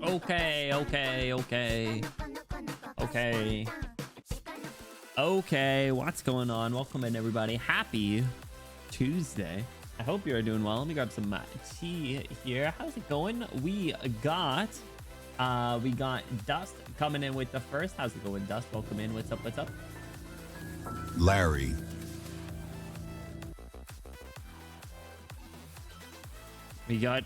Okay, okay, okay. Okay. Okay, what's going on? Welcome in, everybody. Happy Tuesday. I hope you are doing well. Let me grab some tea here. How's it going? We got Dust coming in with the first. How's it going, Dust? Welcome in. What's up? What's up? Larry. We got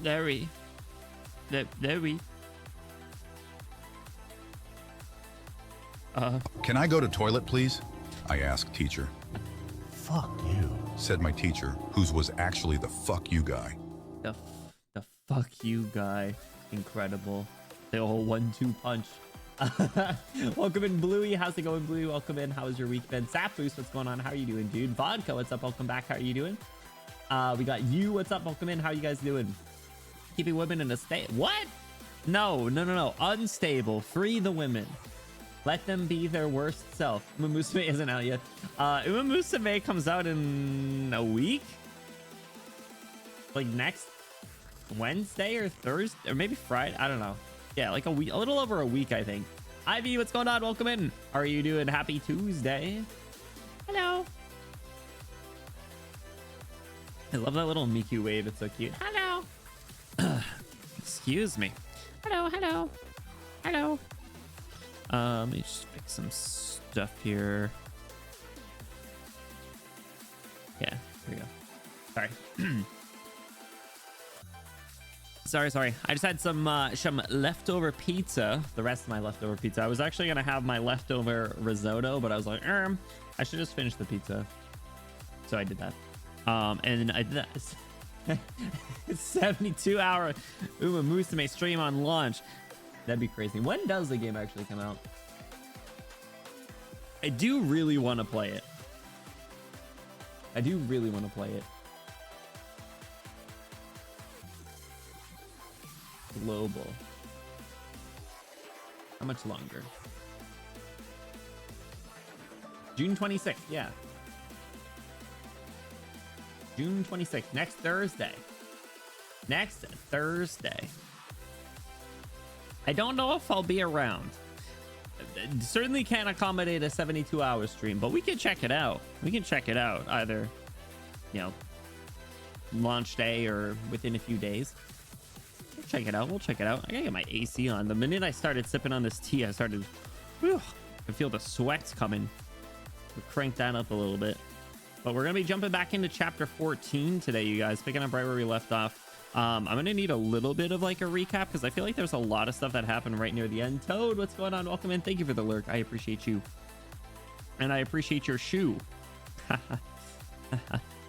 Larry. Larry. Can I go to toilet, please? I asked teacher. Fuck you, Said my teacher, whose was actually the fuck you guy. The fuck you guy. Incredible. The whole 1-2 punch. Welcome in, Bluey. How's it going, Bluey? Welcome in. How was your week been? Sap Boost, what's going on? How are you doing, dude? Vodka, what's up? Welcome back. How are you doing? We got you. What's up? Welcome in. How are you guys doing? Keeping women in a state. What? No. Unstable. Free the women. Let them be their worst self. Uma Musume isn't out yet. Uma Musume comes out in a week? Like next Wednesday or Thursday? Or maybe Friday? I don't know. Yeah, like a week. A little over a week, I think. Ivy, what's going on? Welcome in. How are you doing? Happy Tuesday. Hello. I love that little Miku wave. It's so cute. Hello. Excuse me. Hello. Let me just fix some stuff here. Yeah, here we go. Sorry. Sorry. I just had some leftover pizza. The rest of my leftover pizza. I was actually gonna have my leftover risotto, but I was like, I should just finish the pizza. So I did that. And I did that. 72-hour Uma Musume stream on launch. That'd be crazy. When does the game actually come out? I do really want to play it. Global. How much longer? June 26th. Yeah. June 26th. Next Thursday. I don't know if I'll be around. Certainly can't accommodate a 72-hour stream, but we can check it out. Either, launch day or within a few days. We'll check it out. I gotta get my AC on. The minute I started sipping on this tea, I feel the sweats coming. We'll crank that up a little bit. But we're gonna be jumping back into chapter 14 today, you guys, picking up right where we left off. I'm gonna need a little bit of like a recap because I feel like there's a lot of stuff that happened right near the end. Toad, what's going on? Welcome in. Thank you for the lurk. I appreciate you. And I appreciate your shoe.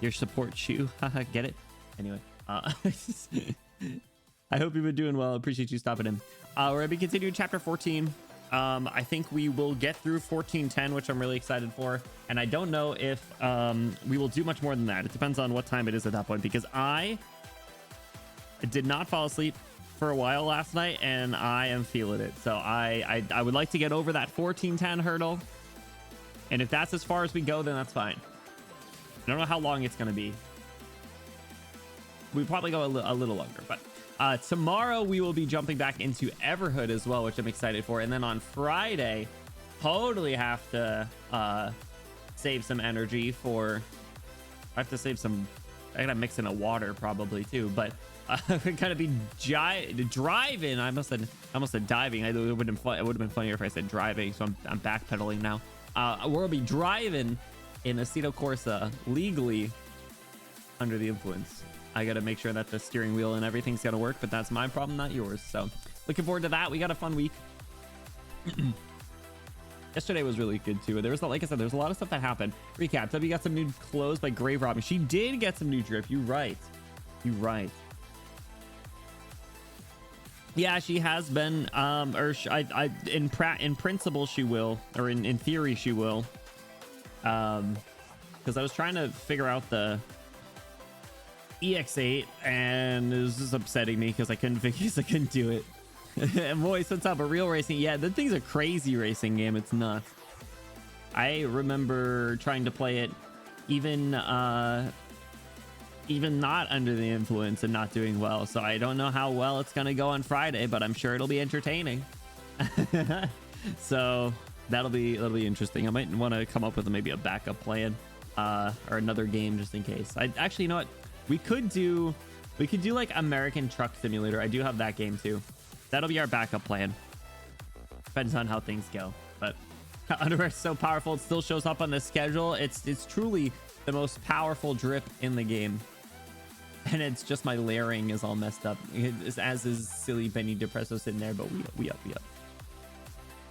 Your support shoe. Get it? Anyway, I hope you've been doing well. Appreciate you stopping in. We're gonna be continuing chapter 14. I think we will get through 14:10, which I'm really excited for. And I don't know if we will do much more than that. It depends on what time it is at that point, because I did not fall asleep for a while last night and I am feeling it. So I would like to get over that 14:10 hurdle. And if that's as far as we go, then that's fine. I don't know how long it's going to be. We probably go a little longer, but tomorrow we will be jumping back into Everhood as well, which I'm excited for. And then on Friday, totally have to save some energy for, I have to save some, I gotta mix in a water probably too, but I'm gonna be driving. I almost said diving. It would have been funnier if I said driving, so I'm backpedaling now. We'll be driving in Assetto Corsa legally under the influence. I got to make sure that the steering wheel and everything's going to work, but that's my problem, not yours. So looking forward to that. We got a fun week. Yesterday was really good too. There was, like I said, there's a lot of stuff that happened. Recap. W got some new clothes by Grave Robbing. She did get some new drip. You're right. Yeah, she has been, in principle she will, or in theory she will. Because I was trying to figure out the EX8 and it was just upsetting me because I couldn't do it. And Voice, what's up? A real racing? Yeah, that thing's a crazy racing game. It's nuts. I remember trying to play it even not under the influence and not doing well. So I don't know how well it's gonna go on Friday, but I'm sure it'll be entertaining. So that'll be interesting. I might want to come up with maybe a backup plan or another game just in case. I actually, you know what, we could do like American Truck Simulator. I do have that game too. That'll be our backup plan. Depends on how things go. But Underwear's so powerful, it still shows up on the schedule. It's truly the most powerful drip in the game. And it's just my layering is all messed up. As is silly Benny Depresso sitting there, but we up.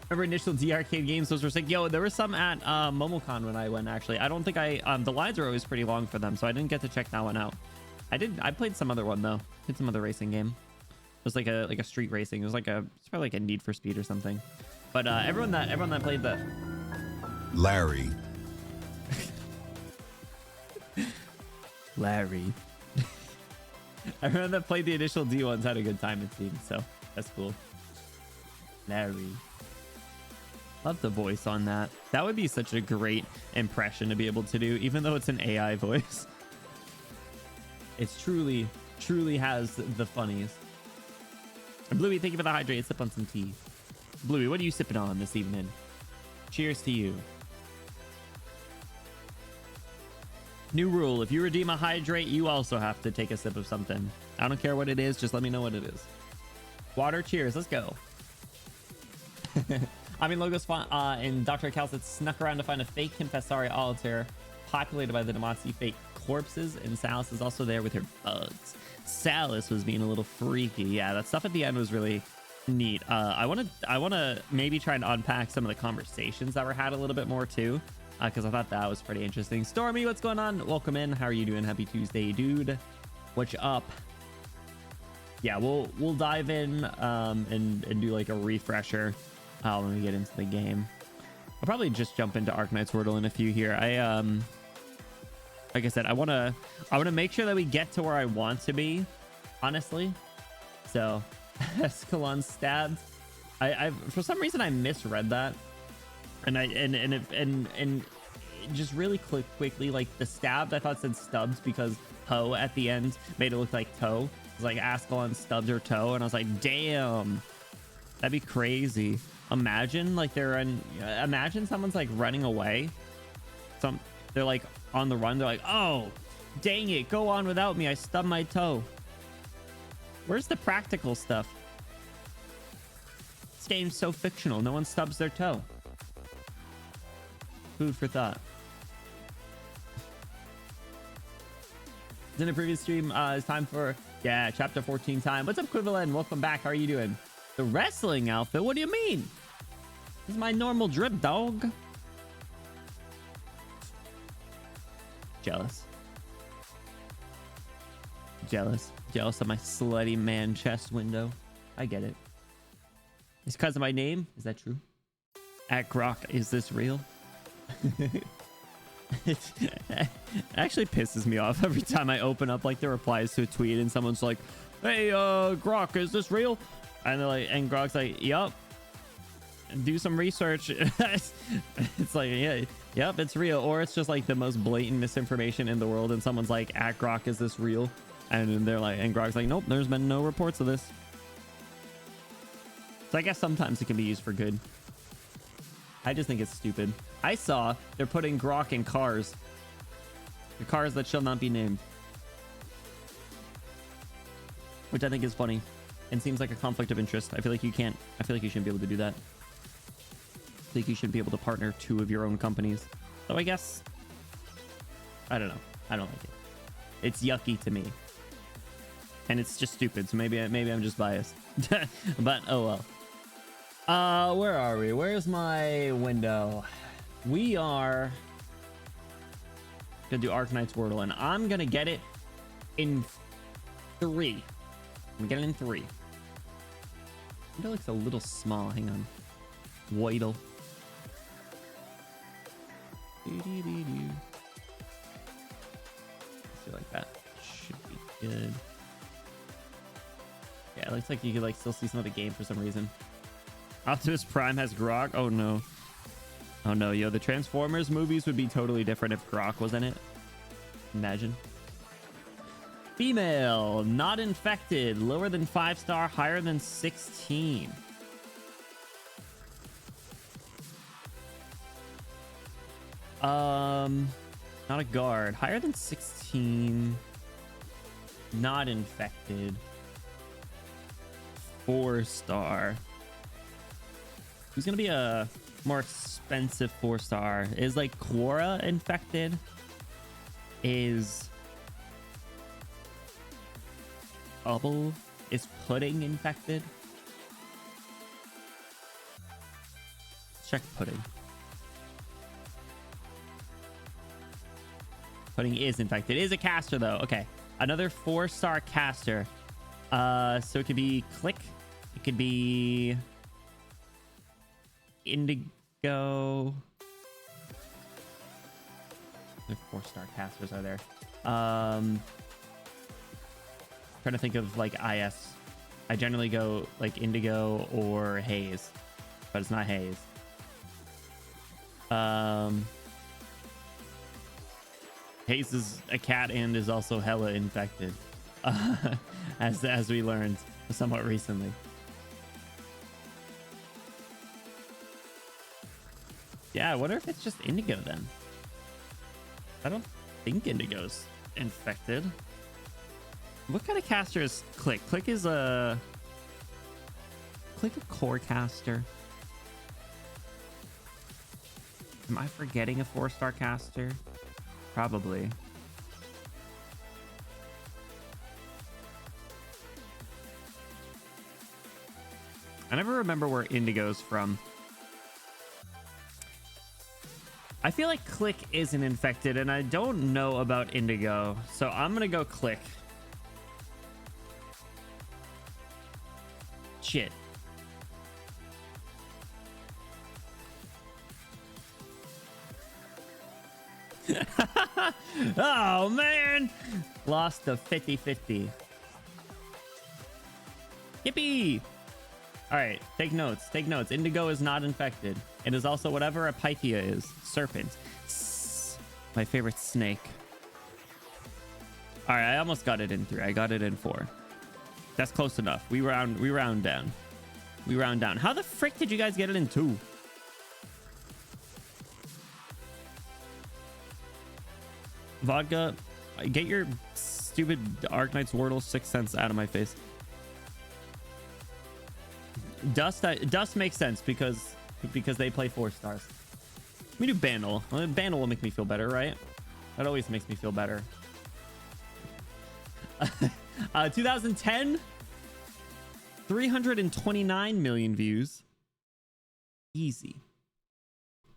Remember initial D arcade games? Those were sick. Yo, there were some at MomoCon when I went, actually. I don't think the lines are always pretty long for them, so I didn't get to check that one out. I played some other one though. Played some other racing game. It was like a street racing. It was it's probably like a Need for Speed or something. But everyone that played the Larry. Larry. Everyone that played the initial D ones had a good time, it seems. So that's cool. Larry. Love the voice on that. That would be such a great impression to be able to do, even though it's an AI voice. It's truly has the funniest. And Bluey, thank you for the hydrate. Sip on some tea. Bluey, what are you sipping on this evening? Cheers to you. New rule: if you redeem a hydrate, you also have to take a sip of something. I don't care what it is, just let me know what it is. Water, cheers, let's go. I mean, Logos and Dr. Calcit snuck around to find a fake Confessari altar populated by the Demazi fake corpses, and Salis is also there with her bugs. Salis was being a little freaky. Yeah, that stuff at the end was really neat. I want to maybe try and unpack some of the conversations that were had a little bit more too, because I thought that was pretty interesting. Stormy, what's going on? Welcome in. How are you doing? Happy Tuesday, dude. What's up? Yeah, we'll dive in and do like a refresher when we get into the game. I'll probably just jump into Arknights Wordle in a few here. Like I said, I want to make sure that we get to where I want to be, honestly. So Escalon stabbed. I for some reason I misread that, and just really quickly, like the stabbed I thought said stubs because toe at the end made it look like toe. It was like Ascalon stubs or toe, and I was like, damn, that'd be crazy. Imagine like imagine someone's like running away. They're like on the run. They're like, oh, dang it, go on without me. I stubbed my toe. Where's the practical stuff? This game's so fictional. No one stubs their toe. Food for thought. In the previous stream, it's time for chapter 14 time. What's up, Quivalent? Welcome back. How are you doing? The wrestling outfit? What do you mean? This is my normal drip, dog. Jealous of my slutty man chest window. I get it. It's because of my name. Is that true? At Grok, is this real? It actually pisses me off every time I open up like the replies to a tweet and someone's like, hey, Grok, is this real? And they're like, and Grok's like, yup. Do some research. It's like, yeah, yep, it's real. Or it's just like the most blatant misinformation in the world, and someone's like, at Grok, is this real? And they're like, and Grok's like, nope, there's been no reports of this. So I guess sometimes it can be used for good. I just think it's stupid. I saw they're putting Grok in cars. The cars that shall not be named. Which I think is funny and seems like a conflict of interest. I feel like you shouldn't be able to do that. I think you should be able to partner two of your own companies. So I guess, I don't know. I don't like it. It's yucky to me. And it's just stupid. So maybe I'm just biased. But oh well. Where are we? Where's my window? We are gonna do Arknights Wordle, and I'm gonna get it in 3. I'm getting in 3. It looks a little small. Hang on. Wordle. I feel like that should be good. Yeah, it looks like you could like still see some of the game for some reason. Optimus Prime has Grok. Oh no. Oh no, yo, the Transformers movies would be totally different if Grok was in it. Imagine. Female, not infected, lower than 5-star, higher than 16. Not a guard, higher than 16, not infected, 4-star. Who's gonna be a more expensive 4-star? Is like Quora infected? Is Bubble? Is Pudding infected? Let's check Pudding. Pudding is infected. It is a caster though. Okay, another 4-star caster. So it could be Click. It could be Indigo. The 4-star casters are there. Trying to think of like IS. I generally go like Indigo or Haze, but it's not Haze. Haze is a cat and is also hella infected, as we learned somewhat recently. Yeah, I wonder if it's just Indigo then. I don't think Indigo's infected. What kind of caster is Click? Click is a core caster. Am I forgetting a 4-star caster? Probably. I never remember where Indigo's from. I feel like Click isn't infected, and I don't know about Indigo, so I'm gonna go Click. Shit. Oh man, lost the 50-50. Yippee! All right, take notes. Indigo is not infected. It is also whatever a Pythia is. Serpent. My favorite snake. All right, I almost got it in 3. I got it in 4. That's close enough. We round down. How the frick did you guys get it in 2? Vodka, get your stupid Arknights Wordle 6 cents out of my face. Dust makes sense because they play 4 stars. Let me do Bandle. Bandle will make me feel better, right? That always makes me feel better. 2010, 329 million views. Easy.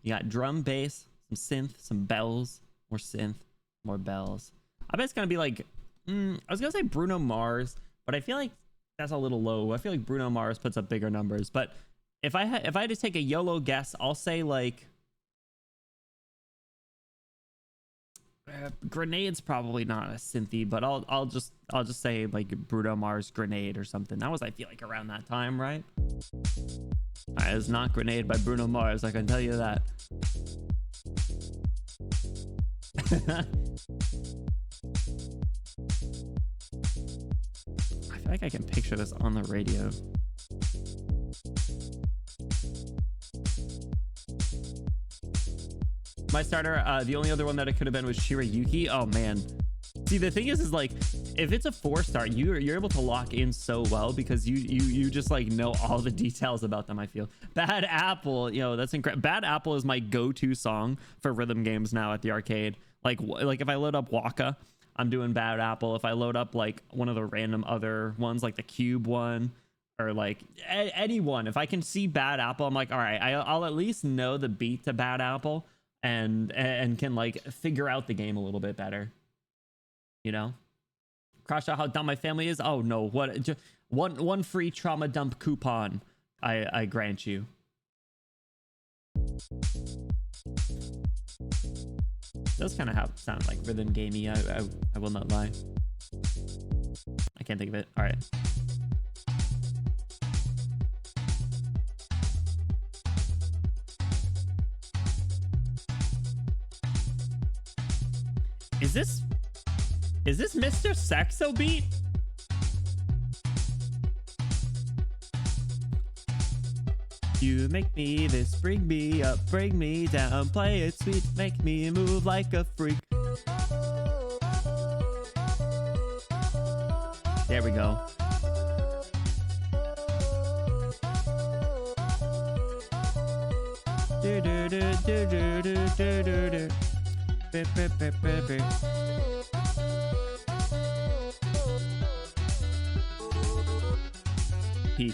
You got drum, bass, some synth, some bells, more synth, more bells. I bet it's gonna be like, I was gonna say Bruno Mars, but I feel like that's a little low. I feel like Bruno Mars puts up bigger numbers. But if I had to take a YOLO guess, I'll say like Grenade's probably not a synthy, but I'll just say like Bruno Mars Grenade or something. That was, I feel like, around that time, right? It is not Grenade by Bruno Mars, I can tell you that. I feel like I can picture this on the radio. My starter, the only other one that it could have been was Shirayuki. Oh man. See, the thing is like, if it's a 4-star, you're able to lock in so well because you just like know all the details about them. I feel Bad Apple, you know, that's incredible. Bad Apple is my go-to song for rhythm games now at the arcade. Like if I load up Waka, I'm doing Bad Apple. If I load up like one of the random other ones, like the Cube one, or like anyone, if I can see Bad Apple, I'm like, all right, I'll at least know the beat to Bad Apple and can like figure out the game a little bit better. You know, crush out how dumb my family is. Oh no, what? Just one free trauma dump coupon I grant you. Does kind of sound like rhythm gamey. I will not lie. I can't think of it. All right. Is this Mr. Sexo Beat? You make me this, bring me up, bring me down, play it sweet, make me move like a freak. There we go. Do do do do do do do do do. Beep, beep, beep, beep, beep. Peak.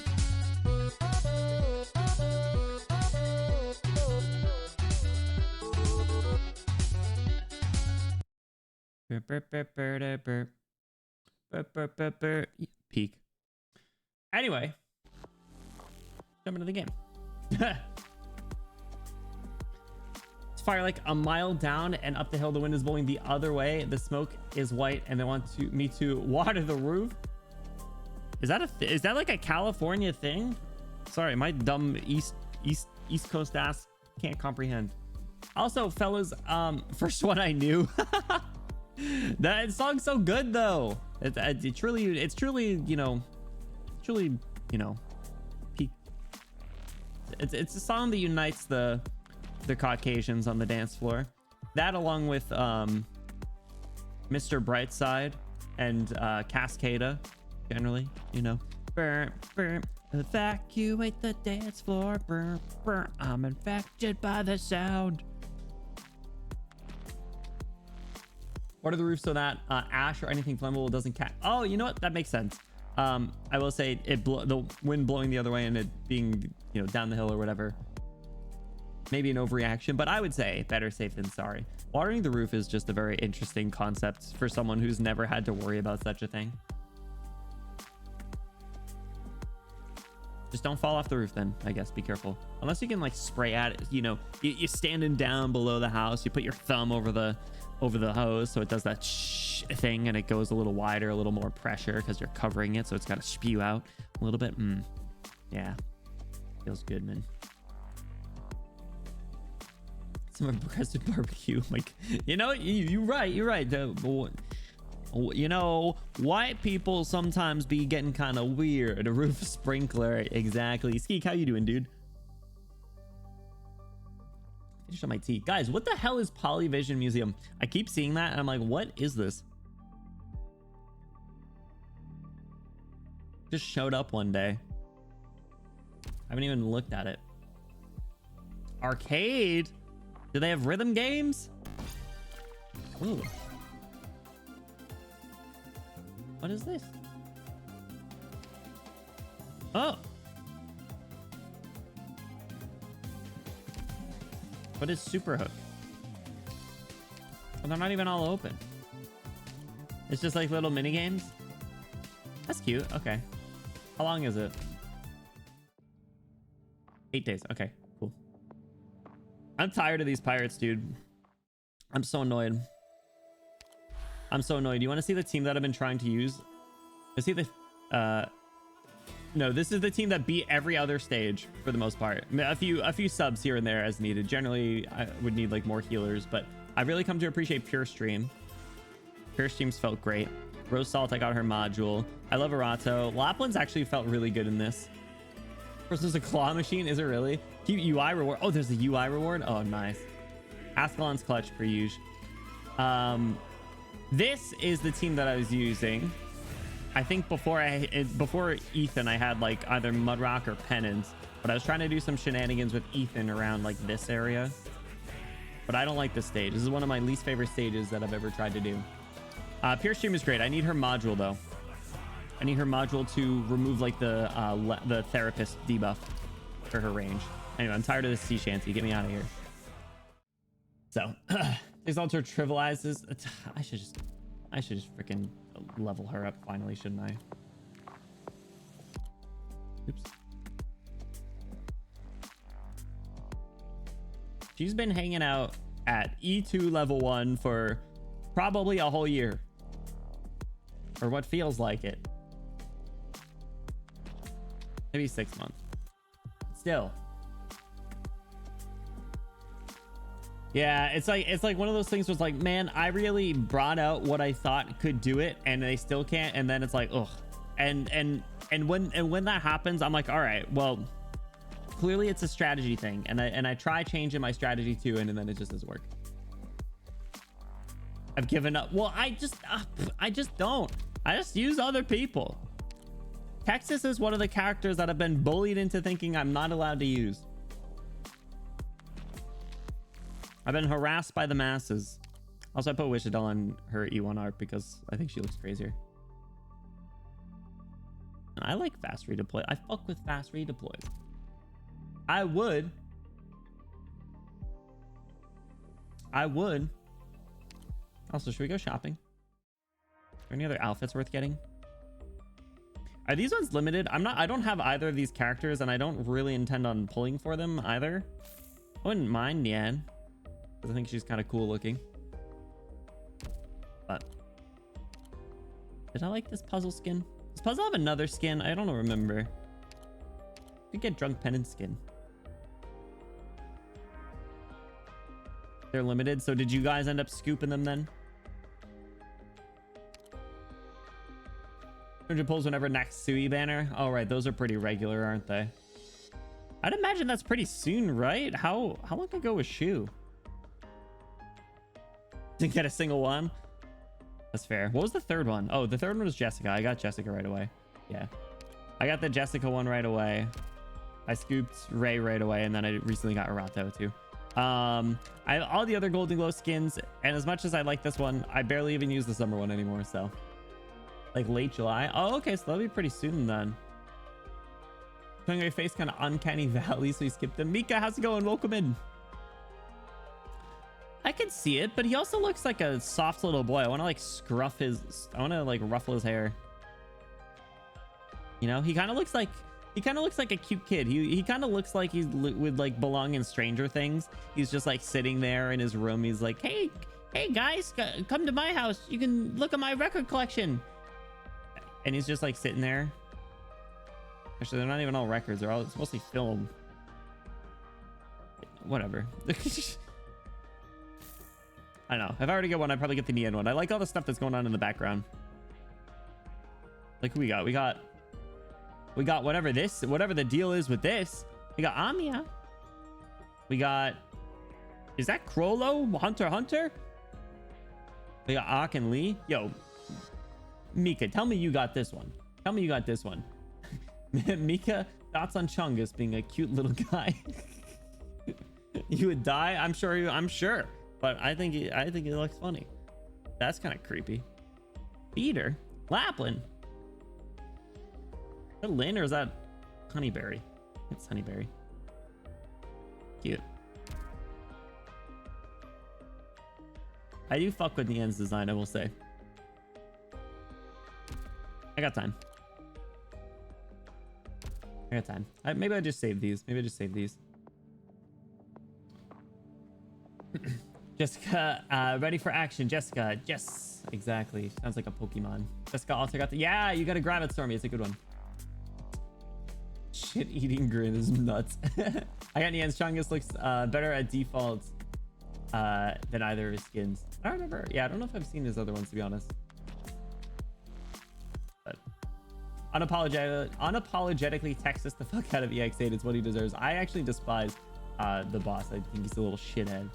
Peak. Anyway, jump into the game. It's fire like a mile down and up the hill. The wind is blowing the other way. The smoke is white, and they want me to water the roof. Is that is that like a California thing? Sorry, my dumb East Coast ass can't comprehend. Also, fellas, first one I knew. That song's so good though. It's truly, you know, peak. It's a song that unites the Caucasians on the dance floor. That, along with Mr. Brightside and Cascada, generally, you know. Burr, burr, evacuate the dance floor. Burr, burr, I'm infected by the sound. Water the roof so that ash or anything flammable doesn't catch. Oh, you know what? That makes sense. I will say the wind blowing the other way and it being, you know, down the hill or whatever. Maybe an overreaction, but I would say better safe than sorry. Watering the roof is just a very interesting concept for someone who's never had to worry about such a thing. Just don't fall off the roof then, I guess. Be careful. Unless you can like spray at it, you know, you're standing down below the house, you put your thumb over the hose so it does that shh thing and it goes a little wider, a little more pressure because you're covering it, so it's got to spew out a little bit. Yeah, feels good, man. Some aggressive barbecue, like, you know, you're right. You know, white people sometimes be getting kind of weird. A roof sprinkler, exactly. Skeek, how you doing, dude? Finish on my tea. Guys, what the hell is Polyvision Museum? I keep seeing that and I'm like, what is this? Just showed up one day. I haven't even looked at it. Arcade? Do they have rhythm games? Ooh. What is this? Oh. What is Super Hook? Oh, they're not even all open. It's just like little mini games. That's cute. Okay. How long is it? 8 days. Okay, cool. I'm tired of these pirates, dude. I'm so annoyed. I'm so annoyed. You want to see the team that I've been trying to use? Let's see the no, this is the team that beat every other stage for the most part. A few subs here and there as needed. Generally, I would need like more healers, but I've really come to appreciate Pure Stream. Pure Streams felt great. Rose Salt, I got her module. I love Arato. Lapland's actually felt really good in this. Of course, there's a claw machine. Is it really? Cute UI reward. Oh, there's a UI reward. Oh, nice. Ascalon's clutch per usual. This is the team that I was using. I think before Ethan, I had like either Mudrock or Penance, but I was trying to do some shenanigans with Ethan around like this area. But I don't like this stage. This is one of my least favorite stages that I've ever tried to do. Pure Stream is great. I need her module though. I need her module to remove like the therapist debuff for her range. Anyway, I'm tired of this sea shanty. Get me out of here. So, these alter trivializes. I should just freaking level her up finally, shouldn't I? Oops. She's been hanging out at E2 level 1 for probably a whole year, or what feels like it. Maybe 6 months. Still. Yeah, it's like one of those things was like, man, I really brought out what I thought could do it, and they still can't. And then it's like, ugh. And when that happens, I'm like, all right, well, clearly it's a strategy thing, and I try changing my strategy too, and then it just doesn't work. I've given up. Well, I just don't. I just use other people. Texas is one of the characters that I've been bullied into thinking I'm not allowed to use. I've been harassed by the masses. Also, I put Wishadel on her E1 art because I think she looks crazier. I like fast redeploy. I fuck with fast redeploys. I would. Also, should we go shopping? Are there any other outfits worth getting? Are these ones limited? I don't have either of these characters, and I don't really intend on pulling for them either. I wouldn't mind Yan, because I think she's kind of cool looking. But did I like this puzzle skin? Does puzzle have another skin? I don't remember. Could get drunk penance skin. They're limited. So did you guys end up scooping them then? 100 pulls whenever next Sui banner. Oh, right. Those are pretty regular, aren't they? I'd imagine that's pretty soon, right? How long ago was Shu? Didn't get a single one. That's fair. What was the third one? Oh, the third one was Jessica. I got Jessica right away. Yeah. I got the Jessica one right away. I scooped Ray right away, and then I recently got Arato too. I have all the other Golden Glow skins, and as much as I like this one, I barely even use the summer one anymore, so like late July. Oh, okay, so that'll be pretty soon then. Showing your face kind of uncanny valley, so you skipped them. Mika, how's it going? Welcome in. I can see it, but he also looks like a soft little boy. I want to like scruff his, I want to like ruffle his hair. You know, he kind of looks like a cute kid. He kind of looks like he would like belong in Stranger Things. He's just like sitting there in his room. He's like, hey guys, come to my house. You can look at my record collection. And he's just like sitting there. Actually, they're not even all records. They're all, it's mostly film. Whatever. I don't know. If I were to get one, I'd probably get the Neon one. I like all the stuff that's going on in the background. Like who we got? We got whatever the deal is with this. We got Amiya. We got, is that Crollo? Hunter? We got Ak and Lee. Yo, Mika, tell me you got this one. Mika, thoughts on Chungus being a cute little guy? You would die? I'm sure. But I think it looks funny. That's kind of creepy. Beater? Lapland? Is that Lynn or is that Honeyberry? It's Honeyberry. Cute. I do fuck with Nian's design, I will say. I got time. Maybe I just save these. Jessica, ready for action. Jessica, yes, exactly. Sounds like a Pokemon. Jessica also got the, yeah, you gotta grab it, Stormy. It's a good one. Shit eating grin is nuts. I got Nian's Chungus looks better at default than either of his skins. I don't remember. Yeah, I don't know if I've seen his other ones, to be honest. But unapologetically Texas the fuck out of EX8. It's what he deserves. I actually despise the boss. I think he's a little shithead.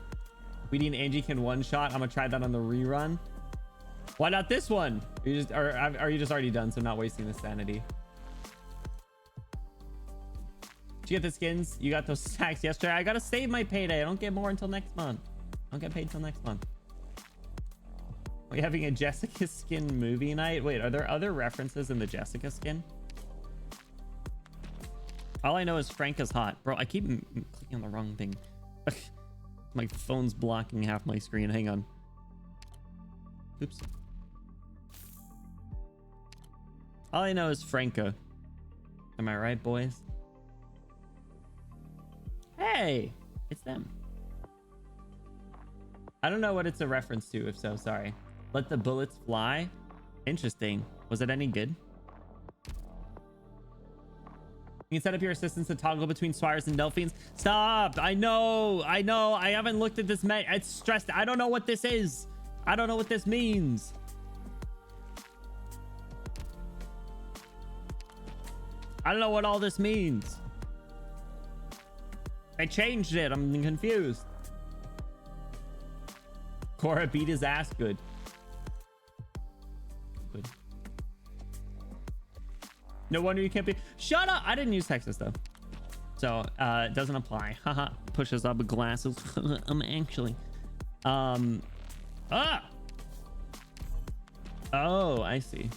We need an Angie can one shot. I'm gonna try that on the rerun. Why not this one? Are you just already done? So not wasting the sanity. Did you get the skins? You got those stacks yesterday. I gotta save my payday. I don't get more until next month. I don't get paid till next month. Are we having a Jessica skin movie night? Wait, are there other references in the Jessica skin? All I know is Frank is hot. Bro, I keep clicking on the wrong thing. My phone's blocking half my screen. Hang on. Oops. All I know is Franca. Am I right, boys? Hey, it's them. I don't know what it's a reference to. If so, sorry. Let the bullets fly. Interesting. Was it any good? You can set up your assistants to toggle between Swires and Delphines. Stop. I know. I haven't looked at this. It's stressed. I don't know what this is. I don't know what this means. I don't know what all this means. I changed it. I'm confused. Cora beat his ass. Good. Good. No wonder you can't be. Shut up. I didn't use Texas though. So it doesn't apply. Haha. Pushes up glasses. Actually. Oh, I see.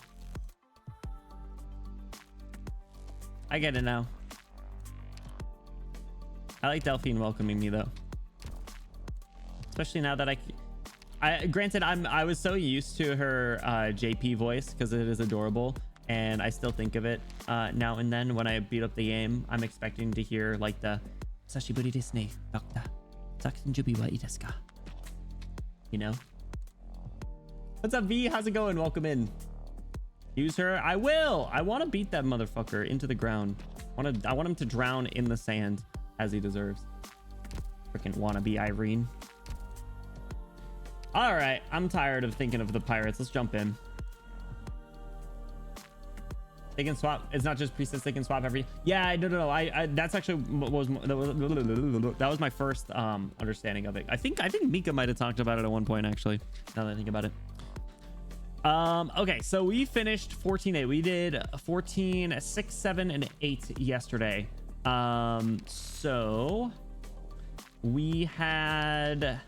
I get it now. I like Delphine welcoming me though. Especially now that granted, I was so used to her JP voice because it is adorable, and I still think of it now and then when I beat up the game. I'm expecting to hear like the Sashiburi desu ne, doctor. Sakusenjubi wa ii desu ka? You know? What's up, V? How's it going? Welcome in. Use her. I will. I want to beat that motherfucker into the ground. I want him to drown in the sand as he deserves. Freaking wannabe Irene. All right, I'm tired of thinking of the pirates. Let's jump in. They can swap. It's not just priestess. They can swap every. Yeah, no. I that's actually that was my first understanding of it. I think Mika might have talked about it at one point actually. Now that I think about it. Okay, so we finished 14-8. We did 14, 6, 7, and 8 yesterday. So we had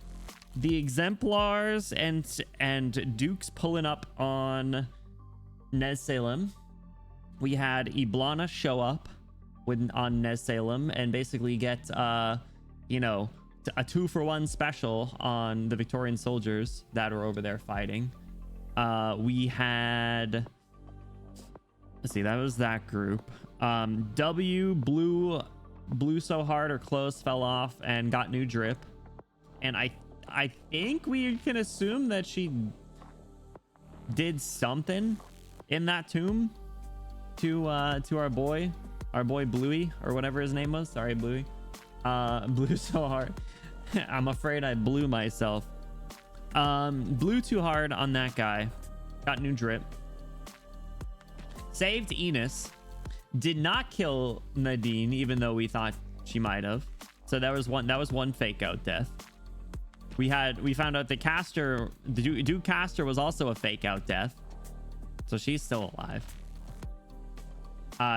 the exemplars and dukes pulling up on Nez Salem. We had Iblana show up on Nez Salem and basically get you know, a 2-for-1 special on the Victorian soldiers that are over there fighting. We had, let's see, that was that group. W blew so hard or close, fell off and got new drip. And I think we can assume that she did something in that tomb to our boy Bluey, or whatever his name was. Sorry, Bluey. Blew so hard. I'm afraid I blew myself. Blew too hard on that guy. Got new drip. Saved Enos. Did not kill Nadine, even though we thought she might have. So that was one fake out death. We found out the caster, the Duke caster, was also a fake out death. So she's still alive.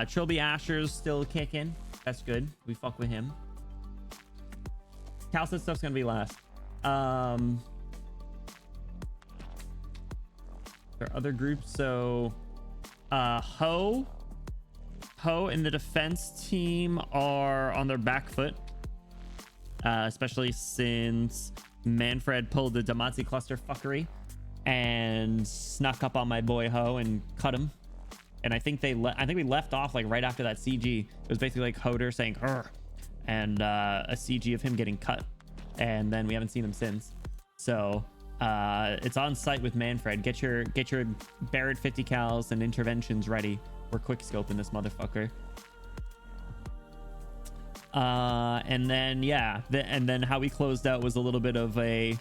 Trilby Asher's still kicking. That's good. We fuck with him. Calcit stuff's gonna be last. There are other groups. So Ho and the defense team are on their back foot, especially since Manfred pulled the Damazi cluster fuckery and snuck up on my boy Ho and cut him. And I think we left off like right after that CG. It was basically like Hoder saying "Hur," and a CG of him getting cut, and then we haven't seen him since. So it's on site with Manfred. Get your Barrett 50 cals and interventions ready. We're quick scoping this motherfucker. And then yeah, and then how we closed out was a little bit of a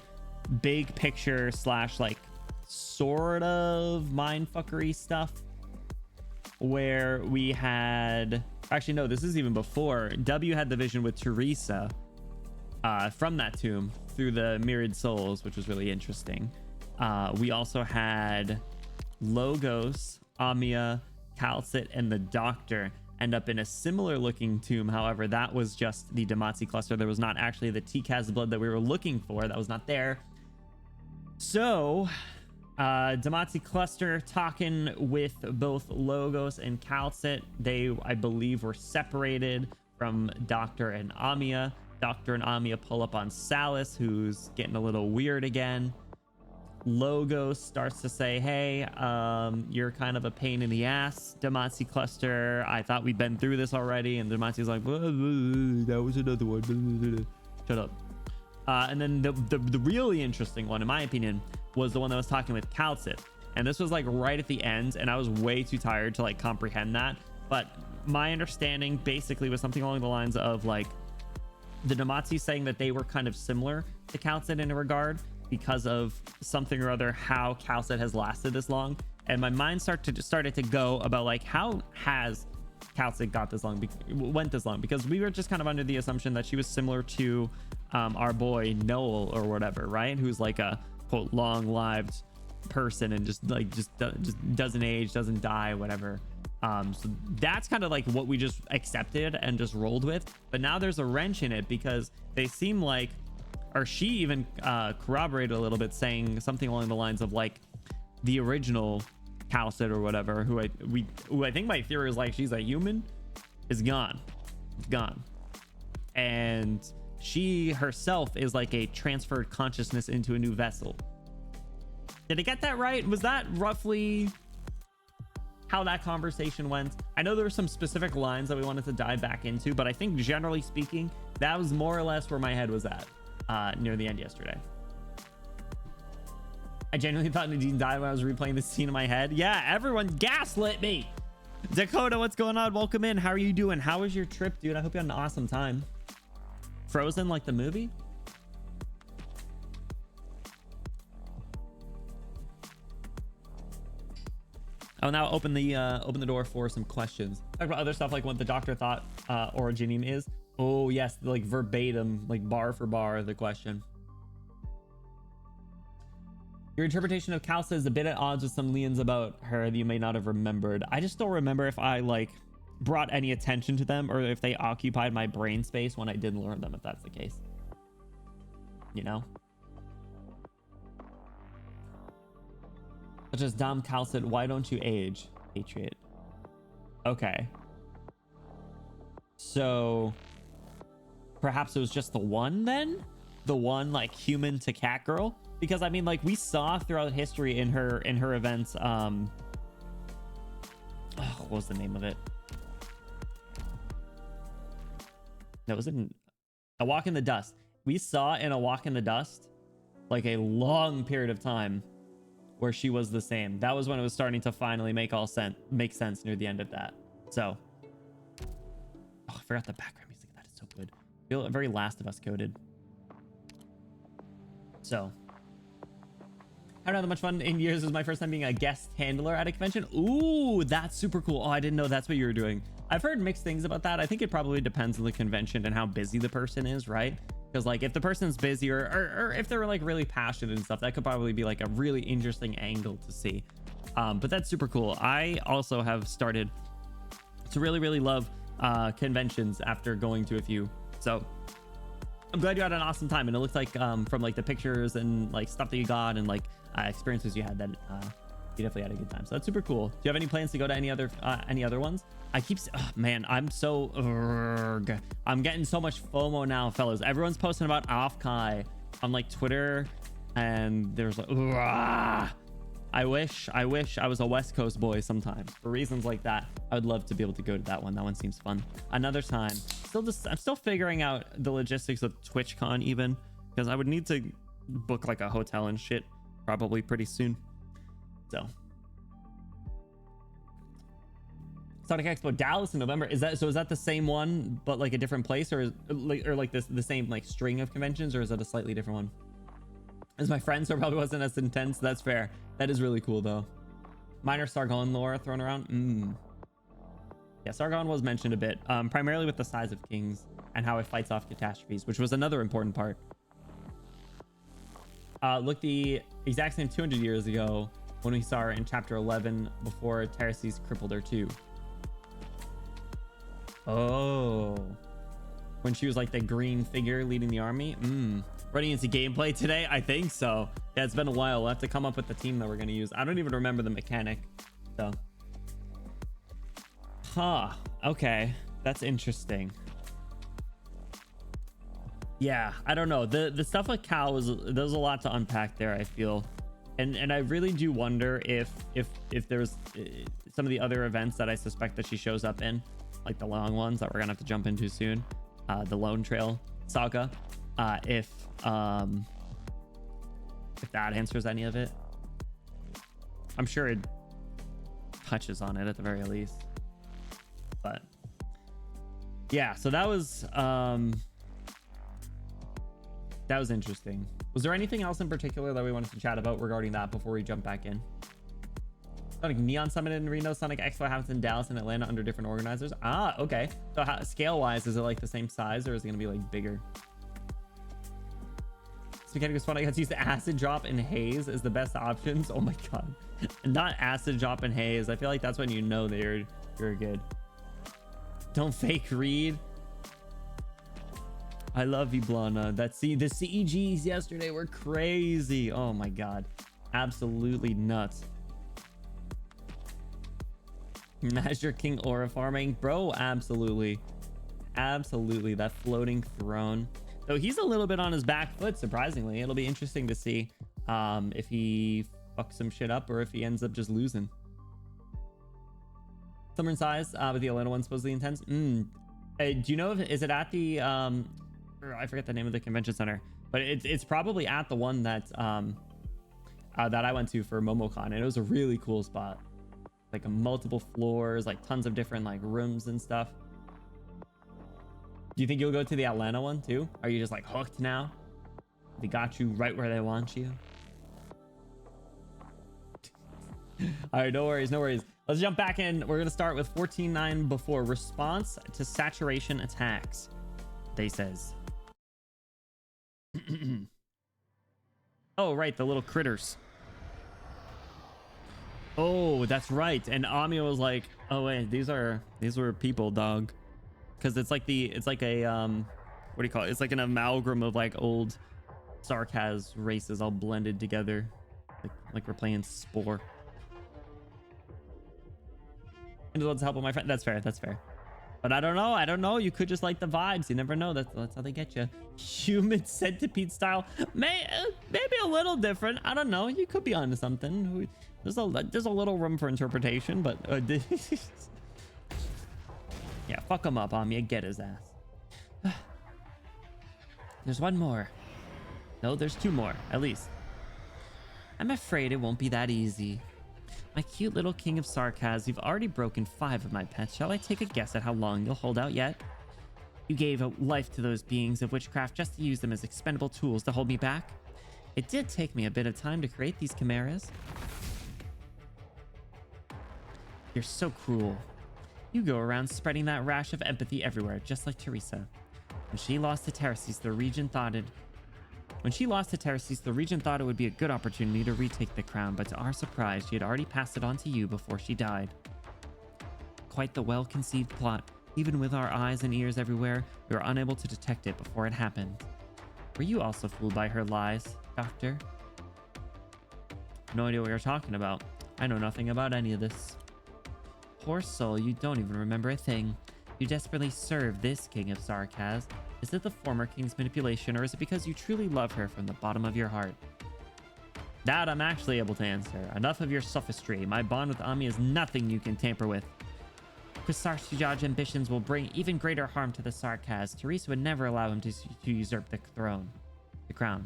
big picture / like sort of mindfuckery stuff, where we had, actually no, this is even before. W had the vision with Teresa from that tomb through the Myriad Souls, which was really interesting. We also had Logos, Amia, Calcit, and the Doctor end up in a similar looking tomb. However, that was just the Damazi cluster. There was not actually the T-Kaz blood that we were looking for. That was not there. So Damazi cluster talking with both Logos and Calcit. They, I believe, were separated from Doctor and Amia. Doctor and Amia pull up on Salas, who's getting a little weird again. Logos starts to say, hey, you're kind of a pain in the ass, Damazi cluster. I thought we'd been through this already. And Damazi's like, that was another one. Shut up. And then the really interesting one, in my opinion, was the one that was talking with Calcit. And this was like right at the end, and I was way too tired to like comprehend that. But my understanding basically was something along the lines of like the Namatsi saying that they were kind of similar to Kalset in a regard because of something or other, how Kalset has lasted this long. And my mind started to go about like, how has Kalset went this long? Because we were just kind of under the assumption that she was similar to our boy Noel or whatever, right? Who's like a quote long-lived person and just doesn't age, doesn't die, whatever. So that's kind of like what we just accepted and just rolled with. But now there's a wrench in it because they seem like, or she even corroborated a little bit, saying something along the lines of like the original Kalset or whatever, who I think my theory is like she's a human, is gone. It's gone. And she herself is like a transferred consciousness into a new vessel. Did I get that right? Was that roughly how that conversation went? I know there were some specific lines that we wanted to dive back into, but I think generally speaking, that was more or less where my head was at near the end yesterday. I genuinely thought Nadine died when I was replaying this scene in my head. Yeah, everyone gaslit me. Dakota, what's going on? Welcome in. How are you doing? How was your trip, dude? I hope you had an awesome time. Frozen like the movie? I'll now open the door for some questions. Talk about other stuff like what the doctor thought originium is. Oh yes, like verbatim, like bar for bar, the question. Your interpretation of Kalsa is a bit at odds with some leans about her that you may not have remembered. I just don't remember if I like brought any attention to them or if they occupied my brain space when I did learn them, if that's the case. You know? Such as Dom Kalset, why don't you age? Patriot. Okay. So perhaps it was just the one then? The one like human to cat girl? Because I mean, like we saw throughout history in her events, what was the name of it? That was in A Walk in the Dust. We saw in A Walk in the Dust like a long period of time where she was the same. That was when it was starting to finally make sense near the end of that. So, oh, I forgot the background music. That is so good. Feel very Last of Us coded. So, I don't know, that much fun in years. It was my first time being a guest handler at a convention. Ooh, that's super cool. Oh, I didn't know that's what you were doing. I've heard mixed things about that. I think it probably depends on the convention and how busy the person is, right? Because like if the person's busy or if they're like really passionate and stuff, that could probably be like a really interesting angle to see. But that's super cool. I also have started to really love conventions after going to a few. So I'm glad you had an awesome time. And it looks like from like the pictures and like stuff that you got and like experiences you had that you definitely had a good time. So that's super cool. Do you have any plans to go to any other ones? I keep oh man, I'm so I'm getting so much FOMO now, fellas. Everyone's posting about Offkai on like Twitter, and there's like I wish I was a West Coast boy sometimes. For reasons like that, I would love to be able to go to that one. That one seems fun. Another time. I'm still figuring out the logistics of TwitchCon even, because I would need to book like a hotel and shit probably pretty soon. So Sonic Expo Dallas in November. Is that the same one but like a different place, or like the same like string of conventions, or is that a slightly different one? As my friend, so it probably wasn't as intense. That's fair. That is really cool though. Minor Sargon lore thrown around. Yeah, Sargon was mentioned a bit, primarily with the size of kings and how it fights off catastrophes, which was another important part. Look, the exact same 200 years ago when we saw her in chapter 11 before Terraces crippled her too. Oh, when she was like the green figure leading the army. Running into gameplay today? I think so. Yeah, it's been a while. We'll have to come up with the team that we're going to use. I don't even remember the mechanic. So, okay, that's interesting. Yeah, I don't know. The stuff with Cal there's a lot to unpack there, I feel. And I really do wonder if there's some of the other events that I suspect that she shows up in, like the long ones that we're gonna have to jump into soon, the Lone Trail saga, if that answers any of it. I'm sure it touches on it at the very least, but Yeah, so that was interesting. Was there anything else in particular that we wanted to chat about regarding that before we jump back in? Sonic Neon Summit in Reno, Sonic Expo happens in Dallas and Atlanta under different organizers. Ah, okay. So how, scale wise, is it like the same size or is it gonna be like bigger? This mechanic was fun. I got to use the acid drop and haze as the best options. Oh my god. Not acid drop and haze. I feel like that's when you know that you're good. Don't fake read. I love you, Blana. The CEGs yesterday were crazy. Oh my god. Absolutely nuts. Master King aura farming. Bro, absolutely. Absolutely. That floating throne. So he's a little bit on his back foot, surprisingly. It'll be interesting to see if he fucks some shit up or if he ends up just losing. Summer in size, but the Atlanta one supposedly intense. Do you know if is it at the I forget the name of the convention center, but it's probably at the one that that I went to for MomoCon, and it was a really cool spot. Like multiple floors, like tons of different like rooms and stuff. Do you think you'll go to the Atlanta one too? Are you just like hooked now? They got you right where they want you. All right, no worries, no worries. Let's jump back in. We're gonna start with 14.9 before response to saturation attacks. They says. Oh, right, the little critters. Oh, that's right. And Ami was like, "Oh wait, these were people, dog." Because it's like a what do you call it? It's like an amalgam of like old Sarkaz races all blended together, like we're playing Spore. And wants to help with my friend. That's fair. That's fair. But I don't know. You could just like the vibes. You never know. That's how they get you. Human centipede style. Maybe a little different. I don't know. You could be onto something. There's a little room for interpretation, but yeah, fuck him up, Ami. Get his ass. There's one more. No, there's two more, at least. I'm afraid it won't be that easy. My cute little king of Sarkaz, you've already broken 5 of my pets. Shall I take a guess at how long you'll hold out yet? You gave a life to those beings of witchcraft just to use them as expendable tools to hold me back. It did take me a bit of time to create these chimeras. You're so cruel. You go around spreading that rash of empathy everywhere, just like Teresa. When she lost to Terces, the region thought it would be a good opportunity to retake the crown, but to our surprise, she had already passed it on to you before she died. Quite the well-conceived plot. Even with our eyes and ears everywhere, we were unable to detect it before it happened. Were you also fooled by her lies, Doctor? No idea what you're talking about. I know nothing about any of this. Poor soul, you don't even remember a thing. You desperately serve this king of Sarkaz. Is it the former king's manipulation, or is it because you truly love her from the bottom of your heart? That I'm actually able to answer. Enough of your sophistry. My bond with Ami is nothing you can tamper with. Quasarshijaj's ambitions will bring even greater harm to the Sarkaz. Teresa would never allow him to usurp the throne. The crown.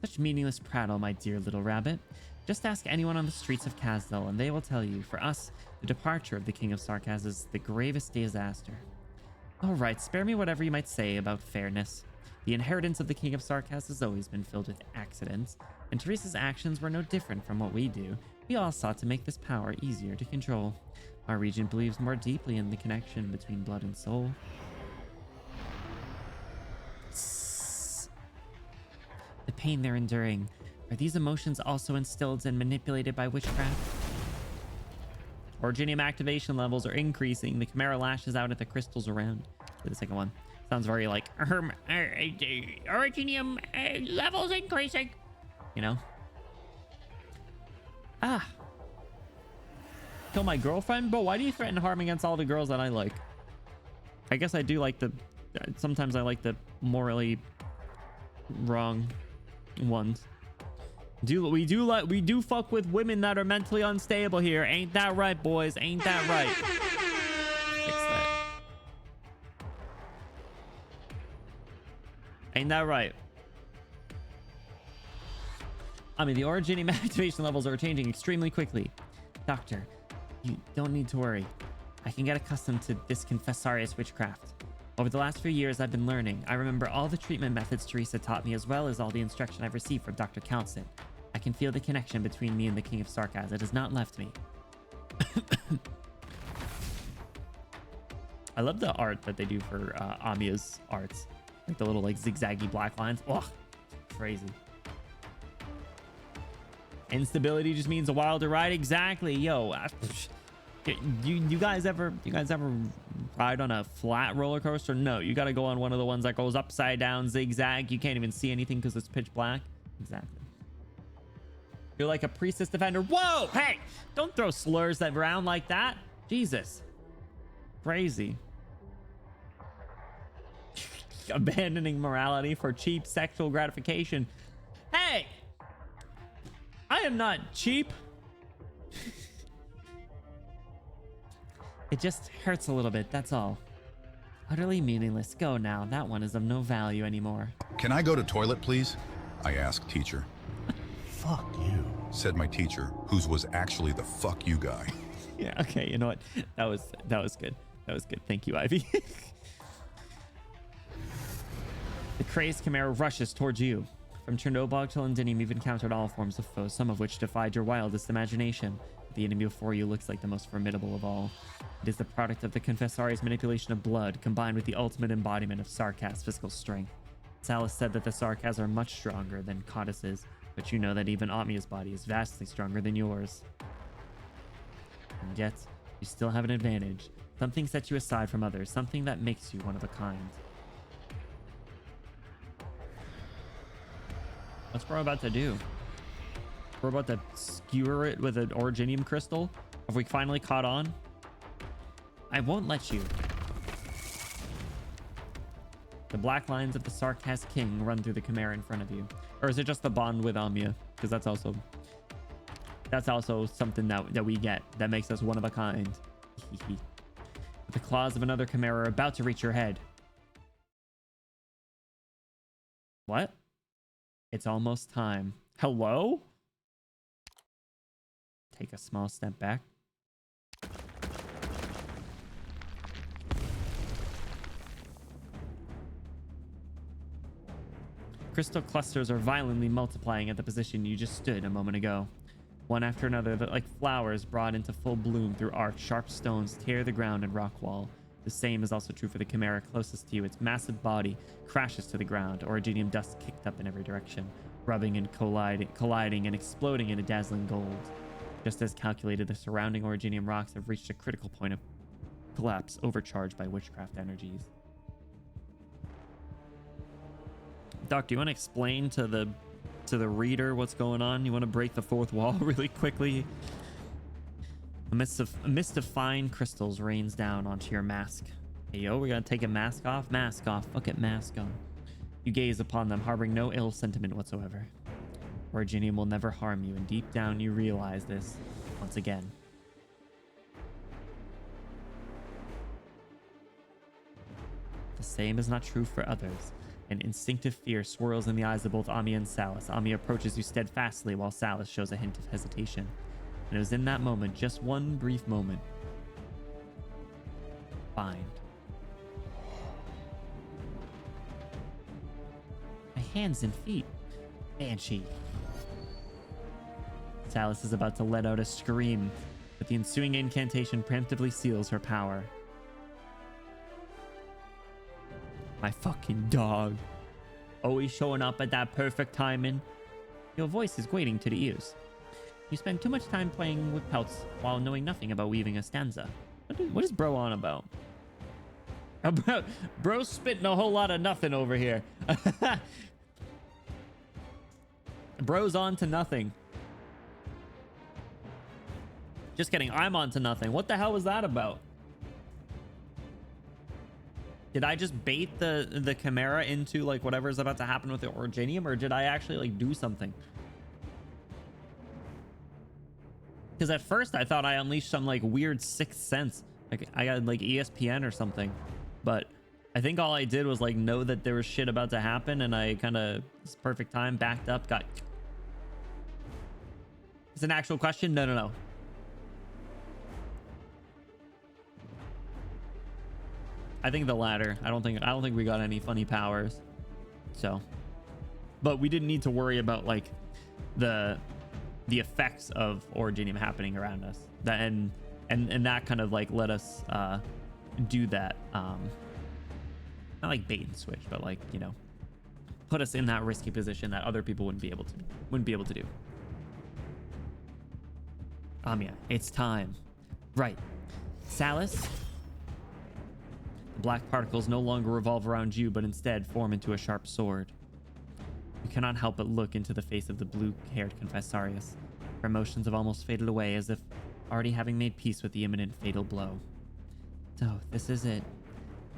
Such meaningless prattle, my dear little rabbit. Just ask anyone on the streets of Kazdal, and they will tell you, for us, the departure of the King of Sarkaz is the gravest disaster. Alright, spare me whatever you might say about fairness. The inheritance of the King of Sarkaz has always been filled with accidents, and Teresa's actions were no different from what we do. We all sought to make this power easier to control. Our region believes more deeply in the connection between blood and soul. The pain they're enduring. Are these emotions also instilled and manipulated by witchcraft? Originium activation levels are increasing. The Chimera lashes out at the crystals around. The second one sounds very like Originium levels increasing. You know? Ah. Kill my girlfriend? But why do you threaten harm against all the girls that I like? I guess I do like the... Sometimes I like the morally wrong ones. We do fuck with women that are mentally unstable here. Ain't that right, boys? Ain't that right? Fix that. Ain't that right? I mean, the Originium activation levels are changing extremely quickly. Doctor, you don't need to worry. I can get accustomed to this confessarius witchcraft. Over the last few years, I've been learning. I remember all the treatment methods Teresa taught me, as well as all the instruction I've received from Dr. Counson. I can feel the connection between me and the King of Sarkaz. It has not left me. I love the art that they do for Amiya's arts. Like the little like zigzaggy black lines. Oh, crazy. Instability just means a wilder ride. Exactly. Yo, you guys ever ride on a flat roller coaster? No, you got to go on one of the ones that goes upside down, zigzag. You can't even see anything because it's pitch black. Exactly. You're like a priestess defender. Whoa, hey, don't throw slurs around like that. Jesus. Crazy. Abandoning morality for cheap sexual gratification. Hey, I am not cheap. It just hurts a little bit, that's all. Utterly meaningless. Go now. That one is of no value anymore. Can I go to toilet, please? I asked teacher. Fuck you. Said my teacher, whose was actually the fuck you guy. Yeah, okay, you know what? That was good. That was good. Thank you, Ivy. The crazed Chimera rushes towards you. From Chernobyl till Indinium, you've encountered all forms of foes, some of which defied your wildest imagination. The enemy before you looks like the most formidable of all. It is the product of the Confessori's manipulation of blood, combined with the ultimate embodiment of Sarkaz's physical strength. Salus said that the Sarkaz are much stronger than Codices, but you know that even Amiya's body is vastly stronger than yours. And yet, you still have an advantage. Something sets you aside from others, something that makes you one of a kind. What's bro about to do? We're about to skewer it with an Originium crystal. Have we finally caught on? I won't let you. The black lines of the Sarkaz King run through the Chimera in front of you. Or is it just the bond with Amiya? Because that's also something that we get that makes us one of a kind. The claws of another Chimera are about to reach your head. What? It's almost time. Hello? Take a small step back. Crystal clusters are violently multiplying at the position you just stood a moment ago. One after another, like flowers brought into full bloom through arcs, sharp stones tear the ground and rock wall. The same is also true for the Chimera closest to you. Its massive body crashes to the ground, Originium dust kicked up in every direction, rubbing and colliding and exploding into dazzling gold. Just as calculated, the surrounding Originium rocks have reached a critical point of collapse, overcharged by witchcraft energies. Doc, do you want to explain to the reader what's going on? You want to break the fourth wall really quickly? A mist of fine crystals rains down onto your mask. Hey, yo, we're gonna take a mask off. Mask off. Fuck it, mask on. You gaze upon them, harboring no ill sentiment whatsoever. Originium will never harm you, and deep down you realize this once again. The same is not true for others. An instinctive fear swirls in the eyes of both Amiya and Salus. Amiya approaches you steadfastly while Salus shows a hint of hesitation. And it was in that moment, just one brief moment. Bind. My hands and feet. Banshee. Salus is about to let out a scream, but the ensuing incantation preemptively seals her power. My fucking dog. Always showing up at that perfect timing. Your voice is grating to the ears. You spend too much time playing with pelts while knowing nothing about weaving a stanza. What is bro on about? Bro spitting a whole lot of nothing over here. Bro's on to nothing. Just kidding. I'm on to nothing. What the hell was that about? Did I just bait the Chimera into like whatever's about to happen with the Originium, or did I actually like do something? Because at first I thought I unleashed some like weird sixth sense. Like I got like ESPN or something. But I think all I did was like know that there was shit about to happen, and I kind of, it's perfect time, backed up, got... It's an actual question? No. I think the latter. I don't think we got any funny powers. So, but we didn't need to worry about like the effects of Originium happening around us. That and that kind of like let us do that. Not like bait and switch, but like, you know, put us in that risky position that other people wouldn't be able to do. Yeah, it's time. Right. Salus? The black particles no longer revolve around you, but instead form into a sharp sword. You cannot help but look into the face of the blue-haired Confessarius. Her emotions have almost faded away, as if already having made peace with the imminent fatal blow. So, this is it.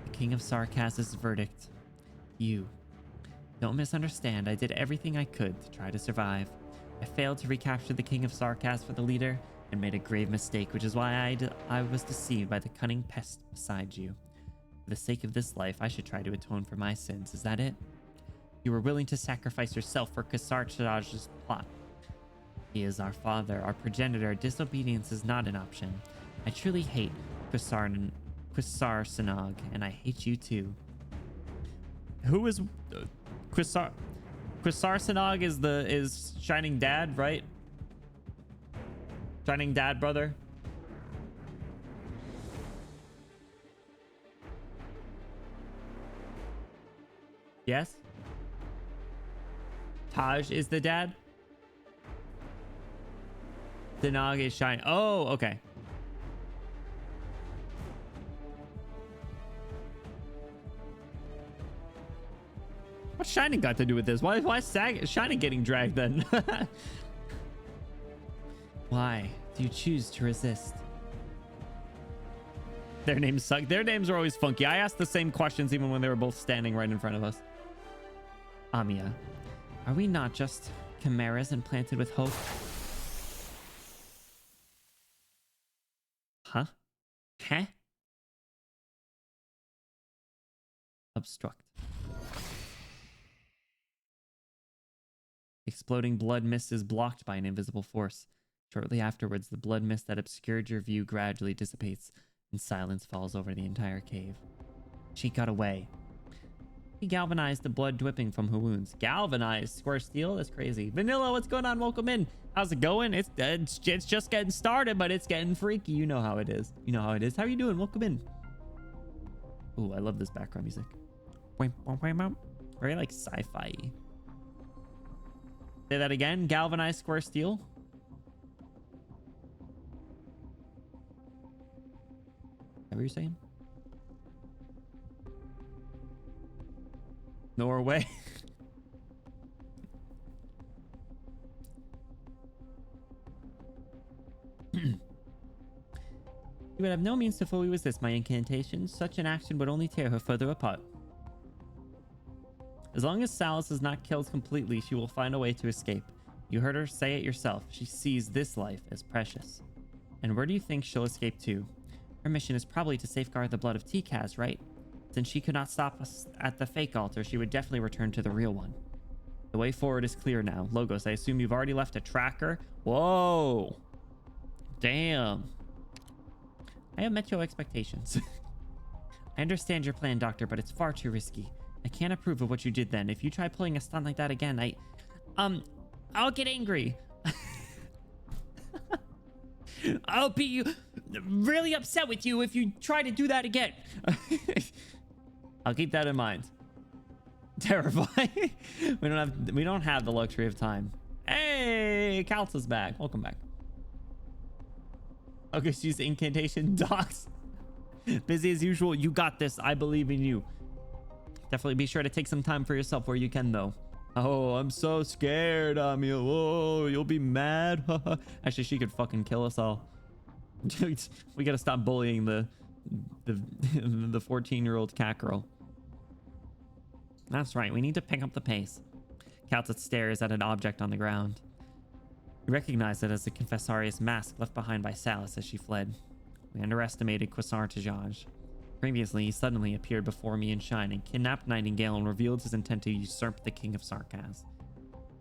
The King of Sarkaz's verdict. You. Don't misunderstand, I did everything I could to try to survive. I failed to recapture the King of Sarkaz for the leader, and made a grave mistake, which is why I was deceived by the cunning pest beside you. For the sake of this life, I should try to atone for my sins. Is that it? You were willing to sacrifice yourself for Kasarchadaj's plot. He is our father, our progenitor. Disobedience is not an option. I truly hate Quasarsanog, and I hate you too. Who is Quasarsanog? Is Shining Dad, right? Shining Dad, brother. Yes. Taj is the dad. Sanog is Shining. Oh, okay. What's Shining got to do with this? Why is Shining getting dragged then? Why do you choose to resist? Their names suck. Their names are always funky. I asked the same questions even when they were both standing right in front of us. Amiya, are we not just chimeras implanted with hope? Huh? Huh? Obstruct. Exploding blood mist is blocked by an invisible force. Shortly afterwards, the blood mist that obscured your view gradually dissipates, and silence falls over the entire cave. She got away. He galvanized the blood dripping from her wounds. Galvanized? Square steel? That's crazy. Vanilla, what's going on? Welcome in. How's it going? It's just getting started, but it's getting freaky. You know how it is. You know how it is. How you doing? Welcome in. Ooh, I love this background music. Very like sci-fi. Say that again. Galvanized square steel. What were you saying? Norway. You would have no means to fully resist my incantations. Such an action would only tear her further apart. As long as Salus is not killed completely, she will find a way to escape. You heard her say it yourself. She sees this life as precious. And where do you think she'll escape to? Her mission is probably to safeguard the blood of Tikaz, right? Since she could not stop us at the fake altar, she would definitely return to the real one. The way forward is clear now. Logos, I assume you've already left a tracker? Whoa! Damn. I have met your expectations. I understand your plan, Doctor, but it's far too risky. I can't approve of what you did then. If you try pulling a stunt like that again, I'll get angry. I'll be really upset with you if you try to do that again. I'll keep that in mind. Terrifying. we don't have the luxury of time. Hey, Kalsa's back. Welcome back. Okay, she's incantation docs. Busy as usual. You got this. I believe in you. Definitely be sure to take some time for yourself where you can, though. Oh, I'm so scared, Amiya. Whoa, you'll be mad. Actually, she could fucking kill us all. We gotta stop bullying the 14-year-old cat girl. That's right. We need to pick up the pace. Kalsa stares at an object on the ground. You recognize it as the Confessarius mask left behind by Salus as she fled. We underestimated Quasarchadaj. Previously, he suddenly appeared before me in Shining, kidnapped Nightingale, and revealed his intent to usurp the King of Sarkaz.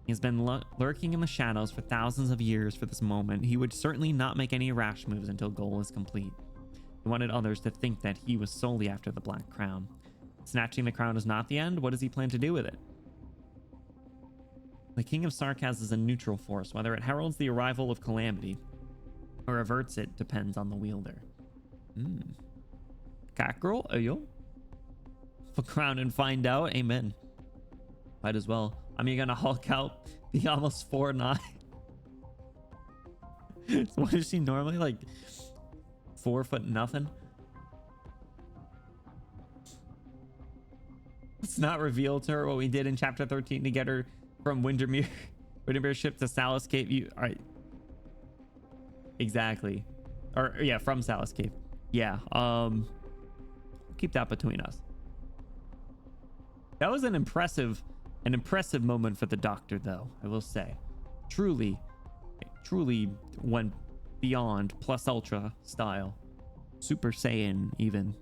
He has been lurking in the shadows for thousands of years for this moment. He would certainly not make any rash moves until goal is complete. He wanted others to think that he was solely after the Black Crown. Snatching the crown is not the end. What does he plan to do with it? The King of Sarkaz is a neutral force. Whether it heralds the arrival of calamity or averts it depends on the wielder. Cockerel, ayo. For crown and find out. Amen. Might as well. I'm gonna Hulk out the almost 4'9". What is she normally, like 4 foot nothing? It's not revealed to her what we did in chapter 13 to get her from Windermere ship to Salus Cave. You all right? Exactly. Or yeah, from Salus Cave. Yeah. Keep that between us. That was an impressive moment for the Doctor, though, I will say. Truly went beyond plus ultra style. Super Saiyan even.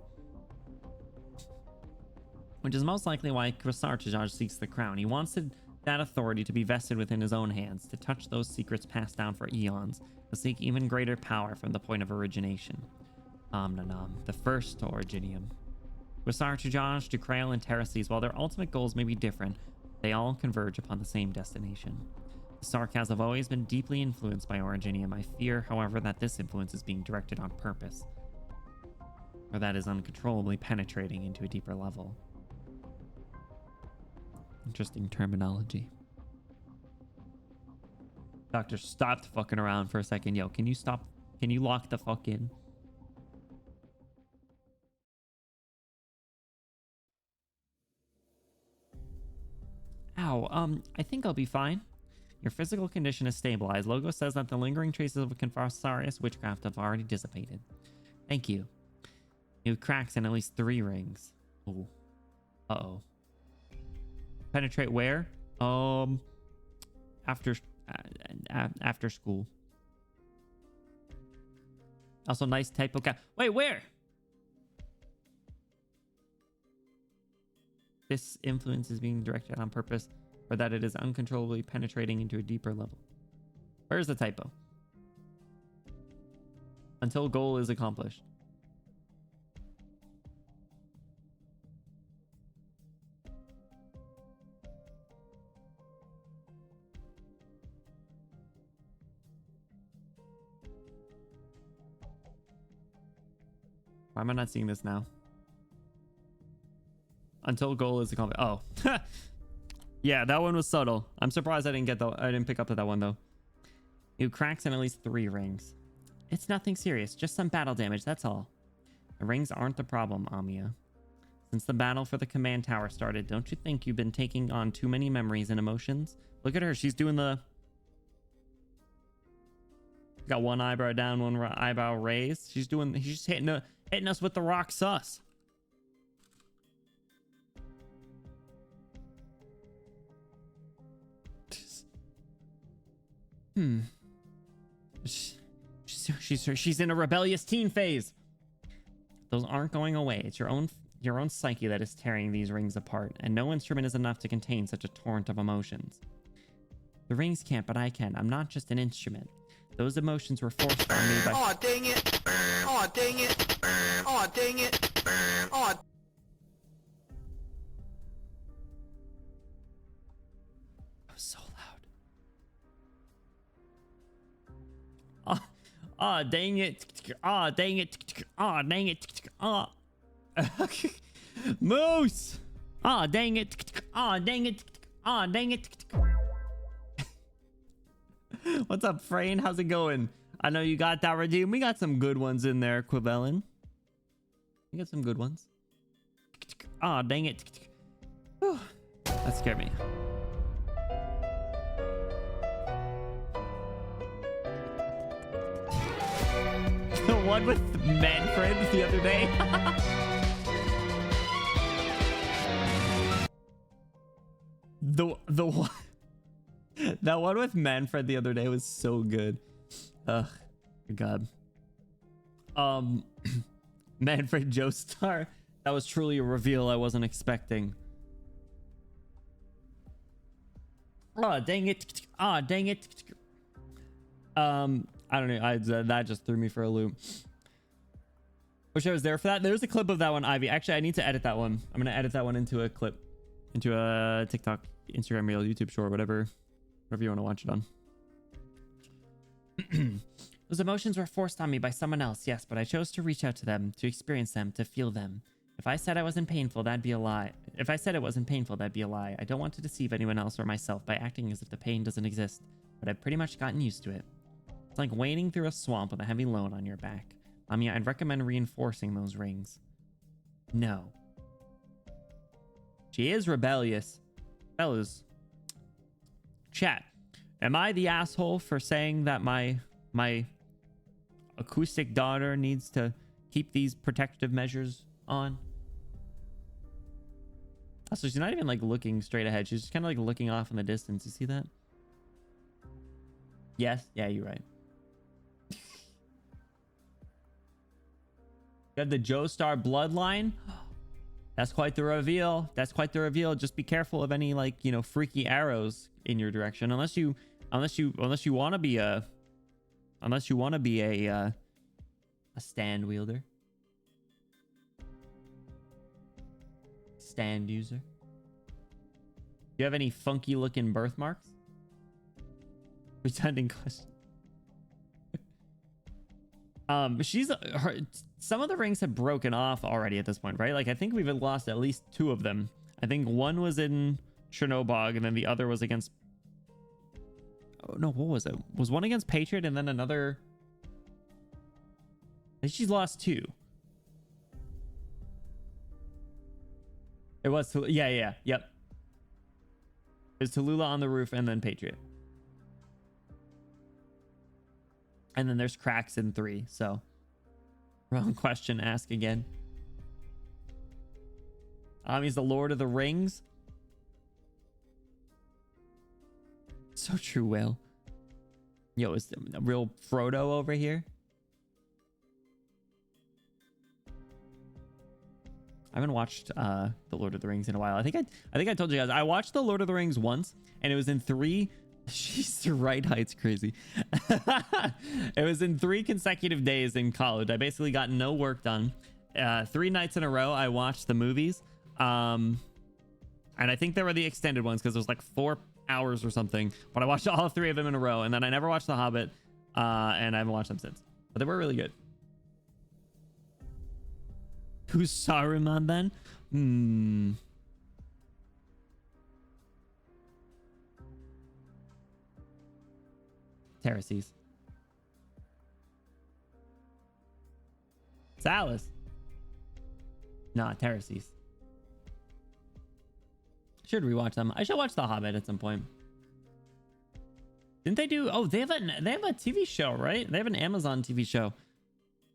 Which is most likely why Krasartajaj seeks the crown. He wants that authority to be vested within his own hands, to touch those secrets passed down for eons, to seek even greater power from the point of origination. Omnanam, the first Originium. Krasartajaj, Dukrail, and Terraces, while their ultimate goals may be different, they all converge upon the same destination. The Sarkaz have always been deeply influenced by Originium. I fear, however, that this influence is being directed on purpose, or that is uncontrollably penetrating into a deeper level. Interesting terminology. Doctor stopped fucking around for a second. Yo, can you stop? Can you lock the fuck in? Ow, I think I'll be fine. Your physical condition is stabilized. Logo says that the lingering traces of a Confasarius witchcraft have already dissipated. Thank you. You have cracks in at least 3 rings. Ooh. Uh-oh. Penetrate where? After school. Also, nice typo cap. Wait, where? This influence is being directed on purpose, or that it is uncontrollably penetrating into a deeper level. Where's the typo? Until goal is accomplished. Why am I not seeing this now? Until goal is accomplished. Oh, yeah, that one was subtle. I'm surprised I didn't pick up to that one though. You cracks in at least 3 rings. It's nothing serious, just some battle damage. That's all. The rings aren't the problem, Amia. Since the battle for the command tower started, don't you think you've been taking on too many memories and emotions? Look at her. She's doing the. Got one eyebrow down, one eyebrow raised. She's hitting us with the rock sus. She's in a rebellious teen phase. Those aren't going away. It's your own psyche that is tearing these rings apart, and no instrument is enough to contain such a torrent of emotions. The rings can't, but I can. I'm not just an instrument. Those emotions were forced on me by. Oh dang it! Oh dang it! Oh dang it! Oh. That was so loud. Ah, dang it. Ah, dang it. Ah, dang it. Ah. Moose. Ah, dang it. Ah, dang it. Ah, dang it. What's up, Frayne? How's it going? I know you got that redeem. We got some good ones in there, Quivellin. We got some good ones. Ah, dang it. Whew. That scared me. The one with Manfred the other day. the one. That one with Manfred the other day was so good. Ugh, God. Manfred Joestar. That was truly a reveal I wasn't expecting. Oh, dang it. Ah, dang it. I don't know. That just threw me for a loop. Wish I was there for that. There's a clip of that one, Ivy. Actually, I need to edit that one. I'm gonna edit that one into a clip, into a TikTok, Instagram reel, YouTube short, whatever you want to watch it on. Those emotions were forced on me by someone else, yes, but I chose to reach out to them, to experience them, to feel them. If I said I wasn't painful, that'd be a lie. If I said it wasn't painful, that'd be a lie. I don't want to deceive anyone else or myself by acting as if the pain doesn't exist, but I've pretty much gotten used to it. It's like wading through a swamp with a heavy load on your back. I mean, I'd recommend reinforcing those rings. No. She is rebellious. Fellas. Chat. Am I the asshole for saying that my acoustic daughter needs to keep these protective measures on? Also, she's not even like looking straight ahead. She's just kind of like looking off in the distance. You see that? Yes. Yeah, you're right. You have the Joestar bloodline. That's quite the reveal. That's quite the reveal. Just be careful of any like, you know, freaky arrows in your direction. Unless you want to be a stand wielder. Stand user. Do you have any funky looking birthmarks? Pretending question. Some of the rings have broken off already at this point, right? Like I think we've lost at least 2 of them. I think one was in Chernobog and then the other was against, oh no, what was it? Was one against Patriot and then another? I think she's lost 2. It was, yep. It was Tallulah on the roof and then Patriot. And then there's cracks in 3, so. Wrong question, ask again. He's the Lord of the Rings. So true, Will. Yo, is the real Frodo over here? I haven't watched the Lord of the Rings in a while. I think I told you guys I watched the Lord of the Rings once, and it was in 3. Jeez, the right height's crazy. It was in 3 consecutive days in college. I basically got no work done. 3 nights in a row, I watched the movies. And I think they were the extended ones because it was like 4 hours or something. But I watched all 3 of them in a row. And then I never watched The Hobbit. And I haven't watched them since. But they were really good. Who's Saruman then? Terraces. Salas. Nah, Terraces. Should rewatch them. I should watch The Hobbit at some point. Didn't they do? Oh, they have a TV show, right? They have an Amazon TV show.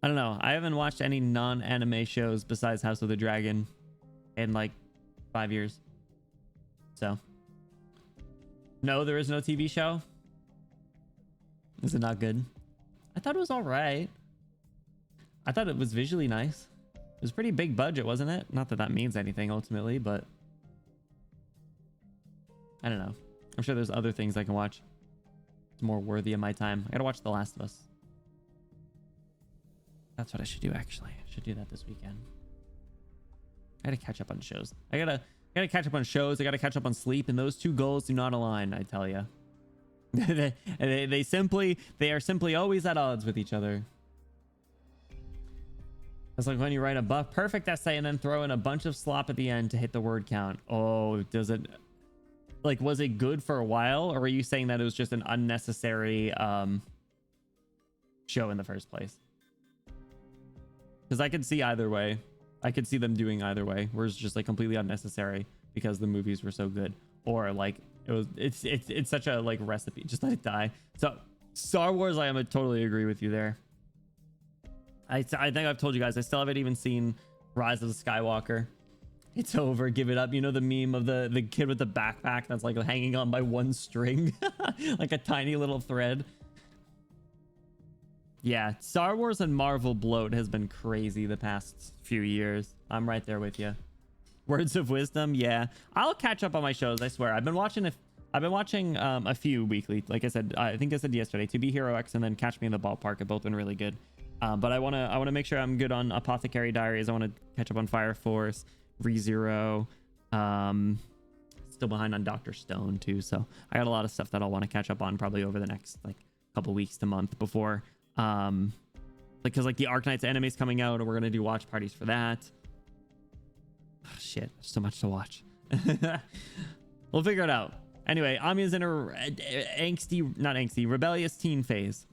I don't know. I haven't watched any non-anime shows besides House of the Dragon in like 5 years. So. No, there is no TV show. Is it not good? I thought it was all right. I thought it was visually nice. It was pretty big budget, wasn't it? Not that that means anything ultimately, but I don't know. I'm sure there's other things I can watch. It's more worthy of my time. I gotta watch The Last of Us. That's what I should do, actually. I should do that this weekend. I gotta catch up on shows. I gotta catch up on shows. I gotta catch up on sleep, and those 2 goals do not align, I tell you. they are simply always at odds with each other. It's like when you write a perfect essay and then throw in a bunch of slop at the end to hit the word count. Oh, does it, like, was it good for a while, or are you saying that it was just an unnecessary show in the first place? Because I could see either way. I could see them doing either way, where it's just like completely unnecessary because the movies were so good, or like it's such a like recipe. Just let it die. So Star Wars, I am totally agree with you there. I think I've told you guys I still haven't even seen Rise of the Skywalker. It's over. Give it up. You know the meme of the kid with the backpack that's like hanging on by one string, like a tiny little thread. Yeah, Star Wars and Marvel bloat has been crazy the past few years. I'm right there with you. Words of wisdom, yeah. I'll catch up on my shows, I swear. I've been watching a few weekly. Like I said, I think I said yesterday, To Be Hero X and then Catch Me in the Ballpark have both been really good. But I want to make sure I'm good on Apothecary Diaries. I want to catch up on Fire Force, ReZero. Still behind on Dr. Stone too. So I got a lot of stuff that I'll want to catch up on probably over the next like couple weeks to month before because like the Arknights anime's coming out and we're gonna do watch parties for that. Oh, shit, there's so much to watch. We'll figure it out. Anyway, Amiya's in a rebellious teen phase.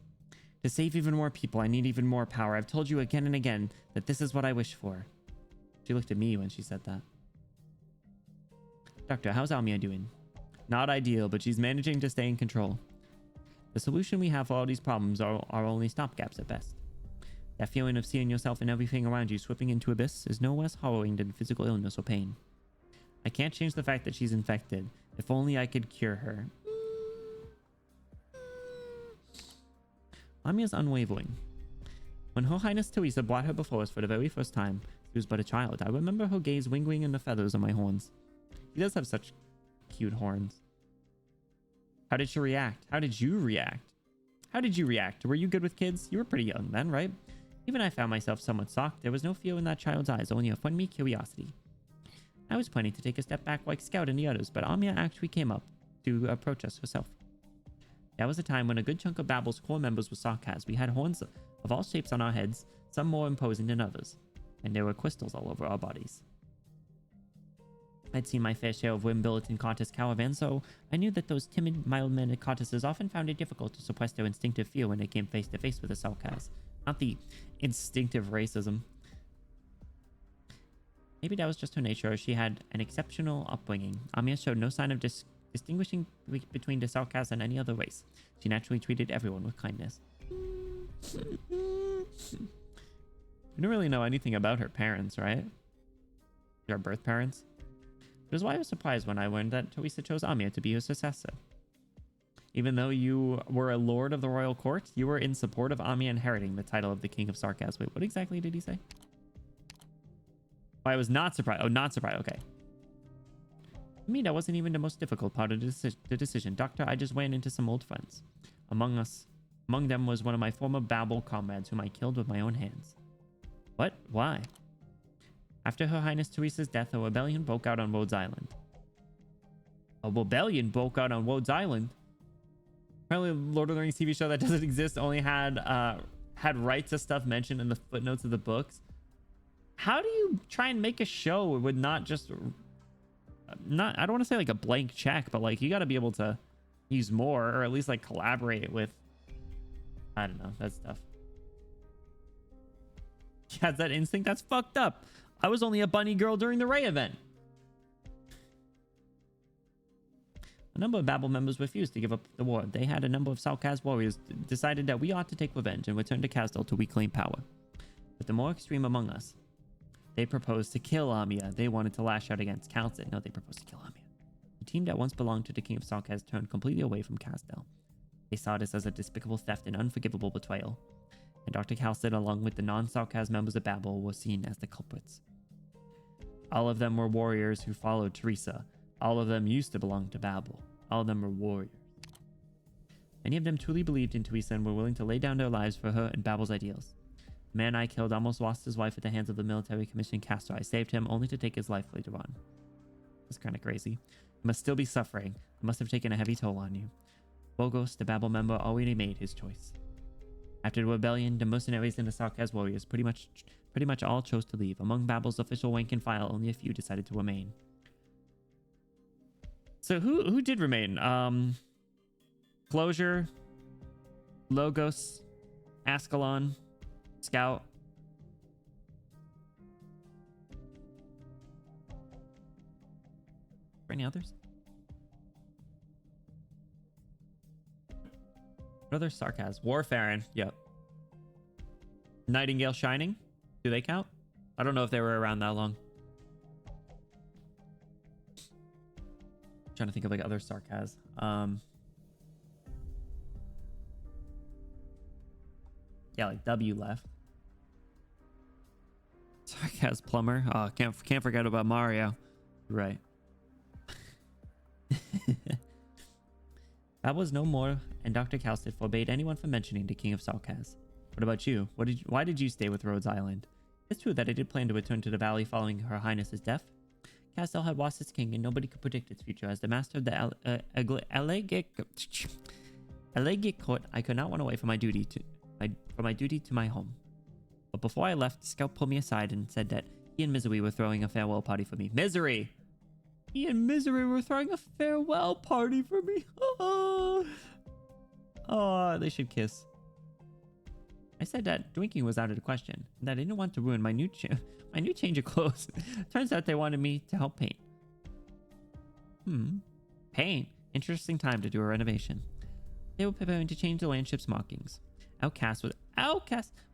To save even more people, I need even more power. I've told you again and again that this is what I wish for. She looked at me when she said that. Doctor, how's Amiya doing? Not ideal, but she's managing to stay in control. The solution we have for all these problems are only stopgaps at best. That feeling of seeing yourself and everything around you slipping into abyss is no less harrowing than physical illness or pain. I can't change the fact that she's infected. If only I could cure her. Amiya's unwavering. When Her Highness Teresa brought her before us for the very first time, she was but a child. I remember her gaze lingering in the feathers on my horns. She does have such cute horns. How did she react? How did you react? How did you react? Were you good with kids? You were pretty young then, right? Even I found myself somewhat shocked. There was no fear in that child's eyes, only a friendly curiosity. I was planning to take a step back like Scout and the others, but Amiya actually came up to approach us herself. That was a time when a good chunk of Babble's core members were Sarkaz. We had horns of all shapes on our heads, some more imposing than others, and there were crystals all over our bodies. I'd seen my fair share of Wimbledon Contest caravans, so I knew that those timid, mild-mannered Contesters often found it difficult to suppress their instinctive fear when they came face to face with a Sarkaz. Not the instinctive racism. Maybe that was just her nature, or she had an exceptional upbringing. Amiya showed no sign of distinguishing between the Sarkaz and any other race. She naturally treated everyone with kindness. We don't really know anything about her parents, right? Her birth parents. It was why I was surprised when I learned that Teresa chose Amiya to be her successor. Even though you were a lord of the royal court, you were in support of Amiya inheriting the title of the King of Sarkaz. Wait, what exactly did he say? Oh, I was not surprised. Oh, not surprised. Okay. For me, that wasn't even the most difficult part of the decision. Doctor, I just ran into some old friends. Among them was one of my former Babel comrades whom I killed with my own hands. What? Why? After Her Highness Teresa's death, a rebellion broke out on Rhodes Island. A rebellion broke out on Rhodes Island? Apparently, Lord of the Rings TV show that doesn't exist only had rights to stuff mentioned in the footnotes of the books. How do you try and make a show with not just... I don't want to say like a blank check, but like you got to be able to use more, or at least like collaborate with... I don't know, that stuff. She has that instinct? That's fucked up. I was only a bunny girl during the Ray event. A number of Babel members refused to give up the war. They had a number of Sarkaz warriors decided that we ought to take revenge and return to Kazdal to reclaim power. But the more extreme among us, they proposed to kill Amiya. They wanted to lash out against Kalsit. No, they proposed to kill Amiya. The team that once belonged to the King of Sarkaz turned completely away from Kazdal. They saw this as a despicable theft and unforgivable betrayal. And Dr. Kalsit, along with the non-Sarkaz members of Babel, were seen as the culprits. All of them were warriors who followed Teresa. All of them used to belong to Babel. All of them were warriors. Many of them truly believed in Teresa and were willing to lay down their lives for her and Babel's ideals. The man I killed almost lost his wife at the hands of the military commission Castor. I saved him only to take his life later on. That's kind of crazy. You must still be suffering. It must have taken a heavy toll on you. Bogos, the Babel member, already made his choice. After the rebellion, the mercenaries and the Sarkaz warriors pretty much all chose to leave. Among Babel's official rank and file, only a few decided to remain. So who did remain? Closure, Logos, Ascalon, Scout. Any others? What other Sarkaz? Warfarin. Yep. Nightingale Shining. Do they count? I don't know if they were around that long. Trying to think of like other Sarkaz. Yeah, like W left. Sarkaz Plumber. Oh, can't forget about Mario. Right. That was no more, and Dr. Kalsit forbade anyone from mentioning the King of Sarkaz. What about you? Why did you stay with Rhodes Island? It's true that I did plan to return to the valley following Her Highness's death. Castle had lost its king, and nobody could predict its future. As the master of the Elegant Court, I could not run away from my duty to my home. But before I left, the scout pulled me aside and said that he and Misery were throwing a farewell party for me. Misery! He and Misery were throwing a farewell party for me. Oh, they should kiss. I said that drinking was out of the question, and that I didn't want to ruin my new change of clothes. Turns out they wanted me to help paint. Paint? Interesting time to do a renovation. They were preparing to change the landship's markings. Outcast was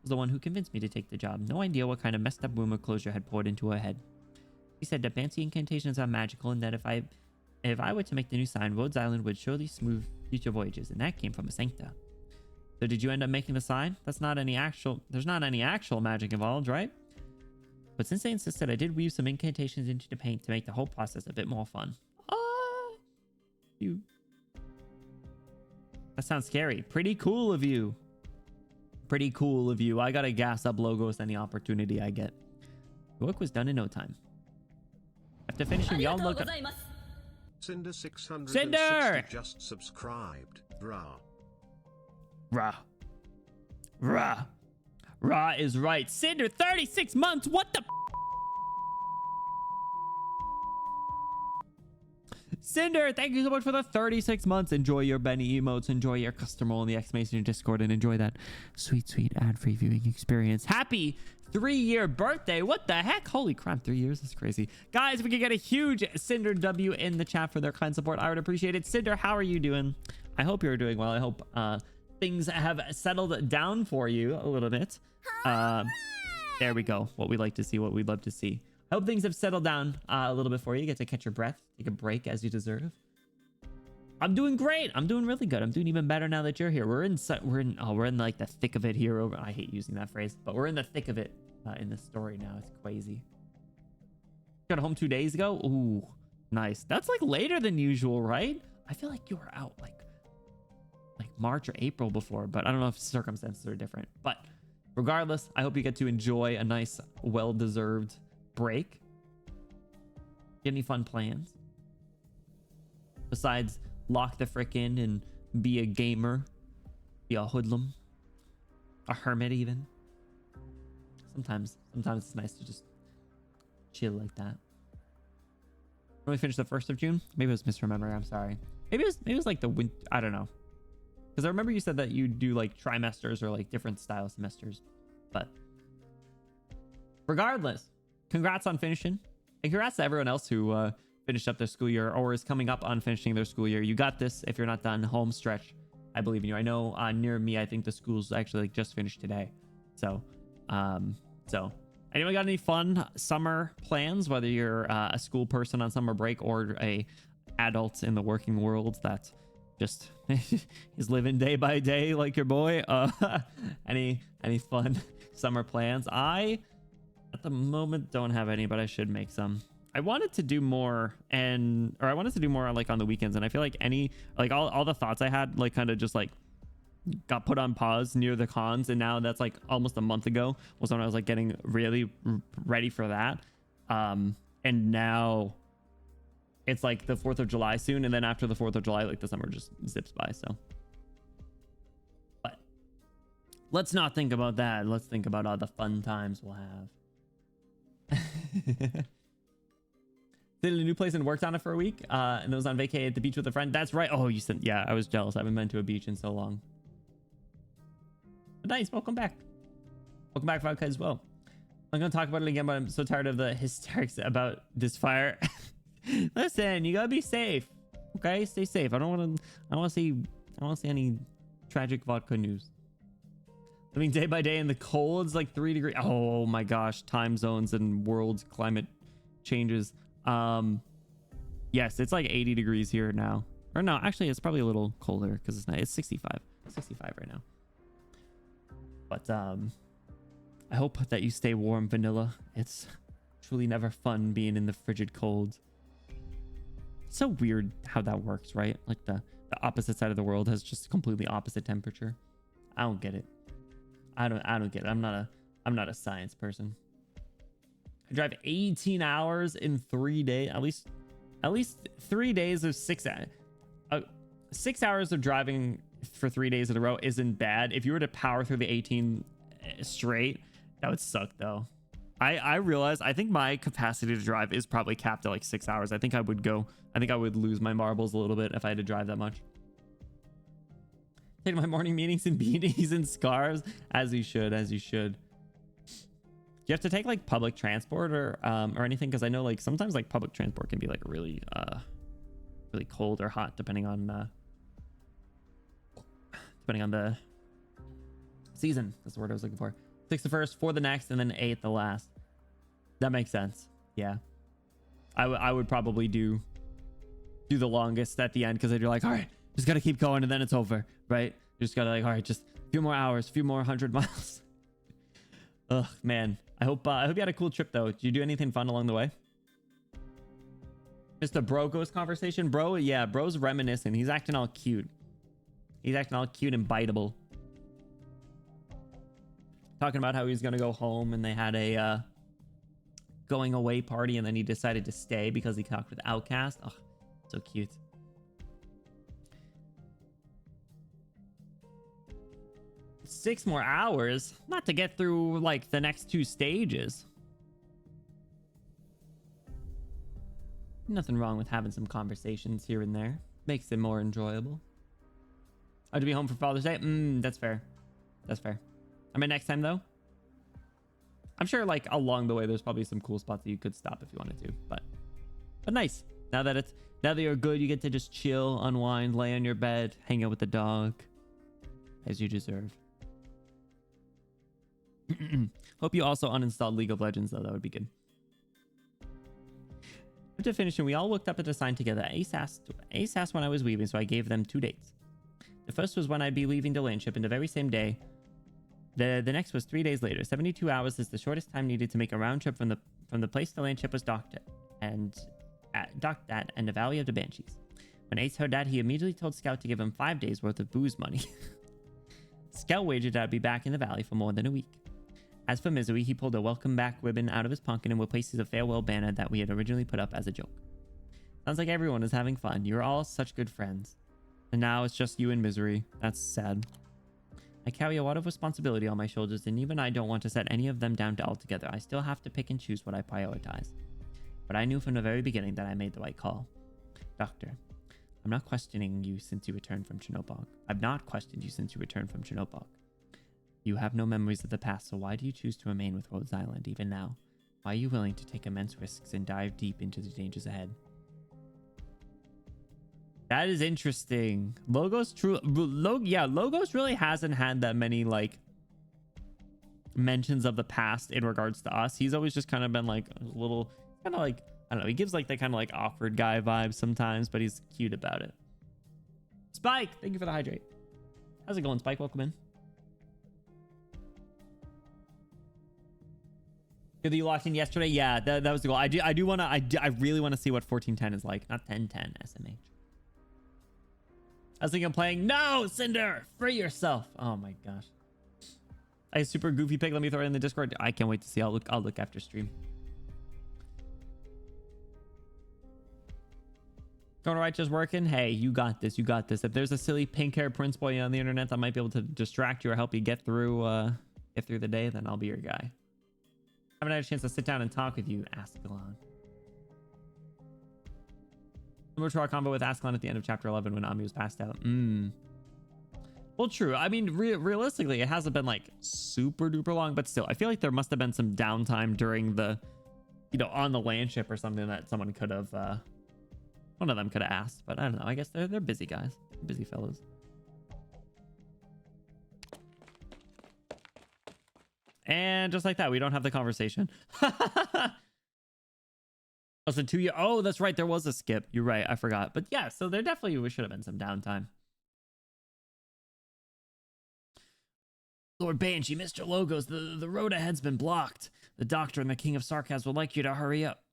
the one who convinced me to take the job. No idea what kind of messed up rumor closure had poured into her head. She said that fancy incantations are magical, and that if I were to make the new sign, Rhodes Island would surely smooth future voyages, and that came from a sancta. So did you end up making the sign? There's not any actual magic involved, right? But since they insisted, I did weave some incantations into the paint to make the whole process a bit more fun. That sounds scary. Pretty cool of you. Pretty cool of you. I gotta gas up logos any opportunity I get. The work was done in no time. After finishing, we all looked up. Cinder 660 Cinder! just subscribed. Rah. Ra is right. Cinder, 36 months. What the? Cinder, thank you so much for the 36 months. Enjoy your Benny emotes. Enjoy your custom role in the Exclamation Discord, and enjoy that sweet, sweet ad-free viewing experience. Happy 3-year birthday. What the heck? Holy crap, 3 years? That's crazy. Guys, if we could get a huge Cinder W in the chat for their kind support, I would appreciate it. Cinder, how are you doing? I hope you're doing well. I hope things have settled down for you a little bit. There we go. What we like to see, what we'd love to see. I hope things have settled down a little bit for you. You get to catch your breath, take a break as you deserve. I'm doing great. I'm doing really good. I'm doing even better now that you're here. We're in like the thick of it here. I hate using that phrase, but we're in the thick of it in this story now. It's crazy. Got home 2 days ago. Ooh, nice. That's like later than usual, right? I feel like you were out like March or April before, but I don't know if circumstances are different. But regardless, I hope you get to enjoy a nice, well-deserved break. Get any fun plans besides lock the frick in and be a gamer, be a hoodlum, a hermit even? Sometimes it's nice to just chill like that. When we finished the 1st of June, maybe it was misremembering. I'm sorry. Maybe it was like the winter. I don't know. Because I remember you said that you do like trimesters or like different style semesters. But regardless, congrats on finishing. And congrats to everyone else who finished up their school year or is coming up on finishing their school year. You got this. If you're not done, home stretch. I believe in you. I know near me, I think the school's actually like just finished today. So anyone got any fun summer plans, whether you're a school person on summer break or a adult in the working world that just is living day by day like your boy? Any fun summer plans? I at the moment don't have any, but I should make some. I wanted to do more like on the weekends, and I feel like all the thoughts I had like kind of just like got put on pause near the cons, and now that's like almost a month ago was when I was like getting really ready for that. And now it's like the 4th of July soon, and then after the 4th of July, like the summer just zips by. So, but let's not think about that. Let's think about all the fun times we'll have. Did a new place and worked on it for a week, and it was on vacay at the beach with a friend. That's right. Oh, you said, yeah, I was jealous. I haven't been to a beach in so long. But nice. Welcome back. Welcome back, Vodka, as well. I'm going to talk about it again, but I'm so tired of the hysterics about this fire. Listen, you gotta be safe. Okay, stay safe. I don't want to see any tragic vodka news. Living day by day in the cold. It's like 3 degrees. Oh my gosh, time zones and world climate changes. Yes, it's like 80 degrees here now. Or no, actually, it's probably a little colder because it's 65 right now. But I hope that you stay warm, Vanilla. It's truly never fun being in the frigid cold. It's so weird how that works, right? Like the opposite side of the world has just completely opposite temperature. I don't get it. I don't get it. I'm not a science person. I drive 18 hours in 3 days. At least 3 days of 6 hours of driving for 3 days in a row isn't bad. If you were to power through the 18 straight, that would suck though. I realize I think my capacity to drive is probably capped at like 6 hours. I think I would lose my marbles a little bit if I had to drive that much. Take my morning meetings in beanies and scarves, as you should. Do you have to take like public transport or anything? Because I know like sometimes like public transport can be like really cold or hot depending on the season. That's the word I was looking for. 6th the first, for the next, and then 8th the last. That makes sense. Yeah, I would probably do the longest at the end, because you're like, all right, just gotta keep going and then it's over, right? You just gotta like, all right, just a few more hours, a few more 100 miles. Ugh, man. I hope you had a cool trip though. Did you do anything fun along the way? Just a bro ghost conversation, bro. Yeah, bro's reminiscing. He's acting all cute. He's acting all cute and biteable. Talking about how he's gonna go home and they had a going away party and then he decided to stay because he talked with Outcast. Oh, so cute. Six more hours? Not to get through like the next 2 stages. Nothing wrong with having some conversations here and there. Makes it more enjoyable. Oh, to be home for Father's Day? That's fair. That's fair. I mean, next time though, I'm sure like along the way there's probably some cool spots that you could stop if you wanted to, but nice. Now that you're good, you get to just chill, unwind, lay on your bed, hang out with the dog, as you deserve. Hope you also uninstalled League of Legends though. That would be good. After finishing, we all looked up at the sign together. Ace asked when I was leaving, so I gave them 2 dates. The first was when I'd be leaving the land ship, and the very same day. The next was 3 days later. 72 hours is the shortest time needed to make a round trip from the place the land ship was docked at, and the Valley of the Banshees. When Ace heard that, he immediately told Scout to give him 5 days worth of booze money. Scout wagered that I'd be back in the valley for more than a week. As for Misery, he pulled a welcome back ribbon out of his pocket and replaced a farewell banner that we had originally put up as a joke. Sounds like everyone is having fun. You're all such good friends. And now it's just you and Misery. That's sad. I carry a lot of responsibility on my shoulders, and even I don't want to set any of them down altogether. I still have to pick and choose what I prioritize. But I knew from the very beginning that I made the right call. Doctor, I'm not questioning you since you returned from Chernobyl. I've not questioned you since you returned from Chernobyl. You have no memories of the past, so why do you choose to remain with Rhodes Island even now? Why are you willing to take immense risks and dive deep into the dangers ahead? That is interesting. Logos really hasn't had that many like mentions of the past in regards to us. He's always just kind of been like a little kind of like, I don't know, he gives like that kind of like awkward guy vibe sometimes, but he's cute about it. Spike, thank you for the hydrate. How's it going, Spike? Welcome in. Did you locked in yesterday? Yeah, that was the goal. I really want to see what 1410 is like. Not 1010 SMH. I was thinking of playing. No, Cinder, free yourself. Oh my gosh. A super goofy pick. Let me throw it in the Discord. I can't wait to see. I'll look after stream. Going right, just working. Hey, you got this. You got this. If there's a silly pink-haired prince boy on the internet that might be able to distract you or help you get through the day, then I'll be your guy. Haven't had a chance to sit down and talk with you, Ascalon. Similar to our combo with Ascalon at the end of chapter 11 when Ami was passed out. Well, true. I mean, realistically, it hasn't been like super duper long, but still, I feel like there must have been some downtime during the, on the land ship or something that someone could have, one of them could have asked. But I don't know. I guess they're busy guys, busy fellows. And just like that, we don't have the conversation. Listen to you. Oh, that's right. There was a skip. You're right. I forgot. But yeah, so there definitely should have been some downtime. Lord Banshee, Mr. Logos, the road ahead's been blocked. The Doctor and the King of Sarkaz would like you to hurry up.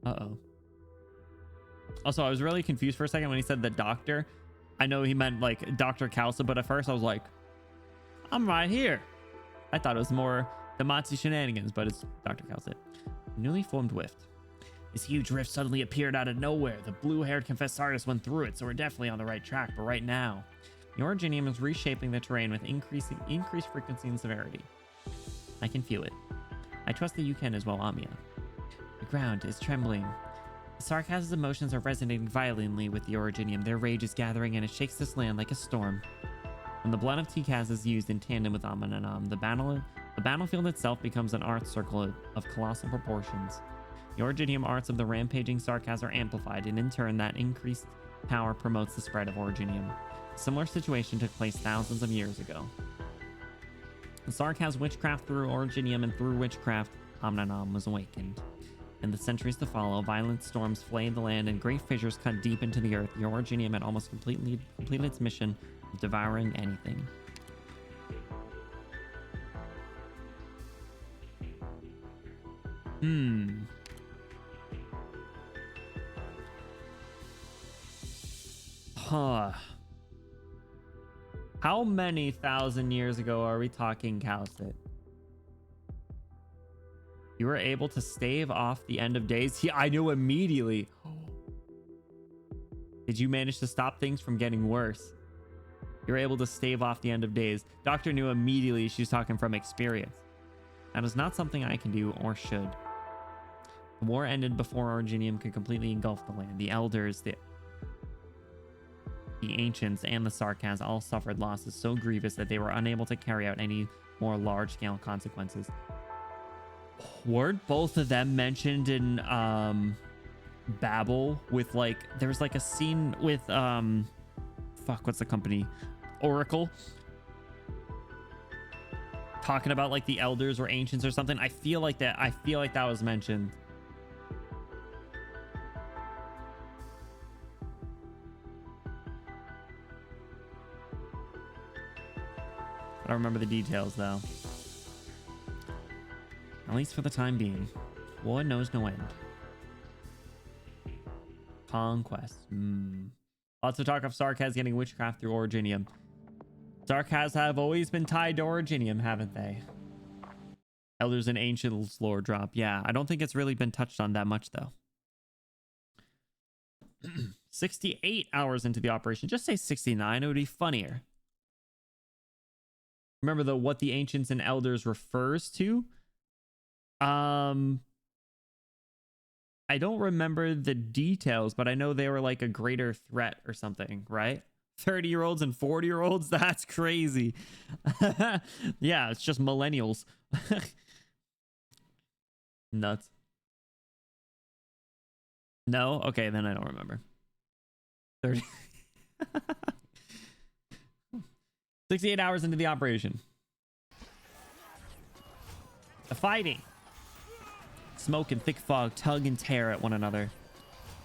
Uh-oh. Also, I was really confused for a second when he said the Doctor. I know he meant like Dr. Kalsa, but at first I was like, I'm right here. I thought it was more Damazi shenanigans, but it's Dr. Kalsa. Newly formed rift. This huge rift suddenly appeared out of nowhere. The blue-haired Confessarius went through it, so we're definitely on the right track. But right now, the Originium is reshaping the terrain with increased frequency and severity. I can feel it. I trust that you can as well, Amia. The ground is trembling. The Sarkaz's emotions are resonating violently with the Originium. Their rage is gathering and it shakes this land like a storm. When the blood of Tikaz is used in tandem with Amananam, the battlefield itself becomes an art circle of colossal proportions. The Originium arts of the rampaging Sarkaz are amplified, and in turn, that increased power promotes the spread of Originium. A similar situation took place thousands of years ago. The Sarkaz witchcraft through Originium, and through witchcraft, Amnanam was awakened. In the centuries to follow, violent storms flayed the land and great fissures cut deep into the earth. The Originium had almost completed its mission of devouring anything. Huh. How many thousand years ago are we talking, Calcit? You were able to stave off the end of days? I knew immediately. Did you manage to stop things from getting worse? You were able to stave off the end of days. Doctor knew immediately she's talking from experience. That is not something I can do or should. The war ended before Originium could completely engulf the land. The elders, the ancients, and the Sarkaz all suffered losses so grievous that they were unable to carry out any more large-scale consequences. Weren't both of them mentioned in Babel with like there's like a scene with what's the company? Oracle talking about like the elders or ancients or something. I feel like that was mentioned. I don't remember the details though. At least for the time being. War knows no end. Conquest. Lots of talk of Sarkaz getting witchcraft through Originium. Sarkaz have always been tied to Originium, haven't they? Elders and Ancients lore drop. Yeah, I don't think it's really been touched on that much though. 68 hours into the operation. Just say 69. It would be funnier. Remember what the Ancients and Elders refers to? I don't remember the details, but I know they were like a greater threat or something, right? 30-year-olds and 40-year-olds? That's crazy. Yeah, it's just millennials. Nuts. No? Okay, then I don't remember. 30. 68 hours into the operation. The fighting. Smoke and thick fog tug and tear at one another.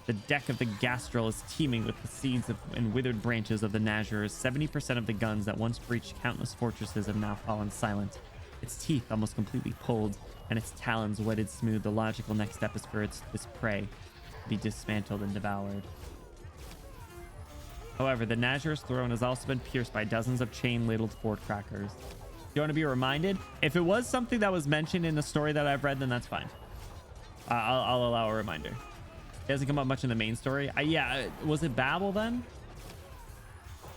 The deck of the Gastral is teeming with the seeds and withered branches of the Nazures. 70% of the guns that once breached countless fortresses have now fallen silent. Its teeth almost completely pulled, and its talons wetted smooth. The logical next step is for this prey to be dismantled and devoured. However, the Nazure's throne has also been pierced by dozens of chain-ladled fort crackers. You want to be reminded? If it was something that was mentioned in the story that I've read, then that's fine. I'll allow a reminder. It doesn't come up much in the main story. Yeah, was it Babel then?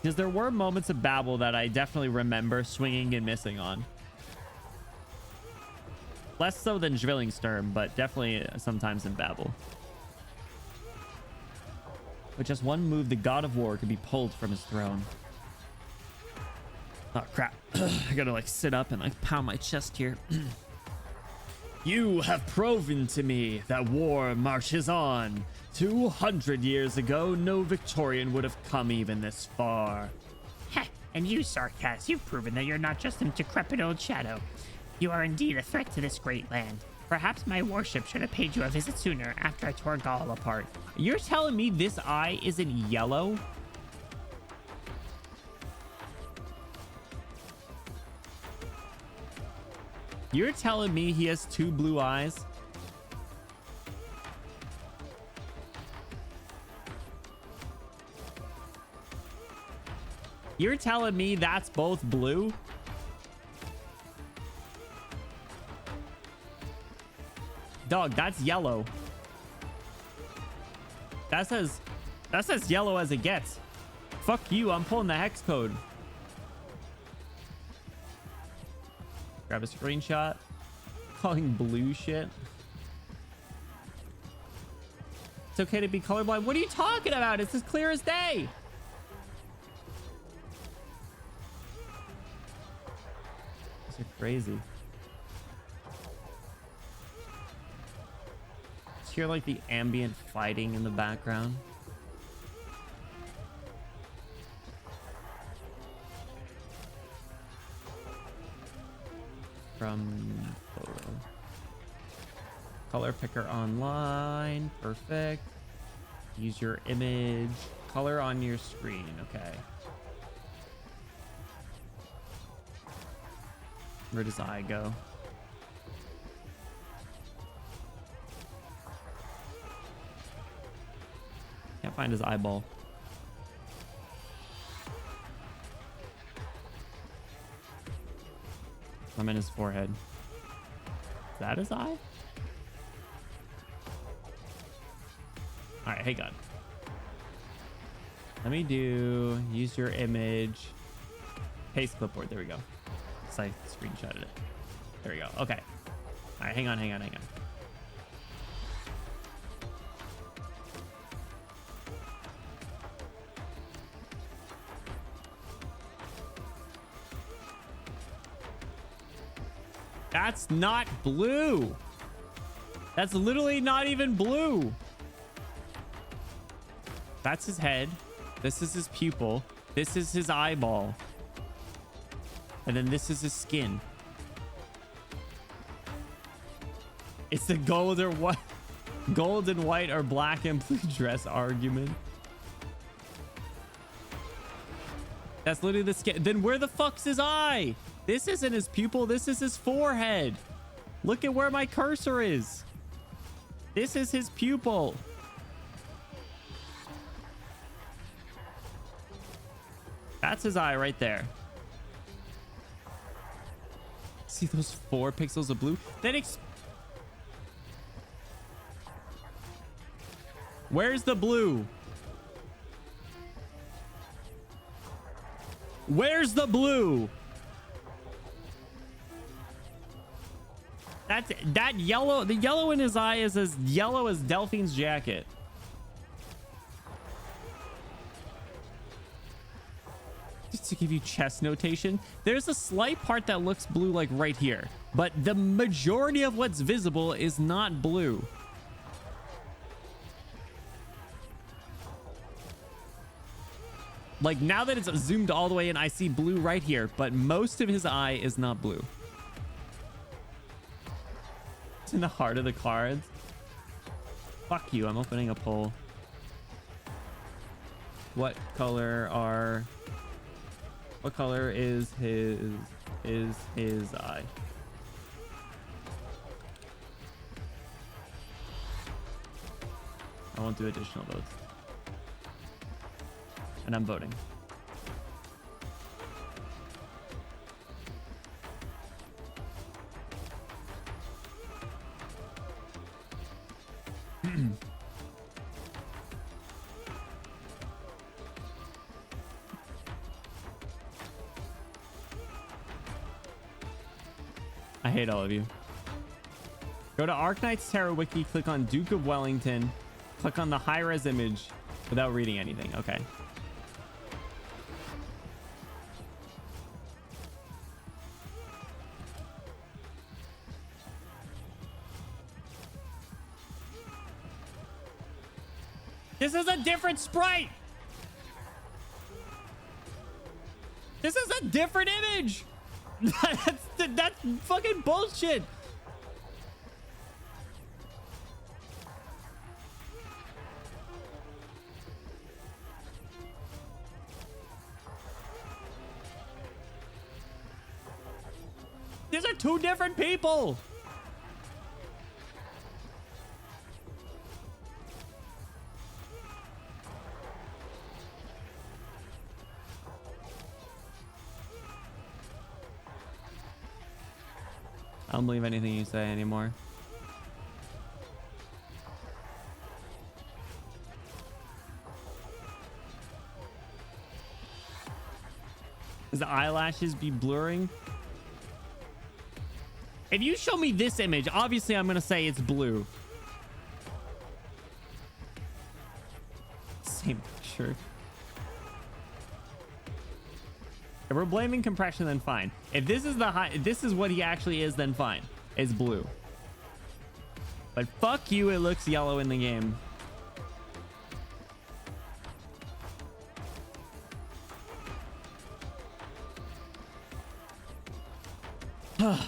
Because there were moments of Babel that I definitely remember swinging and missing on. Less so than Zwillingstern, but definitely sometimes in Babel. With just one move, the god of war could be pulled from his throne. Oh, crap. I gotta, like, sit up and, like, pound my chest here. You have proven to me that war marches on. 200 years ago, no Victorian would have come even this far. Heh, and you, Sarkaz, you've proven that you're not just some decrepit old shadow. You are indeed a threat to this great land. Perhaps my warship should have paid you a visit sooner after I tore Gaul apart. You're telling me this eye isn't yellow? You're telling me he has two blue eyes? You're telling me that's both blue? Dog, that's yellow. That says yellow as it gets. Fuck you, I'm pulling the hex code. Grab a screenshot. Calling blue shit. It's okay to be colorblind. What are you talking about? It's as clear as day. These are crazy. Just hear like the ambient fighting in the background. From photo. Color picker online. Perfect. Use your image. Color on your screen. Okay. Where does I go? Can't find his eyeball. I'm in his forehead. Is that his eye? All right, hey God. Let me do use your image. Paste clipboard. There we go. So I screenshotted it. There we go. Okay. All right, hang on. That's not blue. That's literally not even blue. That's his head. This is his pupil. This is his eyeball. And then this is his skin. It's the gold and white or black and blue dress argument. That's literally the skin. Then where the fuck's his eye? This isn't his pupil. This is his forehead. Look at where my cursor is. This is his pupil. That's his eye right there. See those 4 pixels of blue? Where's the blue? Where's the blue? That yellow. The yellow in his eye is as yellow as Delphine's jacket. Just to give you chess notation, there's a slight part that looks blue like right here, but the majority of what's visible is not blue. Like now that it's zoomed all the way in, I see blue right here, but most of his eye is not blue. It's in the heart of the cards. Fuck you, I'm opening a poll. What color is his eye? I won't do additional votes. And I'm voting. I hate all of you. Go to Arknights Tarot Wiki, click on Duke of Wellington, click on the high-res image without reading anything. Okay. This is a different sprite. This is a different image. That's fucking bullshit. These are 2 different people. I don't believe anything you say anymore. Does the eyelashes be blurring? If you show me this image, obviously I'm gonna say it's blue. Same picture. If we're blaming compression, then fine. If this is if this is what he actually is, then fine. It's blue. But fuck you, it looks yellow in the game.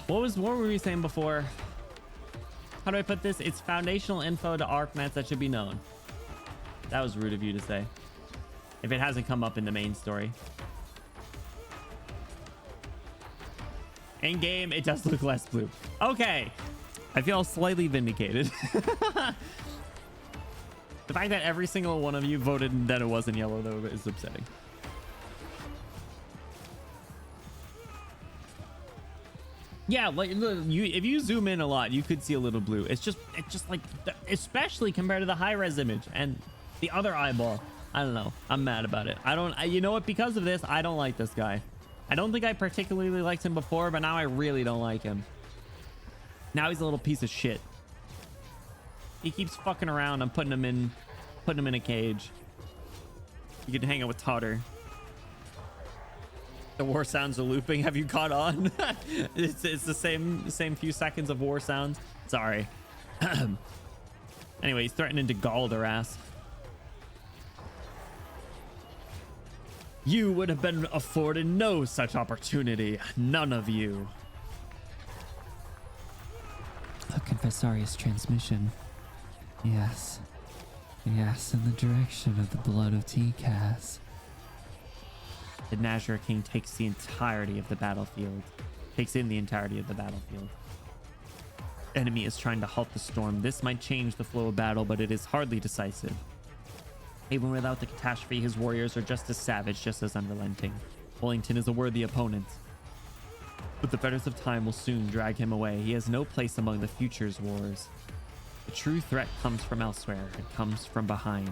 What were we saying before? How do I put this? It's foundational info to Arknights that should be known. That was rude of you to say. If it hasn't come up in the main story. In game, it does look less blue. Okay. I feel slightly vindicated. The fact that every single one of you voted that it wasn't yellow, though, is upsetting. Yeah, like if you zoom in a lot, you could see a little blue. It's just like, especially compared to the high res image and the other eyeball. I don't know. I'm mad about it. You know what? Because of this, I don't like this guy. I don't think I particularly liked him before, but now I really don't like him. Now he's a little piece of shit. He keeps fucking around. I'm putting him in a cage. You can hang out with Totter. The war sounds are looping. Have you caught on? it's the same few seconds of war sounds. Sorry. Anyway, he's threatening to gall their ass. You would have been afforded no such opportunity. None of you. A Confessorius transmission. Yes. Yes, in the direction of the blood of T-Cas. The Nazir King takes in the entirety of the battlefield. Enemy is trying to halt the storm. This might change the flow of battle, but it is hardly decisive. Even without the catastrophe, his warriors are just as savage, just as unrelenting. Wellington is a worthy opponent, but the fetters of time will soon drag him away. He has no place among the future's wars. The true threat comes from elsewhere. It comes from behind.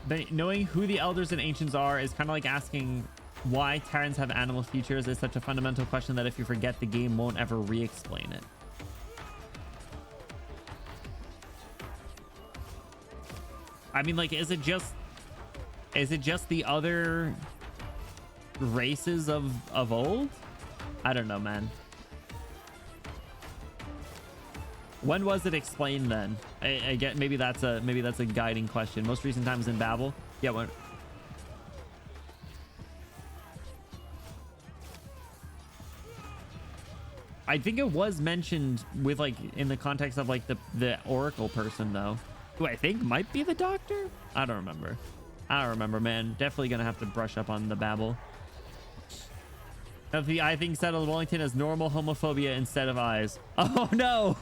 But knowing who the elders and ancients are is kind of like asking why Terrans have animal features. Is such a fundamental question that if you forget, the game won't ever re-explain it. I mean, like, is it just the other races of old? I don't know, man. When was it explained then? I get, maybe that's a guiding question. Most recent times in Babel. Yeah, when? I think it was mentioned with, like, in the context of, like, the Oracle person, though, who I think might be the Doctor. I don't remember, man. Definitely gonna have to brush up on the Babel. I think settled Wellington as normal homophobia instead of eyes. Oh no.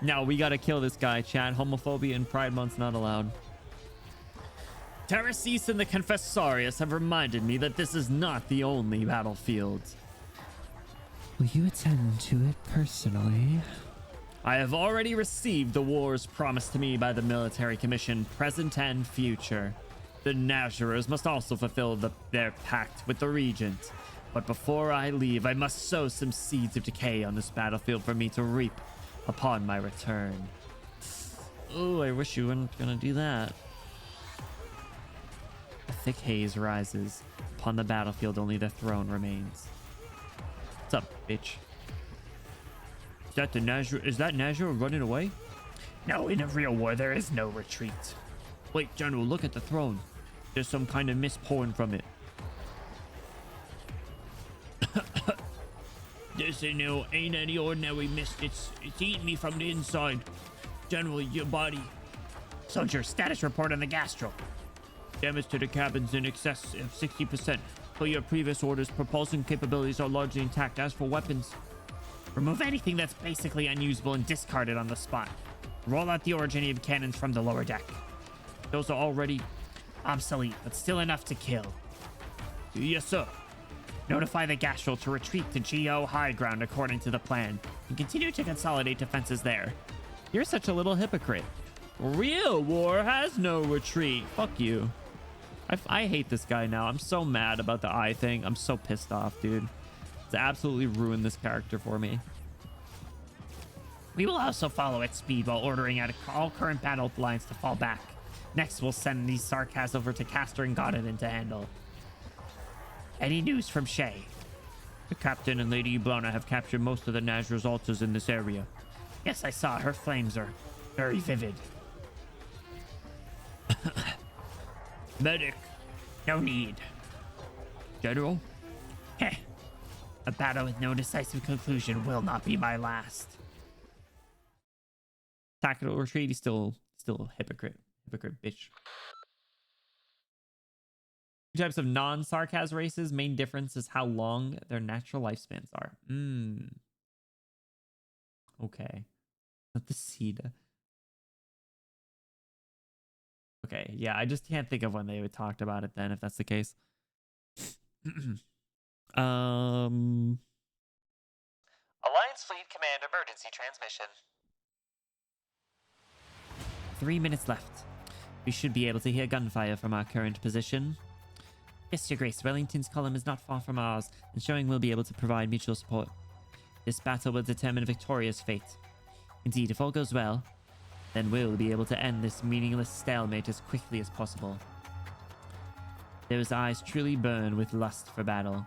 No, we gotta kill this guy, chat. Homophobia and Pride Month's not allowed. Terraces and the Confessorius have reminded me that this is not the only battlefield. Will you attend to it personally? I have already received the wars promised to me by the military commission, present and future. The Nazirers must also fulfill their pact with the Regent. But before I leave, I must sow some seeds of decay on this battlefield for me to reap upon my return. Oh, I wish you weren't gonna do that. A thick haze rises. Upon the battlefield, only the throne remains. What's up, bitch? Is that the Nazir? Is that Nazir running away? No, in a real war, there is no retreat. Wait, General, look at the throne. There's some kind of mist pouring from it. This ain't any ordinary mist. It's eating me from the inside. General, your body. Soldier, status report on the Gastro. Damage to the cabins in excess of 60%. Per your previous orders, propulsion capabilities are largely intact. As for weapons, remove anything that's basically unusable and discard it on the spot. Roll out the originative cannons from the lower deck. Those are already obsolete, but still enough to kill. Yes, sir. Notify the Gastral to retreat to GO high ground according to the plan, and continue to consolidate defenses there. You're such a little hypocrite. Real war has no retreat. Fuck you. I hate this guy now. I'm so mad about the eye thing. I'm so pissed off, dude. It's absolutely ruined this character for me. We will also follow at speed while ordering out all current battle lines to fall back. Next, we'll send these Sarkas over to Castor and Godin to handle. Any news from Shay? The captain and Lady Iblana have captured most of the Nazra's altars in this area. Yes, I saw. Her flames are very vivid. Medic. No need. General? Heh. A battle with no decisive conclusion will not be my last. Tactical retreat. He's still a hypocrite. Hypocrite bitch. Two types of non-Sarkaz races. Main difference is how long their natural lifespans are. Okay. Not the Sida. Okay, yeah, I just can't think of when they would talked about it then, if that's the case. 'Alliance Fleet Command emergency transmission. 3 minutes left. We should be able to hear gunfire from our current position. Yes, Your Grace, Wellington's column is not far from ours, Ensuring we'll be able to provide mutual support. This battle will determine Victoria's fate. Indeed, if all goes well, then we'll be able to end this meaningless stalemate as quickly as possible. Those eyes truly burn with lust for battle.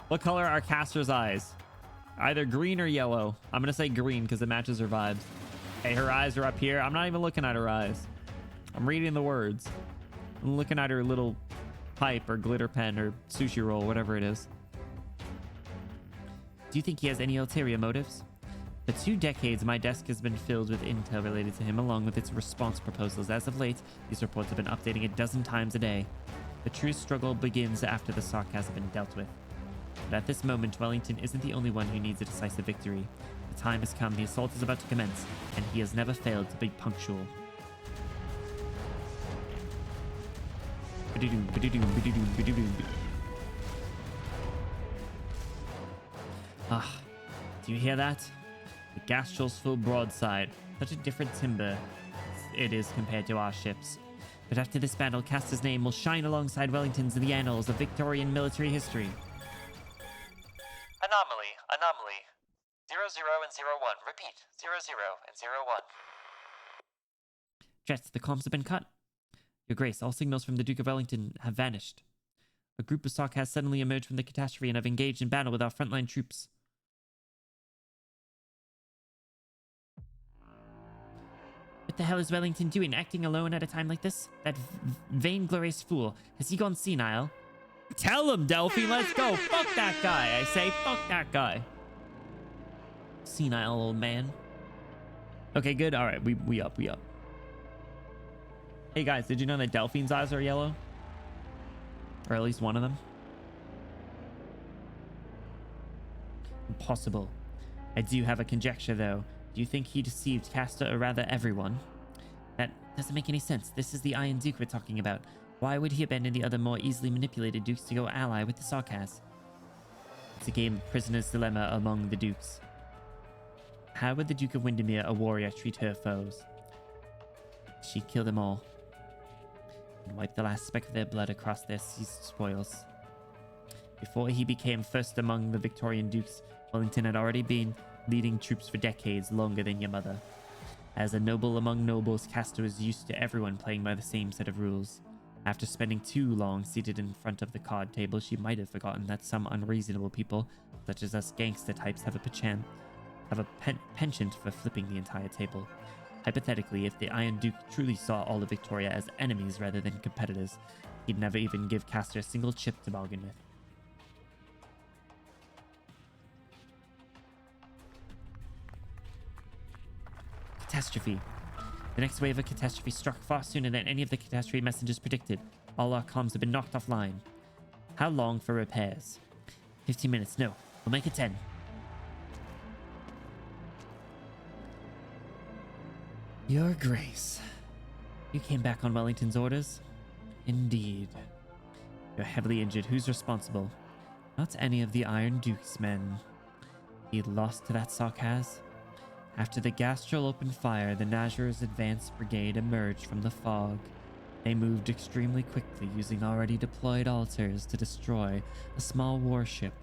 What color are Castor's eyes? Either green or yellow. I'm gonna say green because it matches her vibes. Hey, her eyes are up here. I'm not even looking at her eyes. I'm reading the words. I'm looking at her little pipe or glitter pen or sushi roll, whatever it is. Do you think he has any ulterior motives? For 2 decades, my desk has been filled with intel related to him, along with its response proposals. As of late, these reports have been updating a dozen times a day. The true struggle begins after the Sarkas have been dealt with. But at this moment, Wellington isn't the only one who needs a decisive victory. The time has come, the assault is about to commence, and he has never failed to be punctual. Ah, do you hear that? The Gastral's full broadside. Such a different timber it is compared to our ships. But after this battle, Castor's name will shine alongside Wellington's in the annals of Victorian military history. Anomaly. 00 and 01. Repeat. 00 and 01. Jets, the comms have been cut. Your Grace, all signals from the Duke of Wellington have vanished. A group of Sarkas suddenly emerged from the catastrophe and have engaged in battle with our frontline troops. What the hell is Wellington doing, acting alone at a time like this? That vainglorious fool. Has he gone senile? Tell him, Delphine, let's go. Fuck that guy, I say. Fuck that guy. Senile old man. Okay, good. All right, we up. Hey, guys, did you know that Delphine's eyes are yellow? Or at least one of them? Impossible. I do have a conjecture, though. Do you think he deceived Castor, or rather everyone? That doesn't make any sense. This is the Iron Duke we're talking about. Why would he abandon the other more easily manipulated dukes to go ally with the Sarkas? It's a game of prisoner's dilemma among the dukes. How would the Duke of Windermere, a warrior, treat her foes? She'd kill them all and wipe the last speck of their blood across their seized spoils. Before he became first among the Victorian dukes, Wellington had already been leading troops for decades, longer than your mother. As a noble among nobles, Castor was used to everyone playing by the same set of rules. After spending too long seated in front of the card table, she might have forgotten that some unreasonable people, such as us gangster types, have a penchant for flipping the entire table. Hypothetically, if the Iron Duke truly saw all of Victoria as enemies rather than competitors, he'd never even give Castor a single chip to bargain with. Catastrophe. The next wave of catastrophe struck far sooner than any of the catastrophe messengers predicted. All our comms have been knocked offline. How long for repairs? 15 minutes. No, we'll make it 10. Your Grace. You came back on Wellington's orders? Indeed. You're heavily injured. Who's responsible? Not any of the Iron Duke's men. He lost to that Sarkaz? After the Gastral opened fire, the Nazur's advanced brigade emerged from the fog. They moved extremely quickly, using already deployed altars to destroy a small warship.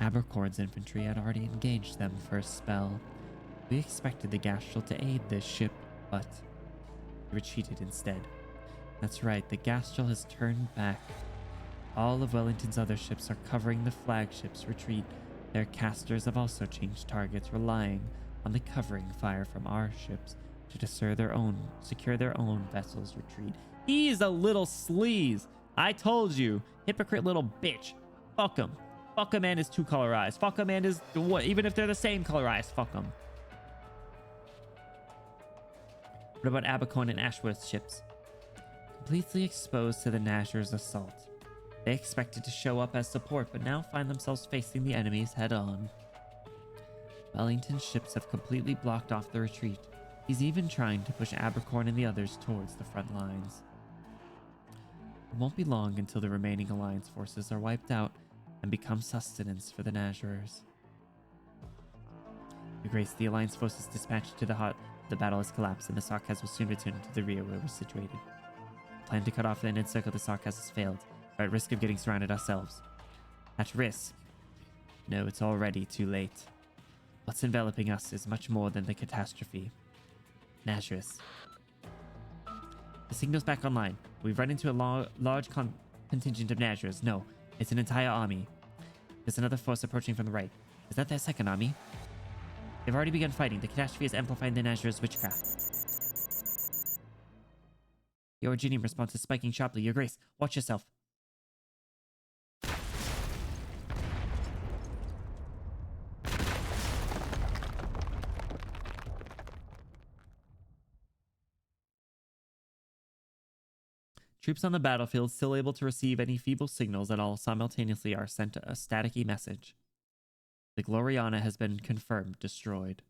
Abercorn's infantry had already engaged them for a spell. We expected the Gastral to aid this ship, but they retreated instead. That's right, the Gastral has turned back. All of Wellington's other ships are covering the flagship's retreat. Their casters have also changed targets, relying on the covering fire from our ships to secure their own vessel's retreat. He's a little sleaze. I told you. Hypocrite little bitch. Fuck him. Fuck him and his two-color eyes. Fuck him and his... what? Even if they're the same color eyes, fuck him. What about Abercorn and Ashworth's ships? Completely exposed to the Nazur's assault. They expected to show up as support, but now find themselves facing the enemies head-on. Wellington's ships have completely blocked off the retreat. He's even trying to push Abercorn and the others towards the front lines. It won't be long until the remaining Alliance forces are wiped out and become sustenance for the Nazurers. Your Grace, the Alliance forces dispatched to the hut. The battle has collapsed, and the Sarkaz will soon return to the rear where we're situated. Plan to cut off and encircle the Sarkaz has failed. We're at risk of getting surrounded ourselves. At risk? No, it's already too late. What's enveloping us is much more than the catastrophe. Nazurus. The signal's back online. We've run into a large contingent of Nazurus. No, it's an entire army. There's another force approaching from the right. Is that their second army? They've already begun fighting. The catastrophe is amplifying the Nazurus' witchcraft. The Originium response is spiking sharply. Your Grace, watch yourself. Troops on the battlefield still able to receive any feeble signals at all simultaneously are sent a staticky message. The Gloriana has been confirmed destroyed.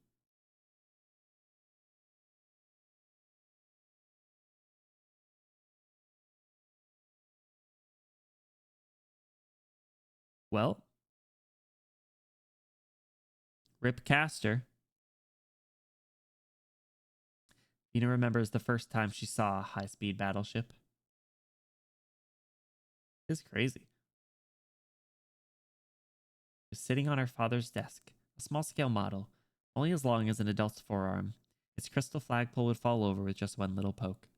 Well, Rip Caster. Vina remembers the first time she saw a high-speed battleship. It's crazy. Just sitting on her father's desk, a small-scale model, only as long as an adult's forearm. Its crystal flagpole would fall over with just one little poke.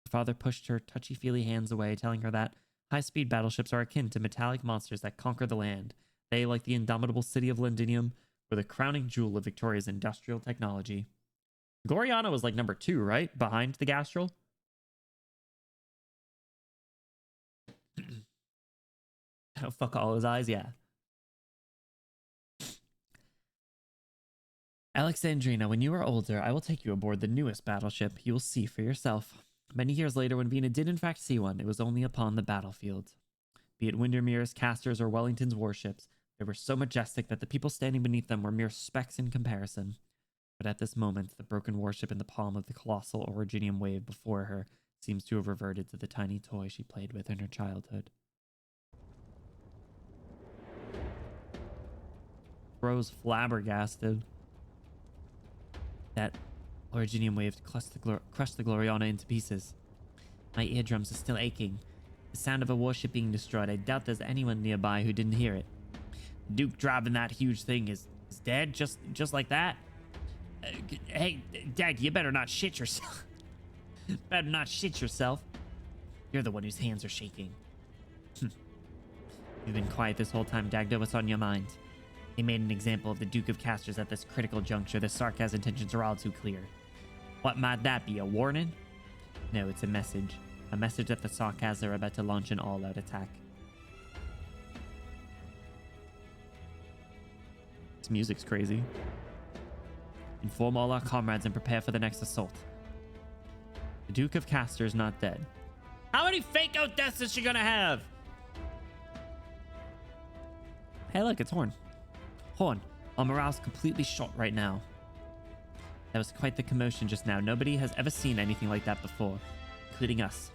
Her father pushed her touchy-feely hands away, telling her that high-speed battleships are akin to metallic monsters that conquer the land. They, like the indomitable city of Londinium, were the crowning jewel of Victoria's industrial technology. Gloriana was like number 2, right? Behind the Gastral? Oh, fuck all his eyes, yeah. Alexandrina, when you are older, I will take you aboard the newest battleship. You will see for yourself. Many years later, when Vina did in fact see one, it was only upon the battlefield. Be it Windermere's casters or Wellington's warships, they were so majestic that the people standing beneath them were mere specks in comparison. But at this moment, the broken warship in the palm of the colossal Originium wave before her seems to have reverted to the tiny toy she played with in her childhood. Rose flabbergasted. That Originium wave crushed the Gloriana into pieces. My eardrums are still aching. The sound of a warship being destroyed. I doubt there's anyone nearby who didn't hear it. Duke driving that huge thing is dead, just like that. Hey, Dad, you better not shit yourself. Better not shit yourself. You're the one whose hands are shaking. You've been quiet this whole time, Dagda. What's on your mind? They made an example of the Duke of Casters at this critical juncture. The Sarkaz intentions are all too clear. What might that be, a warning? No, it's a message. A message that the Sarkaz are about to launch an all-out attack. This music's crazy. Inform all our comrades and prepare for the next assault. The Duke of Castor is not dead. How many fake-out deaths is she gonna have? Hey, look, it's Horn. Horn, our morale's completely shot right now. That was quite the commotion just now. Nobody has ever seen anything like that before, including us.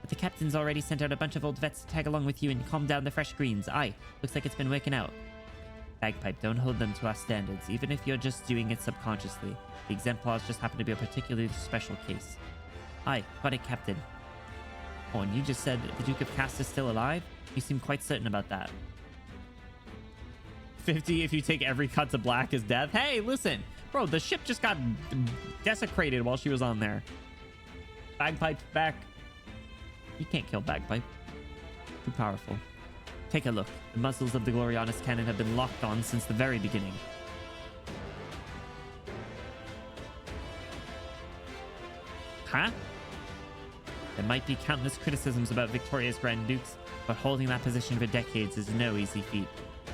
But the captain's already sent out a bunch of old vets to tag along with you and calm down the fresh greens. Aye, looks like it's been working out. Bagpipe, don't hold them to our standards, even if you're just doing it subconsciously. The exemplars just happen to be a particularly special case. Aye, got it, Captain. Oh, and you just said the Duke of Cast is still alive? You seem quite certain about that. 50 if you take every cut to black is death. Hey, listen. Bro, the ship just got desecrated while she was on there. Bagpipe back. You can't kill Bagpipe. Too powerful. Take a look. The muzzles of the Gloriana's cannon have been locked on since the very beginning. Huh? There might be countless criticisms about Victoria's Grand Dukes, but holding that position for decades is no easy feat.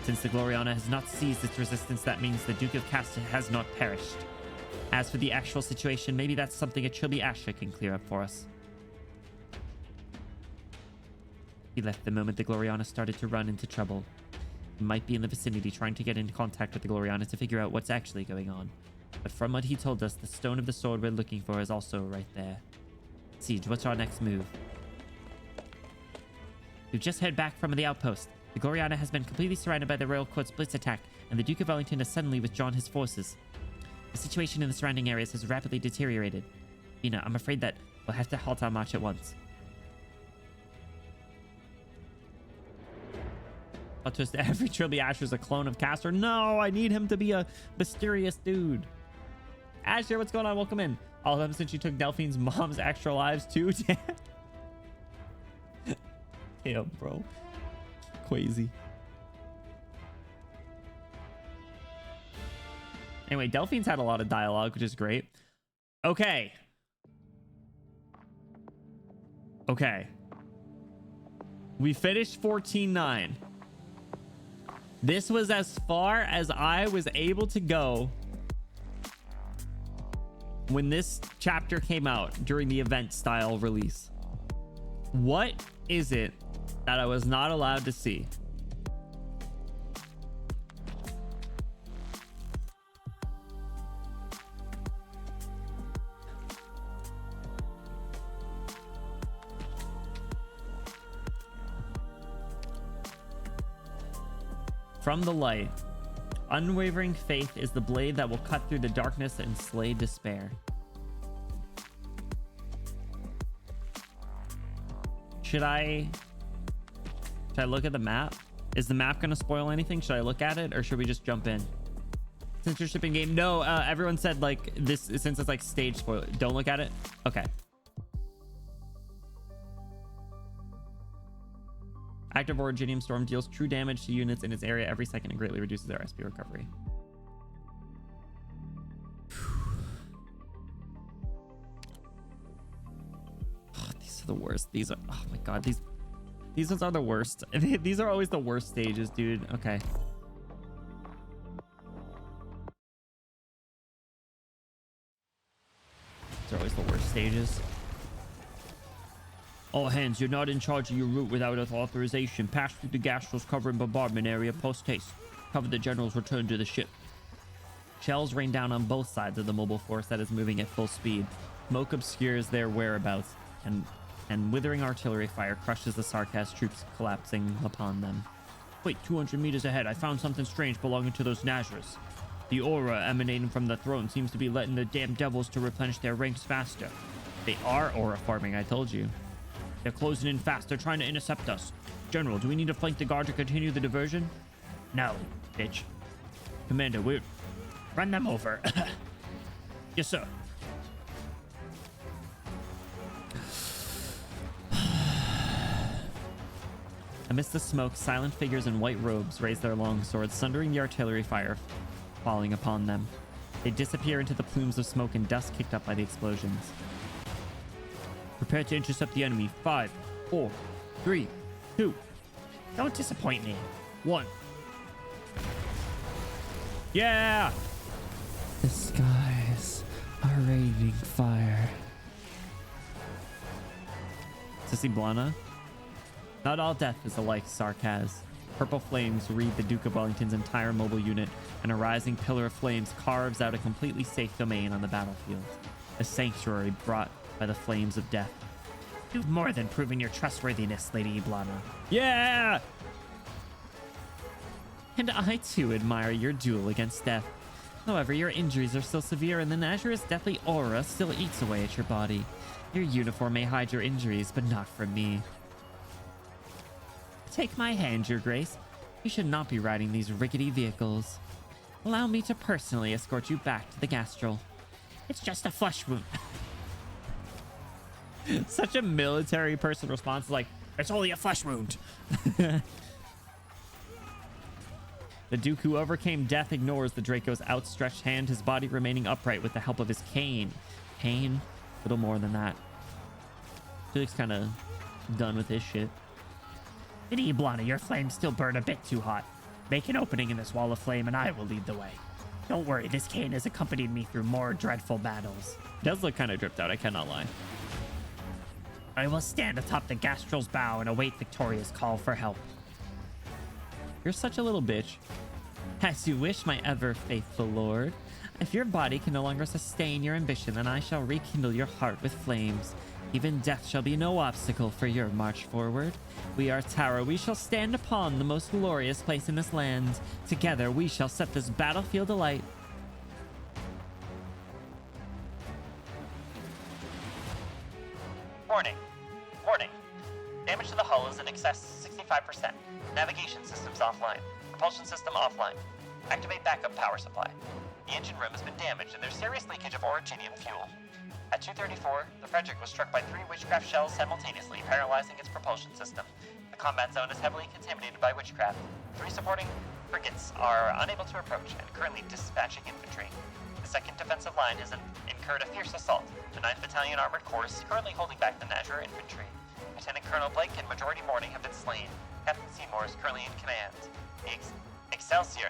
Since the Gloriana has not ceased its resistance, that means the Duke of Casta has not perished. As for the actual situation, maybe that's something a chubby Asher can clear up for us. He left the moment the Gloriana started to run into trouble. He might be in the vicinity trying to get in contact with the Gloriana to figure out what's actually going on. But from what he told us, the stone of the sword we're looking for is also right there. Siege, what's our next move? We've just heard back from the outpost. The Gloriana has been completely surrounded by the Royal Court's blitz attack, and the Duke of Wellington has suddenly withdrawn his forces. The situation in the surrounding areas has rapidly deteriorated. Vina, I'm afraid that we'll have to halt our march at once. Just every Trilby Asher is a clone of Castor. No, I need him to be a mysterious dude. Asher, what's going on? Welcome in. All of them since you took Delphine's mom's extra lives too. Damn, bro. Crazy. Anyway, Delphine's had a lot of dialogue, which is great. Okay. Okay. We finished 14-9. This was as far as I was able to go when this chapter came out during the event style release. What is it that I was not allowed to see? From the light, unwavering faith is the blade that will cut through the darkness and slay despair. Should I look at the map? Is the map going to spoil anything? Should I look at it or should we just jump in? Censorship in game. No, everyone said like this, since it's like stage spoiler, don't look at it. Okay. Active Originium Storm deals true damage to units in its area every second and greatly reduces their SP recovery. Oh, these are the worst. These are, oh my god, these ones are the worst. These are always the worst stages, dude. Okay. These are always the worst stages. All hands, you're not in charge of your route without authorization. Pass through the Gastrel's cover and bombardment area post haste. Cover the general's return to the ship. Shells rain down on both sides of the mobile force that is moving at full speed. Smoke obscures their whereabouts, and withering artillery fire crushes the Sarkaz troops collapsing upon them. Wait, 200 meters ahead, I found something strange belonging to those Nazars. The aura emanating from the throne seems to be letting the damn devils to replenish their ranks faster. They are aura farming, I told you. They're closing in fast. They're trying to intercept us. General, do we need to flank the guard to continue the diversion? No, bitch. Commander, we're... Run them over. Yes, sir. Amidst the smoke, silent figures in white robes raise their long swords, sundering the artillery fire falling upon them. They disappear into the plumes of smoke and dust kicked up by the explosions. Prepare to intercept the enemy. 5, 4, 3, 2. Don't disappoint me. 1. Yeah! The skies are raining fire. Sissy Blana. Not all death is alike, Sarkaz. Purple flames wreathe the Duke of Wellington's entire mobile unit, and a rising pillar of flames carves out a completely safe domain on the battlefield. A sanctuary brought by the flames of death. You've more than proven your trustworthiness, Lady Iblana. Yeah! And I too admire your duel against death. However, your injuries are still severe, and the Nazar's deathly aura still eats away at your body. Your uniform may hide your injuries, but not from me. Take my hand, Your Grace. You should not be riding these rickety vehicles. Allow me to personally escort you back to the Gastral. It's just a flesh wound. Such a military person response, like, It's only a flesh wound. the Duke who overcame death ignores the Draco's outstretched hand, his body remaining upright with the help of his cane. Cane? Little more than that. Duke's kind of done with his shit. Lady Iblana, your flames still burn a bit too hot. Make an opening in this wall of flame and I will lead the way. Don't worry, this cane has accompanied me through more dreadful battles. It does look kind of dripped out, I cannot lie. I will stand atop the Gastral's bow and await Victoria's call for help. You're such a little bitch. As you wish, my ever faithful lord. If your body can no longer sustain your ambition, then I shall rekindle your heart with flames. Even death shall be no obstacle for your march forward. We are Tara. We shall stand upon the most glorious place in this land. Together, we shall set this battlefield alight. Warning. Warning. Damage to the hull is in excess 65%. Navigation systems offline. Propulsion system offline. Activate backup power supply. The engine room has been damaged and there's serious leakage of originium fuel. At 2:34, the Frederick was struck by 3 witchcraft shells simultaneously, paralyzing its propulsion system. The combat zone is heavily contaminated by witchcraft. 3 supporting frigates are unable to approach and currently dispatching infantry. The 2nd defensive line has incurred a fierce assault. The 9th Battalion Armored Corps is currently holding back the Nazar infantry. Lieutenant Colonel Blake and Majority Morning have been slain. Captain Seymour is currently in command. The Excelsior,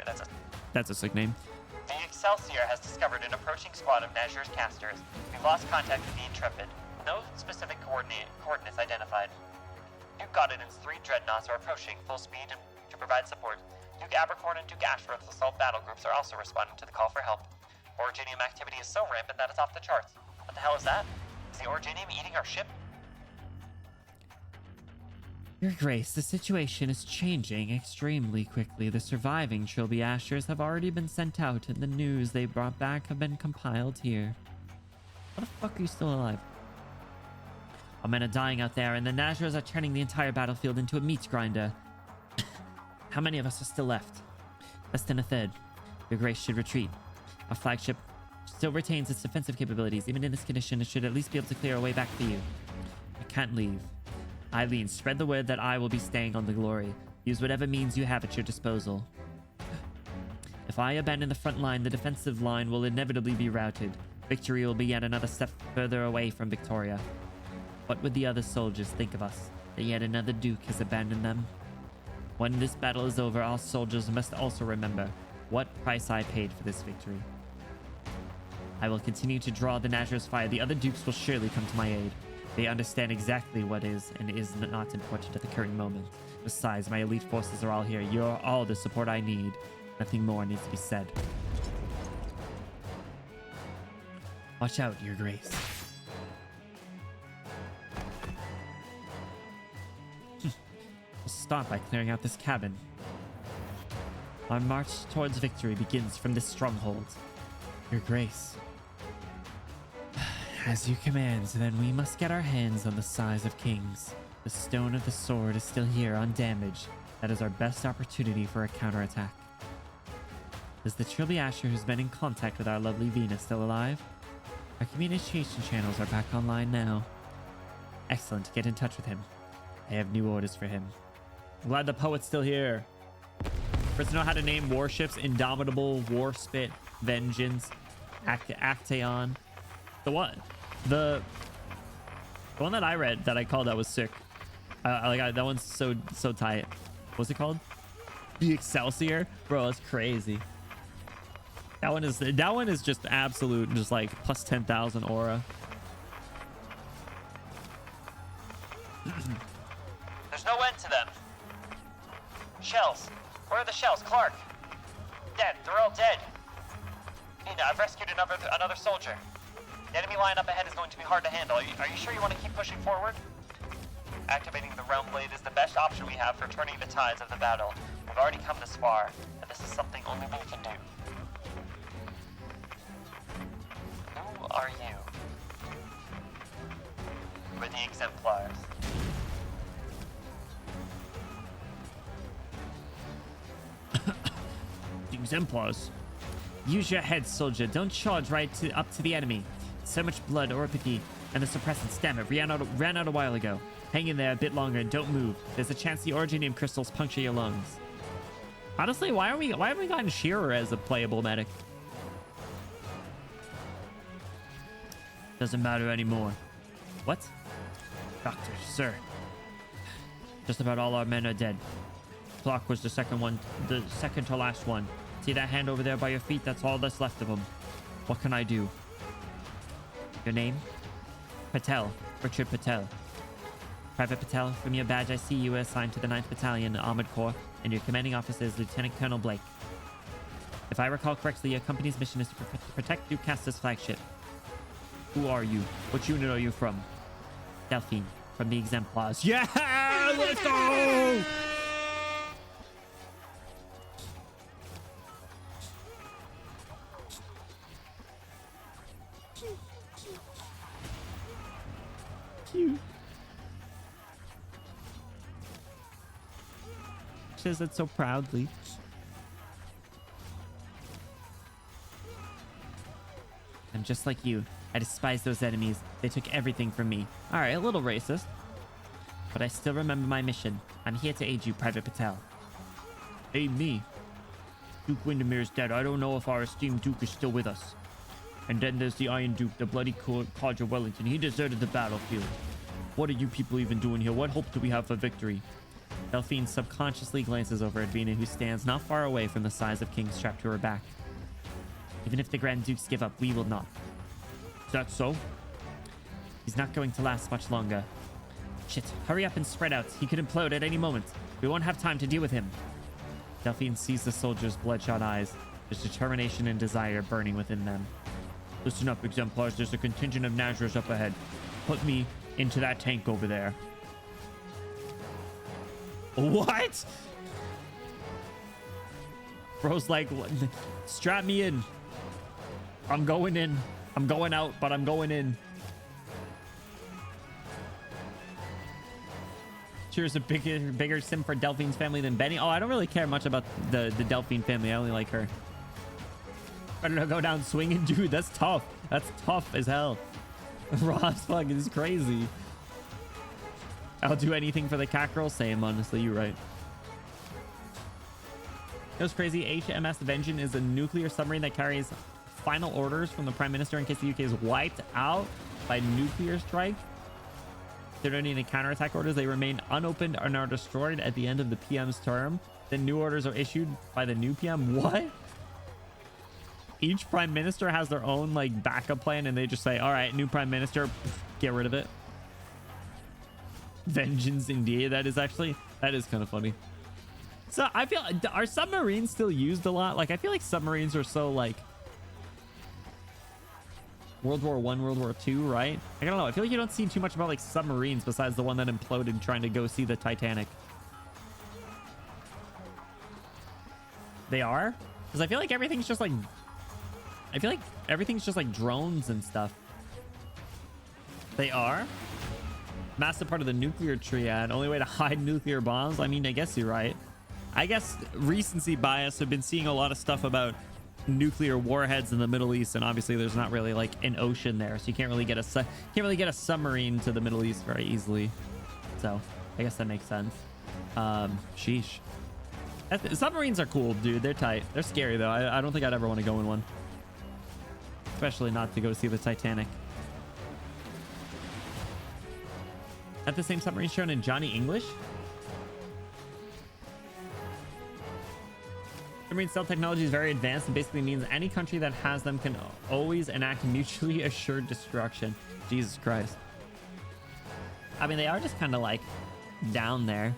That's a sick name. The Excelsior has discovered an approaching squad of Nazar's casters. We've lost contact with the Intrepid. No specific coordinates identified. Duke Godden's 3 dreadnoughts are approaching full speed to provide support. Duke Abercorn and Duke Ashworth's assault battle groups are also responding to the call for help. Originium activity is so rampant that it's off the charts. What the hell is that? Is the Originium eating our ship? Your Grace, the situation is changing extremely quickly. The surviving Trilby Ashers have already been sent out, and the news they brought back have been compiled here. How the fuck are you still alive? Our men are dying out there, and the Nazars are turning the entire battlefield into a meat grinder. How many of us are still left? Less than a third. Your Grace should retreat. Our flagship still retains its defensive capabilities. Even in this condition, it should at least be able to clear a way back for you. I can't leave. Eileen, spread the word that I will be staying on the Glory. Use whatever means you have at your disposal. If I abandon the front line, the defensive line will inevitably be routed. Victory will be yet another step further away from Victoria. What would the other soldiers think of us? That yet another Duke has abandoned them? When this battle is over, our soldiers must also remember what price I paid for this victory. I will continue to draw the Nazar's fire. The other Dukes will surely come to my aid. They understand exactly what is and is not important at the current moment. Besides, my elite forces are all here. You're all the support I need. Nothing more needs to be said. Watch out, Your Grace. We'll start by clearing out this cabin. Our march towards victory begins from this stronghold. Your Grace. As you command, then we must get our hands on the size of kings. The stone of the sword is still here, undamaged. That is our best opportunity for a counterattack. Is the Trilby Asher who's been in contact with our lovely Venus still alive? Our communication channels are back online now. Excellent, get in touch with him. I have new orders for him. I'm glad the poet's still here. First to know how to name warships: Indomitable, Warspit, Vengeance, Actaeon. The one that I read that I called that was sick. That one's so tight. What's it called? The Excelsior, bro. That's crazy. That one is just absolute, just like plus 10,000 aura. There's no end to them. Shells. Where are the shells? Clark. Dead. They're all dead. Nina, I've rescued another soldier. The enemy line up ahead is going to be hard to handle. Are you sure you want to keep pushing forward? Activating the Realm Blade is the best option we have for turning the tides of the battle. We've already come this far, and this is something only we can do. Who are you? We're the Exemplars. The Exemplars. Use your head, soldier. Don't charge up to the enemy. So much blood, oropathy, and the suppressant stamina ran out a while ago. Hang in there a bit longer and don't move. There's a chance the originium crystals puncture your lungs. Honestly, why have we gotten Shearer as a playable medic? Doesn't matter anymore. What? Doctor, sir. Just about all our men are dead. Clock was the second to last one. See that hand over there by your feet? That's all that's left of him. What can I do? Your name? Patel. Richard Patel. Private Patel, from your badge I see you were assigned to the 9th Battalion Armored Corps, and your commanding officer is Lieutenant Colonel Blake. If I recall correctly, your company's mission is to protect Duke Castor's flagship. Who are you? What unit are you from? Delphine, from the Exemplars. Yeah! Let's go! Cute. Says it so proudly. I'm just like you. I despise those enemies. They took everything from me. All right, a little racist. But I still remember my mission. I'm here to aid you, Private Patel. Aid me? Duke Windermere's dead. I don't know if our esteemed Duke is still with us. And then there's the Iron Duke, the bloody Codger Wellington. He deserted the battlefield. What are you people even doing here? What hope do we have for victory? Delphine subconsciously glances over at Vina, who stands not far away from the size of King strapped to her back. Even if the Grand Dukes give up, we will not. Is that so? He's not going to last much longer. Shit, hurry up and spread out. He could implode at any moment. We won't have time to deal with him. Delphine sees the soldiers' bloodshot eyes. There's determination and desire burning within them. Listen up, Exemplars. There's a contingent of Nazras up ahead. Put me into that tank over there. What? Bro's like, strap me in. I'm going in. I'm going out, but I'm going in. Cheers, a bigger sim for Delphine's family than Benny. Oh, I don't really care much about the Delphine family. I only like her. Better to go down swinging. Dude, that's tough. That's tough as hell. Rob's fucking is crazy. I'll do anything for the cockerel. Same, honestly. You're right. It was crazy. HMS Vengeance is a nuclear submarine that carries final orders from the Prime Minister in case the UK is wiped out by nuclear strike. They don't need any counterattack orders. They remain unopened and are destroyed at the end of the PM's term. Then new orders are issued by the new PM. What? Each Prime Minister has their own like backup plan, and they just say, all right, new Prime Minister, get rid of it. Vengeance indeed. That is kind of funny. So I feel, are submarines still used a lot? Like, I feel like submarines are so like World War I, World War II, right? I don't know. I feel like you don't see too much about like submarines besides the one that imploded trying to go see the Titanic. They are? Because I feel like everything's just like, drones and stuff. They are? Massive part of the nuclear triad. Only way to hide nuclear bombs? I mean, I guess you're right. I guess recency bias. I've been seeing a lot of stuff about nuclear warheads in the Middle East, and obviously there's not really like an ocean there, so you can't really get a submarine to the Middle East very easily. So I guess that makes sense. Sheesh. Submarines are cool, dude. They're tight. They're scary though. I don't think I'd ever want to go in one, especially not to go see the Titanic. At the same submarine shown in Johnny English. Submarine stealth technology is very advanced and basically means any country that has them can always enact mutually assured destruction. Jesus Christ. I mean, they are just kind of like down there.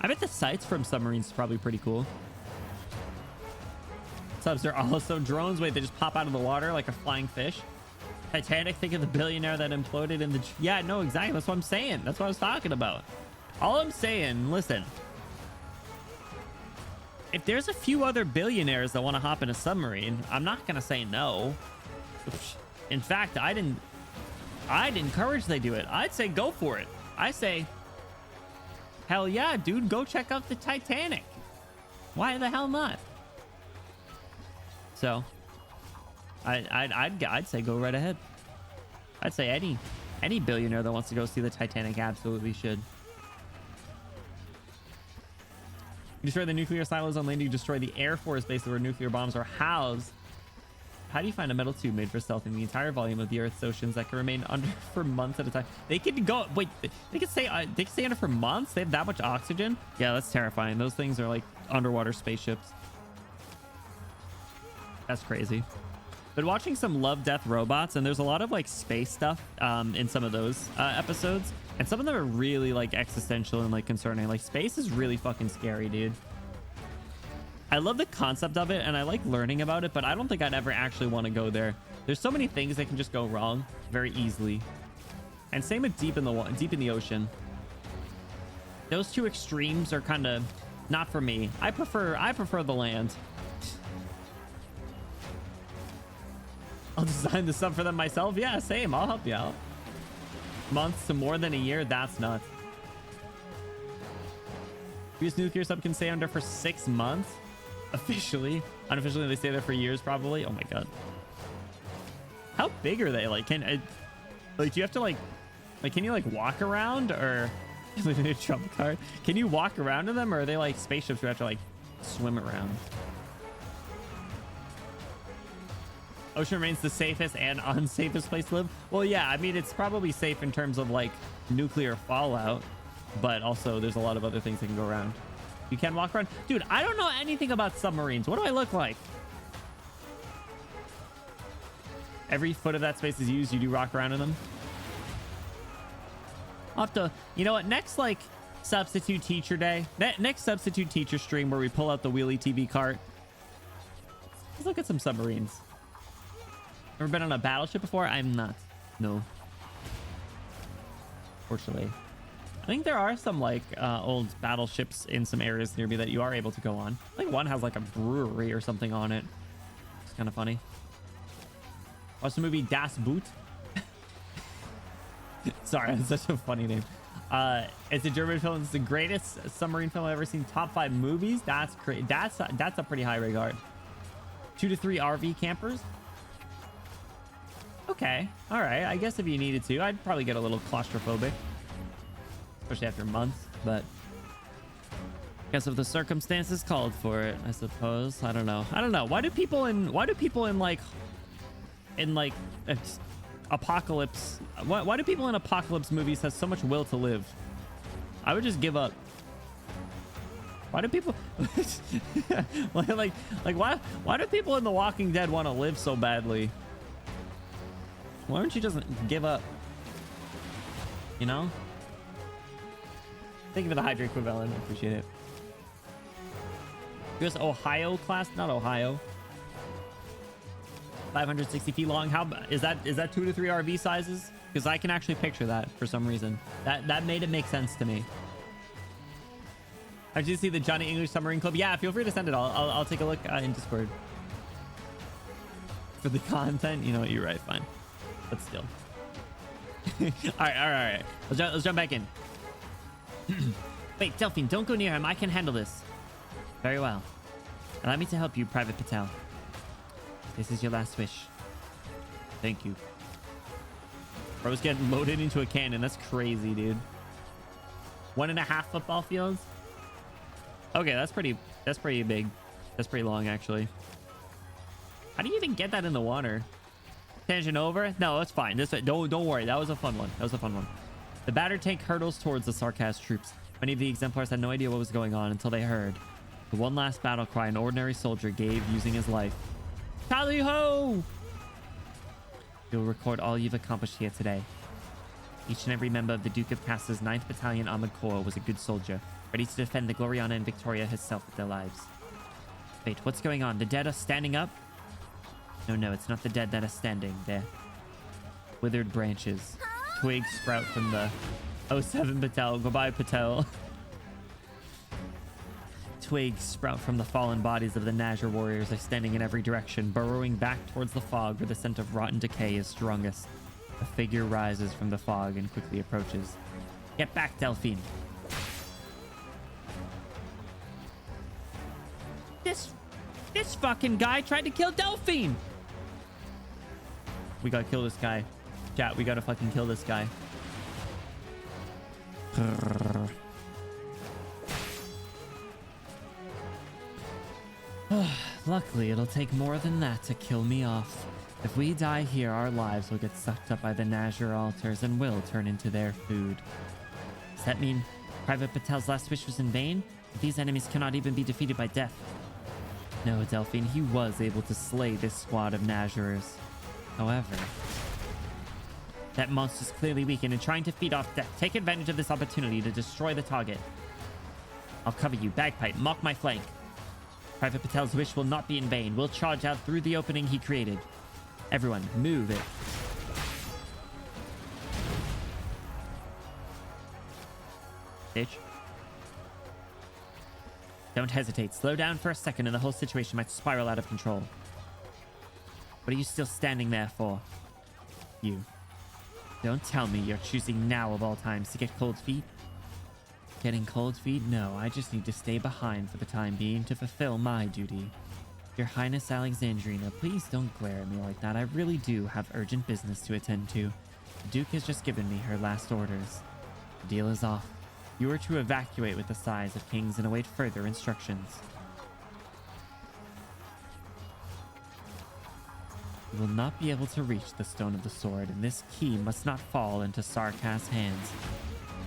I bet the sights from submarines is probably pretty cool. Subs are also drones. Wait, they just pop out of the water like a flying fish. Titanic, think of the billionaire that imploded in the... Yeah, no, exactly. That's what I'm saying. That's what I was talking about. All I'm saying, listen, if there's a few other billionaires that want to hop in a submarine, I'm not gonna say no. In fact, I'd encourage they do it. I'd say go for it. I say, hell yeah, dude, go check out the Titanic. Why the hell not? So, I'd say go right ahead. I'd say any billionaire that wants to go see the Titanic absolutely should. You destroy the nuclear silos on land. You destroy the Air Force base where nuclear bombs are housed. How do you find a metal tube made for stealth in the entire volume of the Earth's oceans that can remain under for months at a time? They could go. Wait, they could stay under for months. They have that much oxygen. Yeah, that's terrifying. Those things are like underwater spaceships. That's crazy. But watching some Love, Death, Robots, and there's a lot of like space stuff in some of those episodes, and some of them are really like existential and like concerning. Like space is really fucking scary, dude. I love the concept of it and I like learning about it, but I don't think I'd ever actually want to go there. There's so many things that can just go wrong very easily. And same with deep in the ocean. Those two extremes are kind of not for me. I prefer the land. I'll design the sub for them myself. Yeah, same. I'll help you out. Months to more than a year. That's nuts. This nuclear sub can stay under for 6 months. Officially. Unofficially, they stay there for years, probably. Oh my god. How big are they? Like, do you have to like, can you like walk around or a trump card? Can you walk around to them, or are they like spaceships where you have to like swim around? Ocean remains the safest and unsafest place to live. Well, yeah, I mean, it's probably safe in terms of like nuclear fallout, but also there's a lot of other things that can go around. You can walk around. Dude, I don't know anything about submarines. What do I look like? Every foot of that space is used. You do rock around in them. I'll have to, you know what? Next, like, substitute teacher day. Next substitute teacher stream where we pull out the wheelie TV cart. Let's look at some submarines. Ever been on a battleship before? I'm not. No. Fortunately. I think there are some like old battleships in some areas near me that you are able to go on. I think one has like a brewery or something on it. It's kind of funny. Watch the movie Das Boot. Sorry, that's such a funny name. It's a German film. It's the greatest submarine film I've ever seen. Top 5 movies. That's great. That's a pretty high regard. 2 to 3 RV campers. Okay. All right. I guess if you needed to, I'd probably get a little claustrophobic. Especially after months, but I guess if the circumstances called for it, I suppose. I don't know. Why do people in like apocalypse, why do people in apocalypse movies have so much will to live? I would just give up. Why do people why do people in The Walking Dead want to live so badly? Why don't you just give up? You know? Thank you for the hydrate equivalent. I appreciate it. US Ohio class, not Ohio. 560 feet long. How is that 2 to 3 RV sizes? Because I can actually picture that for some reason. That made it make sense to me. Did you see the Johnny English Submarine Club? Yeah, feel free to send it. I'll take a look in Discord. For the content, you know what? You're right. Fine, but still. all right. Let's jump back in. Wait, Delphine, don't go near him. I can handle this. Very well. Allow me to help you, Private Patel. This is your last wish. Thank you. Bro's getting loaded into a cannon. That's crazy, dude. 1.5 football fields. Okay, that's pretty big. That's pretty long, actually. How do you even get that in the water? Tangent over? No, it's fine. Don't worry. That was a fun one. The battered tank hurtles towards the Sarkaz troops. Many of the exemplars had no idea what was going on until they heard the one last battle cry an ordinary soldier gave using his life. Tally ho! You'll record all you've accomplished here today. Each and every member of the Duke of Casta's 9th Battalion Armored Corps was a good soldier, ready to defend the Gloriana and Victoria herself with their lives. Wait, what's going on? The dead are standing up? No, it's not the dead that are standing. They're withered branches. Twigs sprout from the Oh, 7 Patel. Goodbye, Patel. Twigs sprout from the fallen bodies of the Nazir warriors extending in every direction, burrowing back towards the fog where the scent of rotten decay is strongest. A figure rises from the fog and quickly approaches. Get back, Delphine. This fucking guy tried to kill Delphine. We gotta kill this guy. Chat, we gotta fucking kill this guy. Luckily, it'll take more than that to kill me off. If we die here, our lives will get sucked up by the Nazir altars and will turn into their food. Does that mean Private Patel's last wish was in vain? These enemies cannot even be defeated by death. No, Delphine, he was able to slay this squad of Nazirers. However, that monster's clearly weakened and trying to feed off death. Take advantage of this opportunity to destroy the target. I'll cover you. Bagpipe, mark my flank. Private Patel's wish will not be in vain. We'll charge out through the opening he created. Everyone, move it. Bitch. Don't hesitate. Slow down for a second and the whole situation might spiral out of control. What are you still standing there for? You. Don't tell me you're choosing now of all times to get cold feet. Getting cold feet? No, I just need to stay behind for the time being to fulfill my duty. Your Highness Alexandrina, please don't glare at me like that. I really do have urgent business to attend to. The Duke has just given me her last orders. The deal is off. You are to evacuate with the size of kings and await further instructions. You will not be able to reach the Stone of the Sword, and this key must not fall into Sarkaz's hands.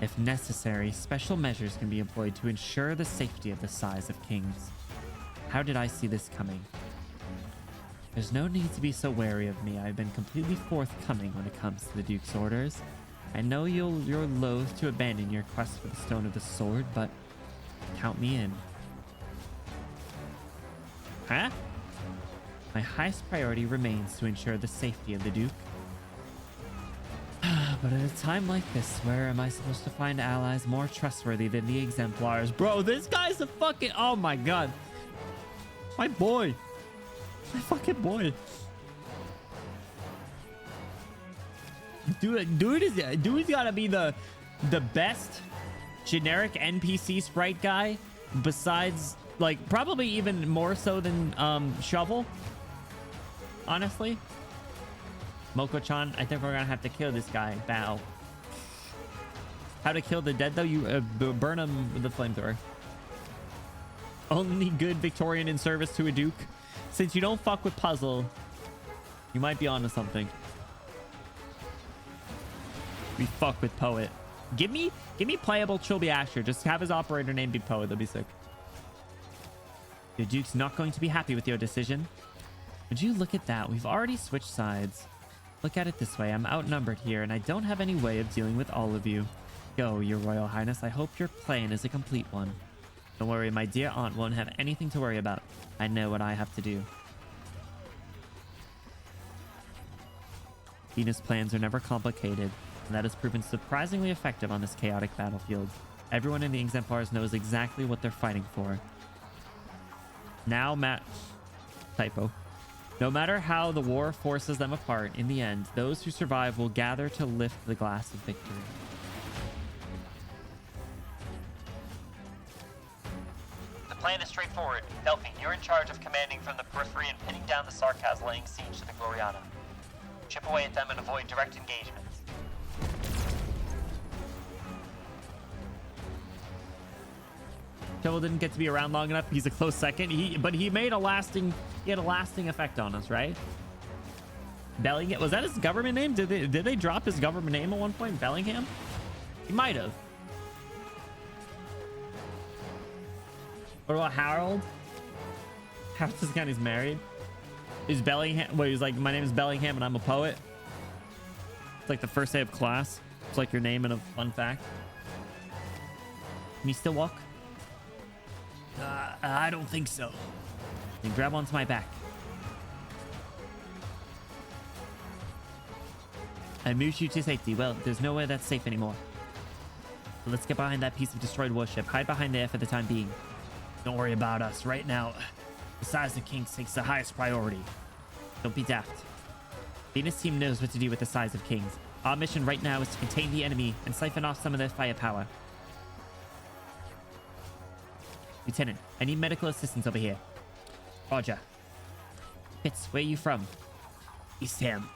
If necessary, special measures can be employed to ensure the safety of the size of kings. How did I see this coming? There's no need to be so wary of me. I've been completely forthcoming when it comes to the Duke's orders. I know you're loath to abandon your quest for the Stone of the Sword, but count me in. Huh? My highest priority remains to ensure the safety of the Duke. But at a time like this, where am I supposed to find allies more trustworthy than the Exemplars? Bro, this guy's a fucking... Oh my god. My boy. My fucking boy. Dude's gotta be the best generic NPC sprite guy, besides, like, probably even more so than Shovel, honestly. Moko-chan, I think we're gonna have to kill this guy. Bow. How to kill the dead though? You burn him with the flamethrower. Only good Victorian in service to a Duke. Since you don't fuck with puzzle, you might be onto something. We fuck with Poet. Give me playable Chilby Asher. Just have his operator name be Poet. That'd be sick. Your Duke's not going to be happy with your decision. Would you look at that? We've already switched sides. Look at it this way. I'm outnumbered here, and I don't have any way of dealing with all of you. Go, Your Royal Highness. I hope your plan is a complete one. Don't worry, my dear aunt won't have anything to worry about. I know what I have to do. Venus' plans are never complicated, and that has proven surprisingly effective on this chaotic battlefield. Everyone in the Exemplars knows exactly what they're fighting for. Now, typo. No matter how the war forces them apart, in the end, those who survive will gather to lift the glass of victory. The plan is straightforward. Delphine, you're in charge of commanding from the periphery and pinning down the Sarkaz laying siege to the Gloriana. Chip away at them and avoid direct engagements. Shovel didn't get to be around long enough. He's a close second. But he had a lasting effect on us, right? Bellingham, was that his government name? Did they drop his government name at one point? Bellingham? He might have. What about Harold? Harold this guy is married. Is Bellingham? Wait, he's like, my name is Bellingham and I'm a poet. It's like the first day of class. It's like your name and a fun fact. Can you still walk? I don't think so. Then grab onto my back. I moved you to safety. Well, there's nowhere that's safe anymore. Let's get behind that piece of destroyed warship. Hide behind there for the time being. Don't worry about us. Right now, the size of Kings takes the highest priority. Don't be daft. Venus team knows what to do with the size of Kings. Our mission right now is to contain the enemy and siphon off some of their firepower. Lieutenant, I need medical assistance over here. Roger. Fitz, where are you from? East Ham.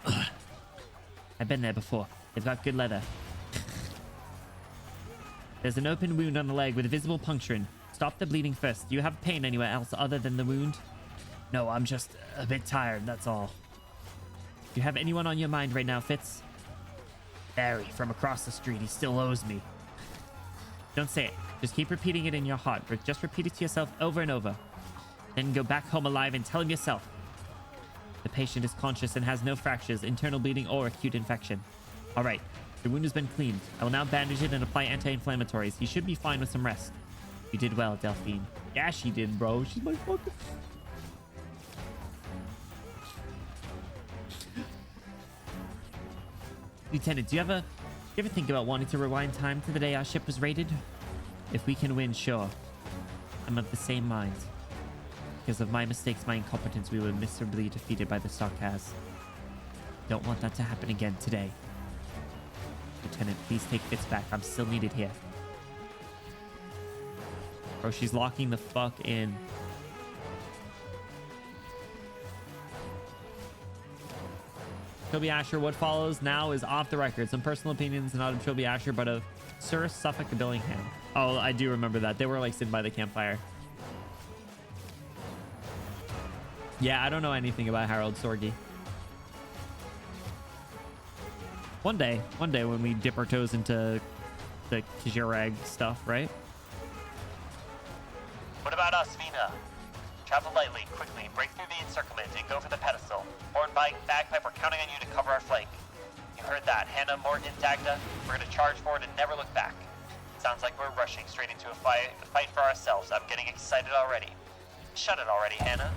I've been there before. They've got good leather. There's an open wound on the leg with a visible puncturing. Stop the bleeding first. Do you have pain anywhere else other than the wound? No, I'm just a bit tired, that's all. Do you have anyone on your mind right now, Fitz? Barry, from across the street. He still owes me. Don't say it. Just keep repeating it in your heart. Just repeat it to yourself over and over. Then go back home alive and tell him yourself. The patient is conscious and has no fractures, internal bleeding, or acute infection. All right. The wound has been cleaned. I will now bandage it and apply anti-inflammatories. He should be fine with some rest. You did well, Delphine. Yeah, she did, bro. She's my fucking... Lieutenant, do you ever think about wanting to rewind time to the day our ship was raided? If we can win, sure. I'm of the same mind. Because of my mistakes, my incompetence, we were miserably defeated by the Sarkaz. Don't want that to happen again today. Lieutenant, please take Fitz back. I'm still needed here. Bro, she's locking the fuck in. Trilby Asher, what follows now is off the record. Some personal opinions, not of Trilby Asher, but of Sir Suffolk Billingham. Oh, I do remember that. They were like sitting by the campfire. Yeah, I don't know anything about Harold Sorgi. One day when we dip our toes into the Kijirag stuff, right? What about us, Vina? Travel lightly, quickly, break through the encirclement, and go for the pedestal. Horn, Bagpipe, we're counting on you to cover our flank. You heard that. Hannah, Morgan, Dagda, we're gonna charge forward and never look back. Sounds like we're rushing straight into a fight for ourselves. I'm getting excited already. Shut it already, Hannah.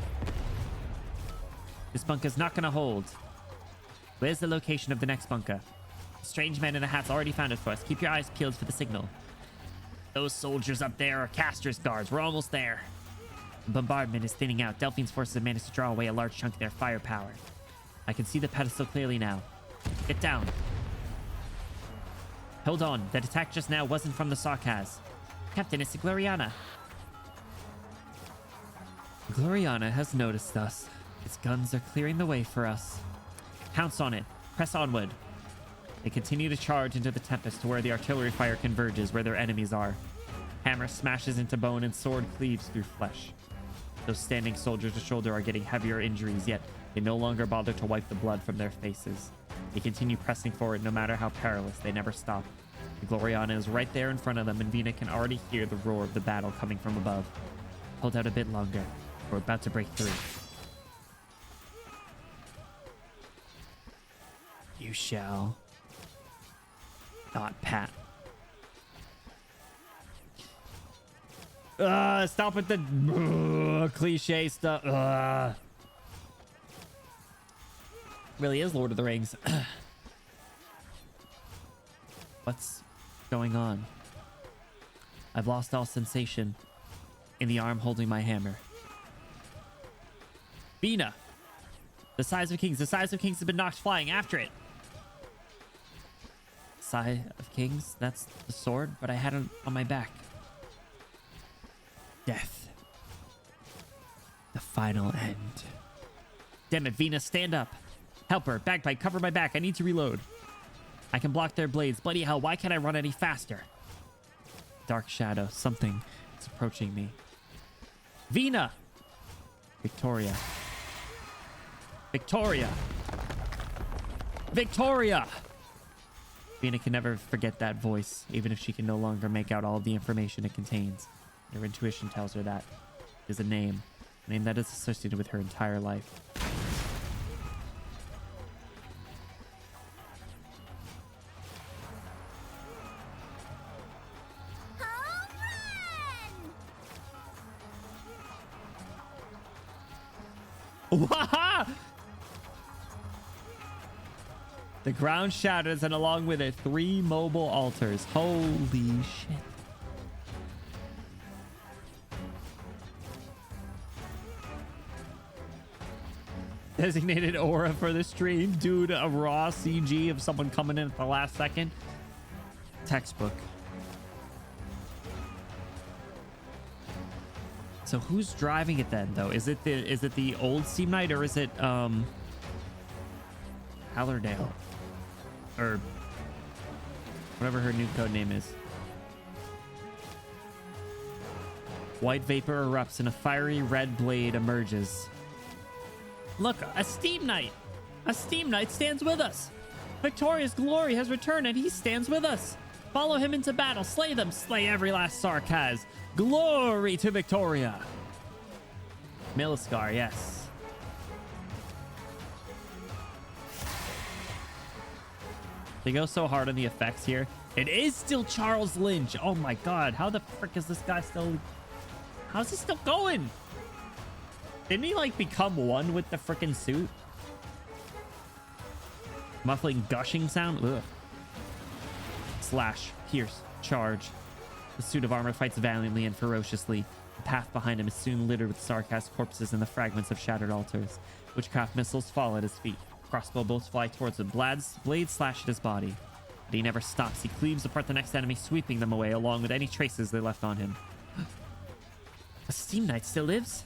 This bunker's not gonna hold. Where's the location of the next bunker? A strange man in a hat's already found it for us. Keep your eyes peeled for the signal. Those soldiers up there are Caster's guards. We're almost there. The bombardment is thinning out. Delphine's forces have managed to draw away a large chunk of their firepower. I can see the pedestal clearly now. Get down. Hold on. That attack just now wasn't from the Sarkaz. Captain, it's Gloriana. Gloriana has noticed us. Its guns are clearing the way for us. Pounce on it. Press onward. They continue to charge into the Tempest to where the artillery fire converges, where their enemies are. Hammer smashes into bone and sword cleaves through flesh. Those standing shoulder to shoulder are getting heavier injuries, yet they no longer bother to wipe the blood from their faces. They continue pressing forward no matter how perilous. They never stop. The Gloriana is right there in front of them, and Vina can already hear the roar of the battle coming from above. Hold out a bit longer. We're about to break through. You shall not pat. Stop with the cliche stuff. Really is Lord of the Rings. What's going on? I've lost all sensation in the arm holding my hammer. Vina! The size of kings has been knocked flying. After it. Size of kings? That's the sword, but I had it on my back. Death. The final end. Damn it, Vina, stand up. Help her. Bagpipe, cover my back. I need to reload. I can block their blades. Bloody hell, why can't I run any faster? Dark shadow. Something is approaching me. Vina! Victoria. Victoria! Victoria! Vina can never forget that voice, even if she can no longer make out all of the information it contains. Her intuition tells her that it is a name that is associated with her entire life. The ground shatters, and along with it, 3 mobile altars. Holy shit. Designated aura for the stream. Dude, a raw CG of someone coming in at the last second. Textbook. So who's driving it then, though? Is it the old Steam Knight, or is it Hallardale, or whatever her new code name is? White vapor erupts and a fiery red blade emerges. Look, a Steam Knight! A Steam Knight stands with us! Victoria's glory has returned and he stands with us! Follow him into battle, slay them, slay every last Sarkaz! Glory to Victoria! Milascar, yes. They go so hard on the effects here. It is still Charles Lynch! Oh my god, how the frick is this guy still... How's he still going? Didn't he, like, become one with the frickin' suit? Muffling gushing sound? Ugh. Slash, pierce, charge. The suit of armor fights valiantly and ferociously. The path behind him is soon littered with Sarkaz corpses and the fragments of shattered altars. Witchcraft missiles fall at his feet. Crossbow bolts fly towards him. Blades slash at his body. But he never stops. He cleaves apart the next enemy, sweeping them away along with any traces they left on him. A Steam Knight still lives?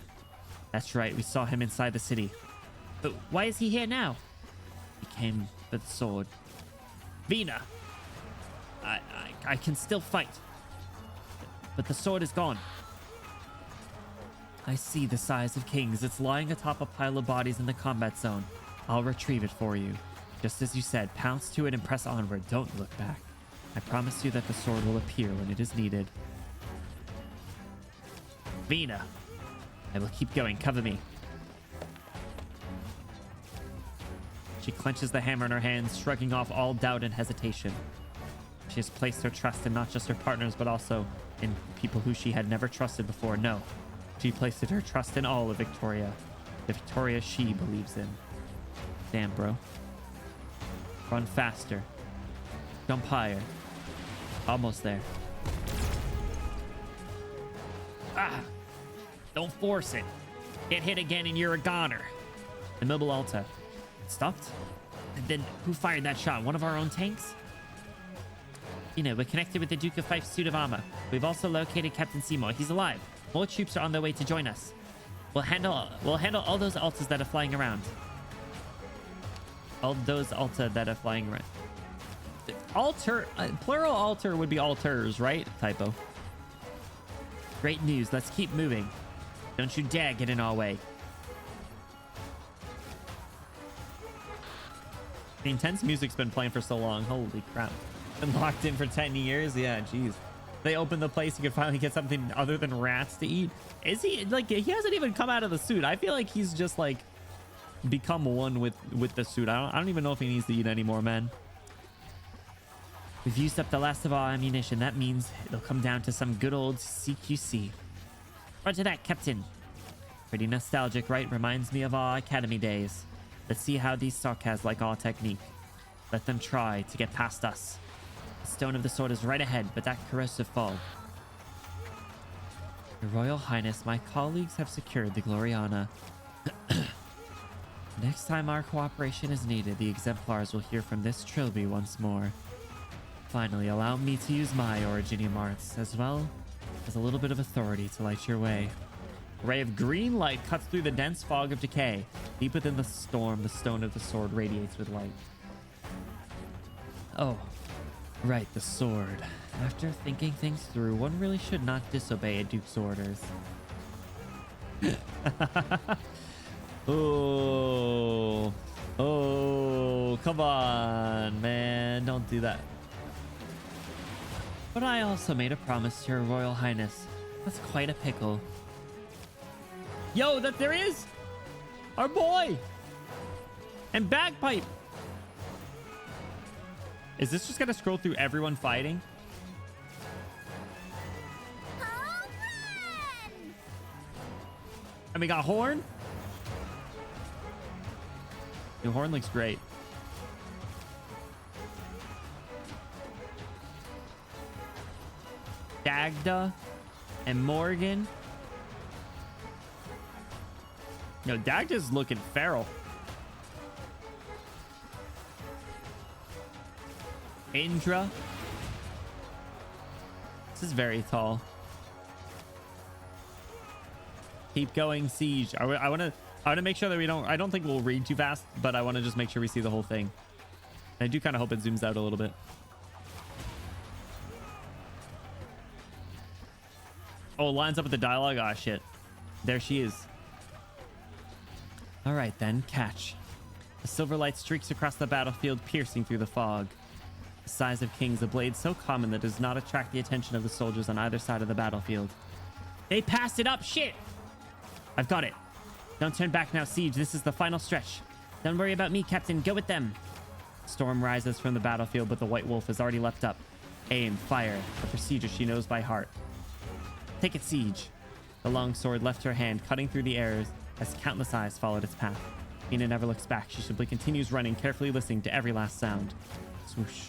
That's right, we saw him inside the city. But why is he here now? He came for the sword. Vina! I can still fight. But the sword is gone. I see the size of kings. It's lying atop a pile of bodies in the combat zone. I'll retrieve it for you. Just as you said, pounce to it and press onward. Don't look back. I promise you that the sword will appear when it is needed. Vina! I will keep going. Cover me. She clenches the hammer in her hands, shrugging off all doubt and hesitation. She has placed her trust in not just her partners, but also in people who she had never trusted before. No, she placed her trust in all of Victoria. The Victoria she believes in. Damn, bro. Run faster. Jump higher. Almost there. Ah! Don't force it. Get hit again and you're a goner. The mobile alta. It stopped? And then who fired that shot? One of our own tanks? You know, we're connected with the Duke of Fife's suit of armor. We've also located Captain Seymour. He's alive. More troops are on their way to join us. We'll handle all those altars that are flying around. All those alta that are flying around. Altar, plural altar would be altars, right? Typo. Great news. Let's keep moving. Don't you dare get in our way. The intense music's been playing for so long. Holy crap. Been locked in for 10 years. Yeah, jeez. They opened the place. You could finally get something other than rats to eat. Is he like, he hasn't even come out of the suit. I feel like he's just like become one with the suit. I don't even know if he needs to eat anymore, man. We've used up the last of our ammunition. That means it'll come down to some good old CQC. Roger that, Captain. Pretty nostalgic, right? Reminds me of our academy days. Let's see how these Sarkaz like our technique. Let them try to get past us. The stone of the sword is right ahead, but that corrosive fall. Your Royal Highness, my colleagues have secured the Gloriana. Next time our cooperation is needed, the exemplars will hear from this trilby once more. Finally, allow me to use my Originium arts, as well as a little bit of authority to light your way. A ray of green light cuts through the dense fog of decay. Deep within the storm, the stone of the sword radiates with light. Oh, right, the sword. After thinking things through, one really should not disobey a duke's orders. Oh, come on, man. Don't do that. But I also made a promise to your Royal Highness. That's quite a pickle. Yo, there he is! Our boy! And Bagpipe! Is this just gonna scroll through everyone fighting? And we got Horn? Your Horn looks great. Dagda and Morgan. No, Dagda's looking feral. Indra. This is very tall. Keep going, Siege. I want to make sure that we don't... I don't think we'll read too fast, but I want to just make sure we see the whole thing. I do kind of hope it zooms out a little bit. Oh, it lines up with the dialogue. Ah, shit. There she is. All right, then. Catch. A silver light streaks across the battlefield, piercing through the fog. The size of kings, a blade so common that it does not attract the attention of the soldiers on either side of the battlefield. They passed it up. Shit. I've got it. Don't turn back now, Siege. This is the final stretch. Don't worry about me, Captain. Go with them. Storm rises from the battlefield, but the White Wolf has already leapt up. Aim, fire. A procedure she knows by heart. Take it, Siege. The long sword left her hand, cutting through the air as countless eyes followed its path. Mina never looks back. She simply continues running, carefully listening to every last sound. Swoosh.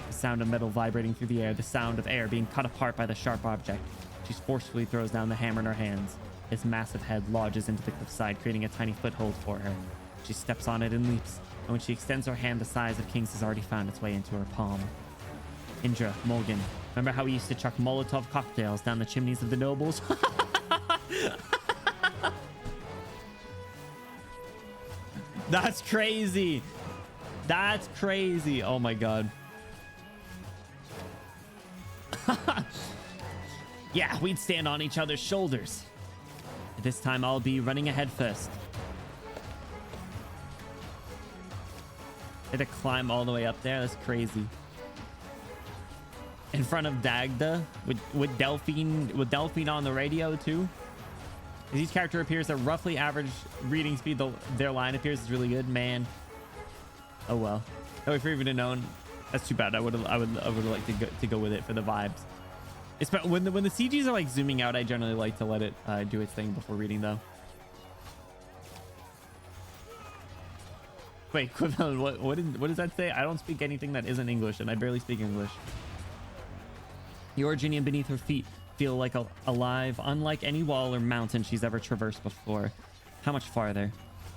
The sound of metal vibrating through the air, the sound of air being cut apart by the sharp object. She forcefully throws down the hammer in her hands. Its massive head lodges into the cliffside, creating a tiny foothold for her. She steps on it and leaps, and when she extends her hand, the size of King's has already found its way into her palm. Indra, Morgan, remember how we used to chuck Molotov cocktails down the chimneys of the nobles? That's crazy. That's crazy. Oh my god. Yeah, we'd stand on each other's shoulders. This time I'll be running ahead first. I had to climb all the way up there. That's crazy. In front of Dagda with Delphine on the radio too. As each character appears at roughly average reading speed, their line appears is really good. Man. Oh well. Oh, if you're even known, that's too bad. I would like to go with it for the vibes. It's when the CGs are like zooming out, I generally like to let it do its thing before reading though. Wait, Quivell, what does that say? I don't speak anything that isn't English, and I barely speak English. The Originian beneath her feet feel like alive, unlike any wall or mountain she's ever traversed before. How much farther?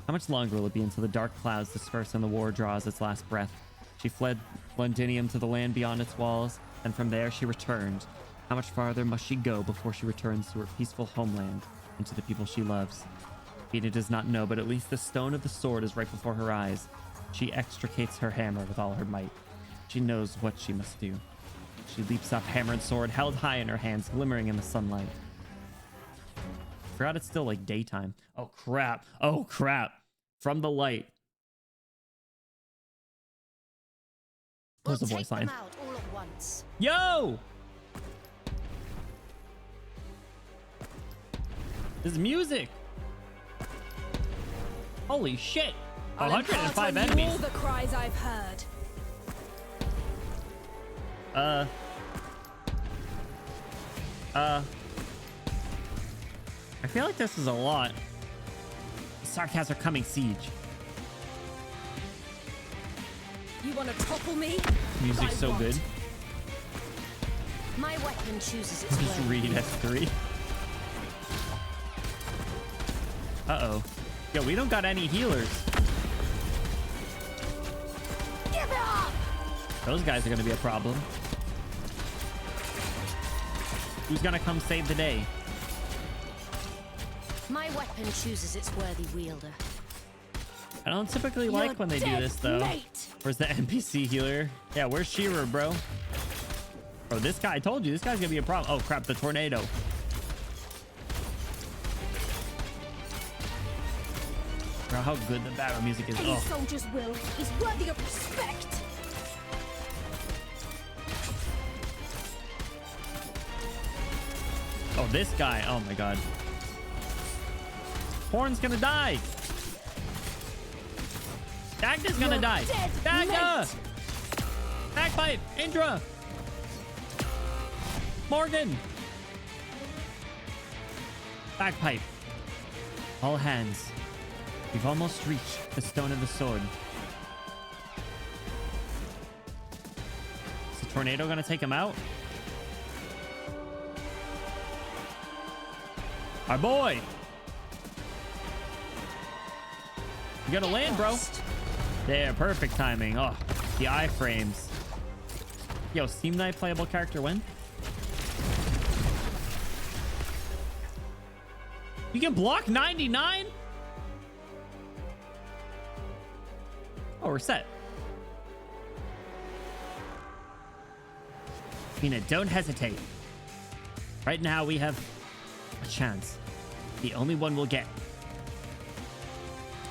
How much longer will it be until the dark clouds disperse and the war draws its last breath? She fled Londinium to the land beyond its walls, and from there she returned. How much farther must she go before she returns to her peaceful homeland and to the people she loves? Mina does not know, but at least the stone of the sword is right before her eyes. She extricates her hammer with all her might. She knows what she must do. She leaps up, hammer and sword held high in her hands, glimmering in the sunlight. Forgot it's still like daytime. Oh crap. Oh crap. From the light. What's the voice line? Yo! This is music. Holy shit. 105 enemies. All the cries I've heard. I feel like this is a lot. The Sarkaz are coming, Siege. You want to topple me? Music's so good. My weapon chooses its Just way. read F3. Uh-oh. Yo, we don't got any healers. Give it up! Those guys are gonna be a problem. Who's gonna come save the day? My weapon chooses its worthy wielder. I don't typically like when they do this though. Mate. Where's the NPC healer? Yeah, where's Shearer, bro? Bro, this guy, I told you, this guy's gonna be a problem. Oh crap, the tornado. Bro, how good the battle music is. Any Oh. soldier's will is worthy of respect. Oh, this guy. Oh my god. Horn's gonna die. Dagda's gonna You're die. dead, Dagda! mate. Bagpipe! Indra! Morgan! Bagpipe. All hands. We've almost reached the stone of the sword. Is the tornado gonna take him out? Our boy. You gotta land, bro. There, perfect timing. Oh, the iframes. Yo, Steam Night playable character win? You can block 99? Oh, we're set. Mina, don't hesitate. Right now, we have a chance. The only one we'll get.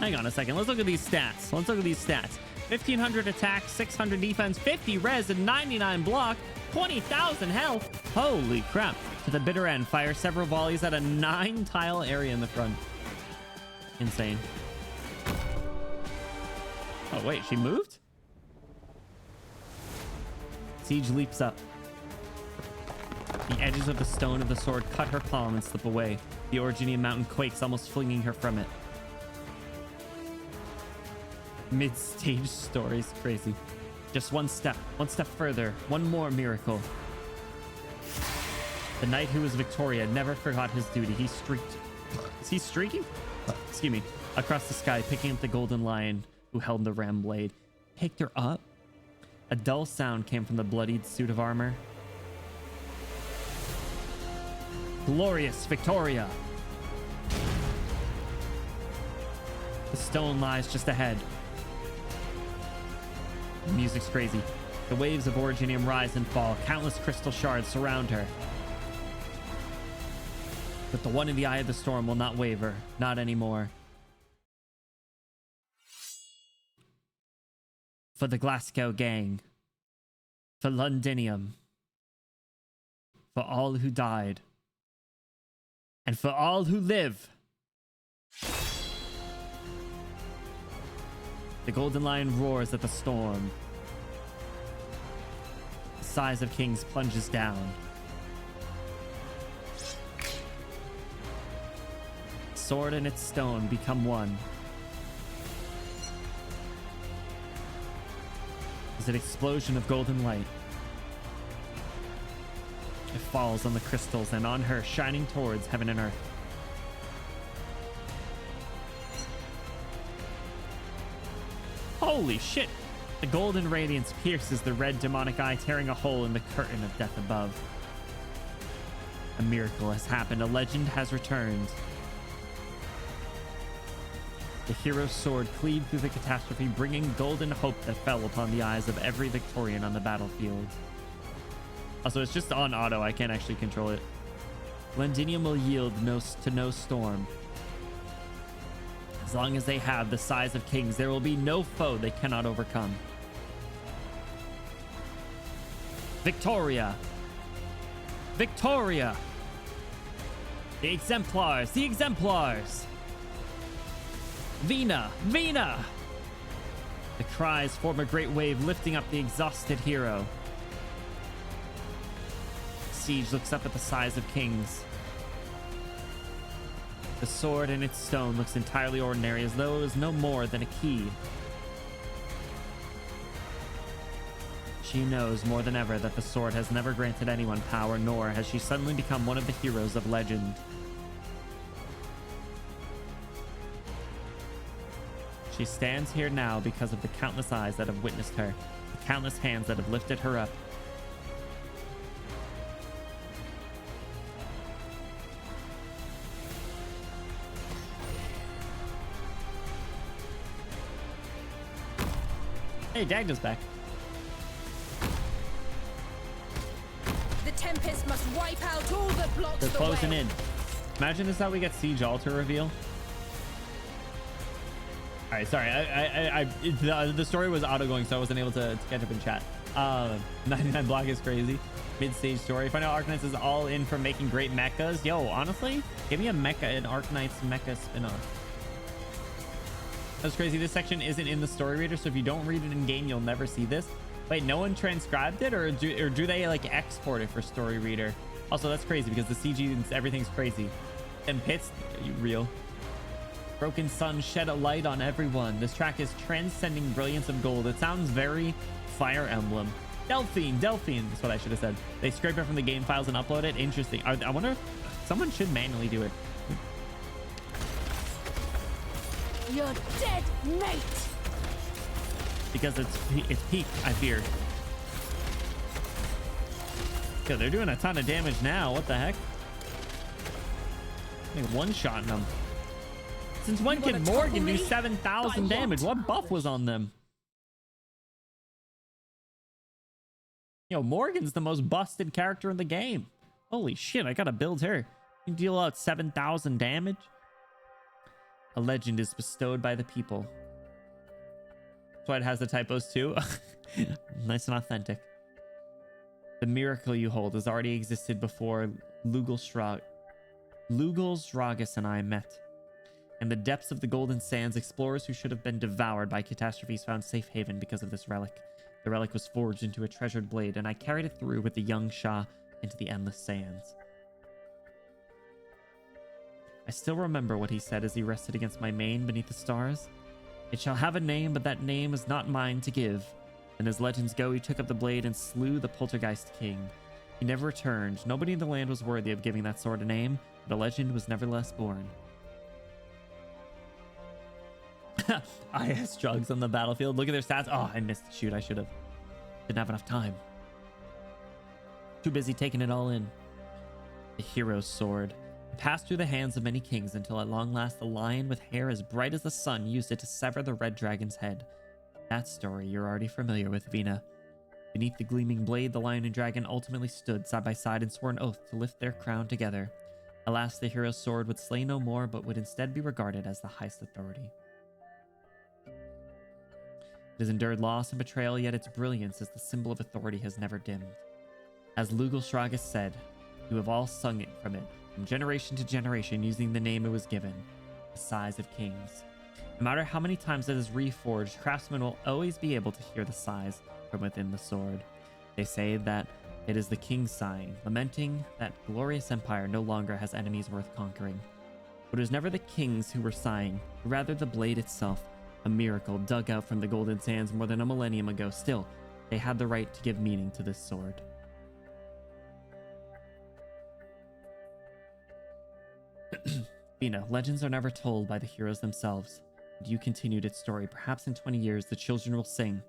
Hang on a second. Let's look at these stats. 1,500 attack, 600 defense, 50 res, and 99 block, 20,000 health. Holy crap. To the bitter end, fire several volleys at a 9-tile area in the front. Insane. Oh, wait. She moved? Siege leaps up. The edges of the stone of the sword cut her palm and slip away. The Originian mountain quakes, almost flinging her from it. Mid-stage stories, crazy. Just one step further, one more miracle. The knight who was Victoria never forgot his duty. He streaked. Is he streaking? Excuse me. Across the sky, picking up the golden lion who held the ram blade. Picked her up? A dull sound came from the bloodied suit of armor. Glorious Victoria! The stone lies just ahead. The music's crazy. The waves of Originium rise and fall. Countless crystal shards surround her. But the one in the eye of the storm will not waver. Not anymore. For the Glasgow gang. For Londinium. For all who died. And for all who live. The golden lion roars at the storm. The size of kings plunges down. Sword and its stone become one. There's an explosion of golden light. It falls on the crystals and on her, shining towards heaven and earth. Holy shit! The golden radiance pierces the red demonic eye, tearing a hole in the curtain of death above. A miracle has happened. A legend has returned. The hero's sword cleaved through the catastrophe, bringing golden hope that fell upon the eyes of every Victorian on the battlefield. Also, it's just on auto. I can't actually control it. Londinium will yield to no storm. As long as they have the size of kings, there will be no foe they cannot overcome. Victoria! Victoria! The exemplars! The exemplars! Vina! Vina! The cries form a great wave, lifting up the exhausted hero. Siege looks up at the size of kings. The sword in its stone looks entirely ordinary, as though it was no more than a key. She knows more than ever that the sword has never granted anyone power, nor has she suddenly become one of the heroes of legend. She stands here now because of the countless eyes that have witnessed her, the countless hands that have lifted her up. Hey, Dagda's back. The Tempest must wipe out all that blocks They're the closing way. in. Imagine this is how we get Siege Altar reveal. All right, sorry. The story was auto going, so I wasn't able to catch up in chat. 99 block is crazy. Mid-stage story. Find out Arknights is all in for making great mechas. Yo, honestly, give me an Arknights mecha spin-off. That's crazy. This section isn't in the story reader, so if you don't read it in game, you'll never see this. Wait, no one transcribed it, or do they like export it for story reader? Also, that's crazy because the CG and everything's crazy. And pits, are you real? Broken sun shed a light on everyone. This track is transcending brilliance of gold. It sounds very Fire Emblem. Delphine, that's what I should have said. They scrape it from the game files and upload it. Interesting. I wonder if someone should manually do it. Your dead mate! Because it's peak, I fear. Yo, they're doing a ton of damage now. What the heck? Like one-shotting them. Since when can Morgan do 7,000 damage? What buff was on them? Yo, Morgan's the most busted character in the game. Holy shit, I gotta build her. You deal out 7,000 damage? A legend is bestowed by the people. That's why it has the typos too. Nice and authentic. The miracle you hold has already existed before Lugalsdragus and I met. In the depths of the Golden Sands, explorers who should have been devoured by catastrophes found safe haven because of this relic. The relic was forged into a treasured blade, and I carried it through with the young Shah into the endless sands. I still remember what he said as he rested against my mane beneath the stars. It shall have a name, but that name is not mine to give. And as legends go, he took up the blade and slew the Poltergeist King. He never returned. Nobody in the land was worthy of giving that sword a name, but a legend was nevertheless born. IS drugs on the battlefield. Look at their stats. Oh, I missed the shoot. I should have. Didn't have enough time. Too busy taking it all in. The hero's sword. It passed through the hands of many kings until at long last the lion with hair as bright as the sun used it to sever the red dragon's head. That story you're already familiar with, Vina. Beneath the gleaming blade, the lion and dragon ultimately stood side by side and swore an oath to lift their crown together. Alas, the hero's sword would slay no more, but would instead be regarded as the highest authority. It has endured loss and betrayal, yet its brilliance as the symbol of authority has never dimmed. As Lugalsdragus said, you have all sung it from generation to generation, using the name it was given, the sighs of kings. No matter how many times it is reforged, craftsmen will always be able to hear the sighs from within the sword. They say that it is the king sighing, lamenting that glorious empire no longer has enemies worth conquering. But it was never the kings who were sighing, but rather the blade itself, a miracle dug out from the Golden Sands more than a millennium ago. Still, they had the right to give meaning to this sword. Vina, legends are never told by the heroes themselves. But you continued its story. Perhaps in 20 years, the children will sing.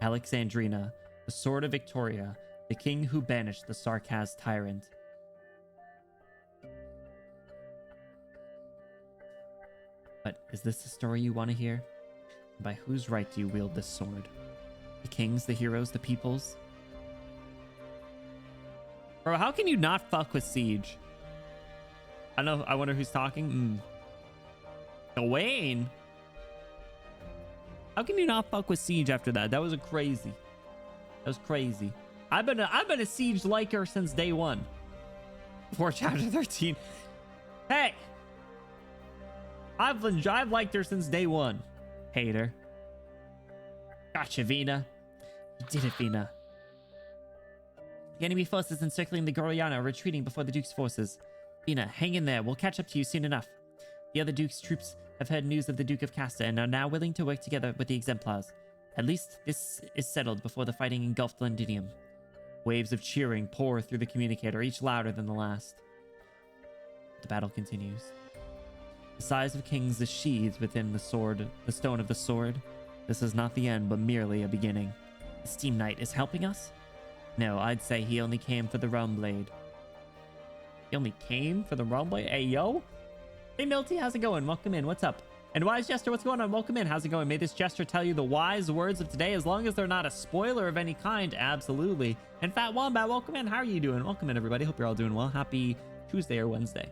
Alexandrina, the sword of Victoria, the king who banished the Sarkaz tyrant. But is this the story you want to hear? And by whose right do you wield this sword? The kings, the heroes, the peoples? Bro, how can you not fuck with Siege? I know. I wonder who's talking. Gawain? How can you not fuck with Siege after that? That was crazy. That was crazy. I've been a Siege liker since day one. Before chapter 13. Hey! I've liked her since day one. Hater. Gotcha, Vina. You did it, Vina. The enemy forces encircling the Goriana are retreating before the Duke's forces. Vina, hang in there. We'll catch up to you soon enough. The other Duke's troops have heard news of the Duke of Casta and are now willing to work together with the Exemplars. At least this is settled before the fighting engulfed Londinium. Waves of cheering pour through the communicator, each louder than the last. The battle continues. The sighs of kings is sheathed within the sword, the stone of the sword. This is not the end, but merely a beginning. The Steam Knight is helping us? No, I'd say he only came for the Realm Blade. He only came for the Realm Blade? Hey, yo! Hey, Milty, how's it going? Welcome in. What's up? And Wise Jester, what's going on? Welcome in. How's it going? May this Jester tell you the wise words of today, as long as they're not a spoiler of any kind. Absolutely. And Fat Wombat, welcome in. How are you doing? Welcome in, everybody. Hope you're all doing well. Happy Tuesday or Wednesday.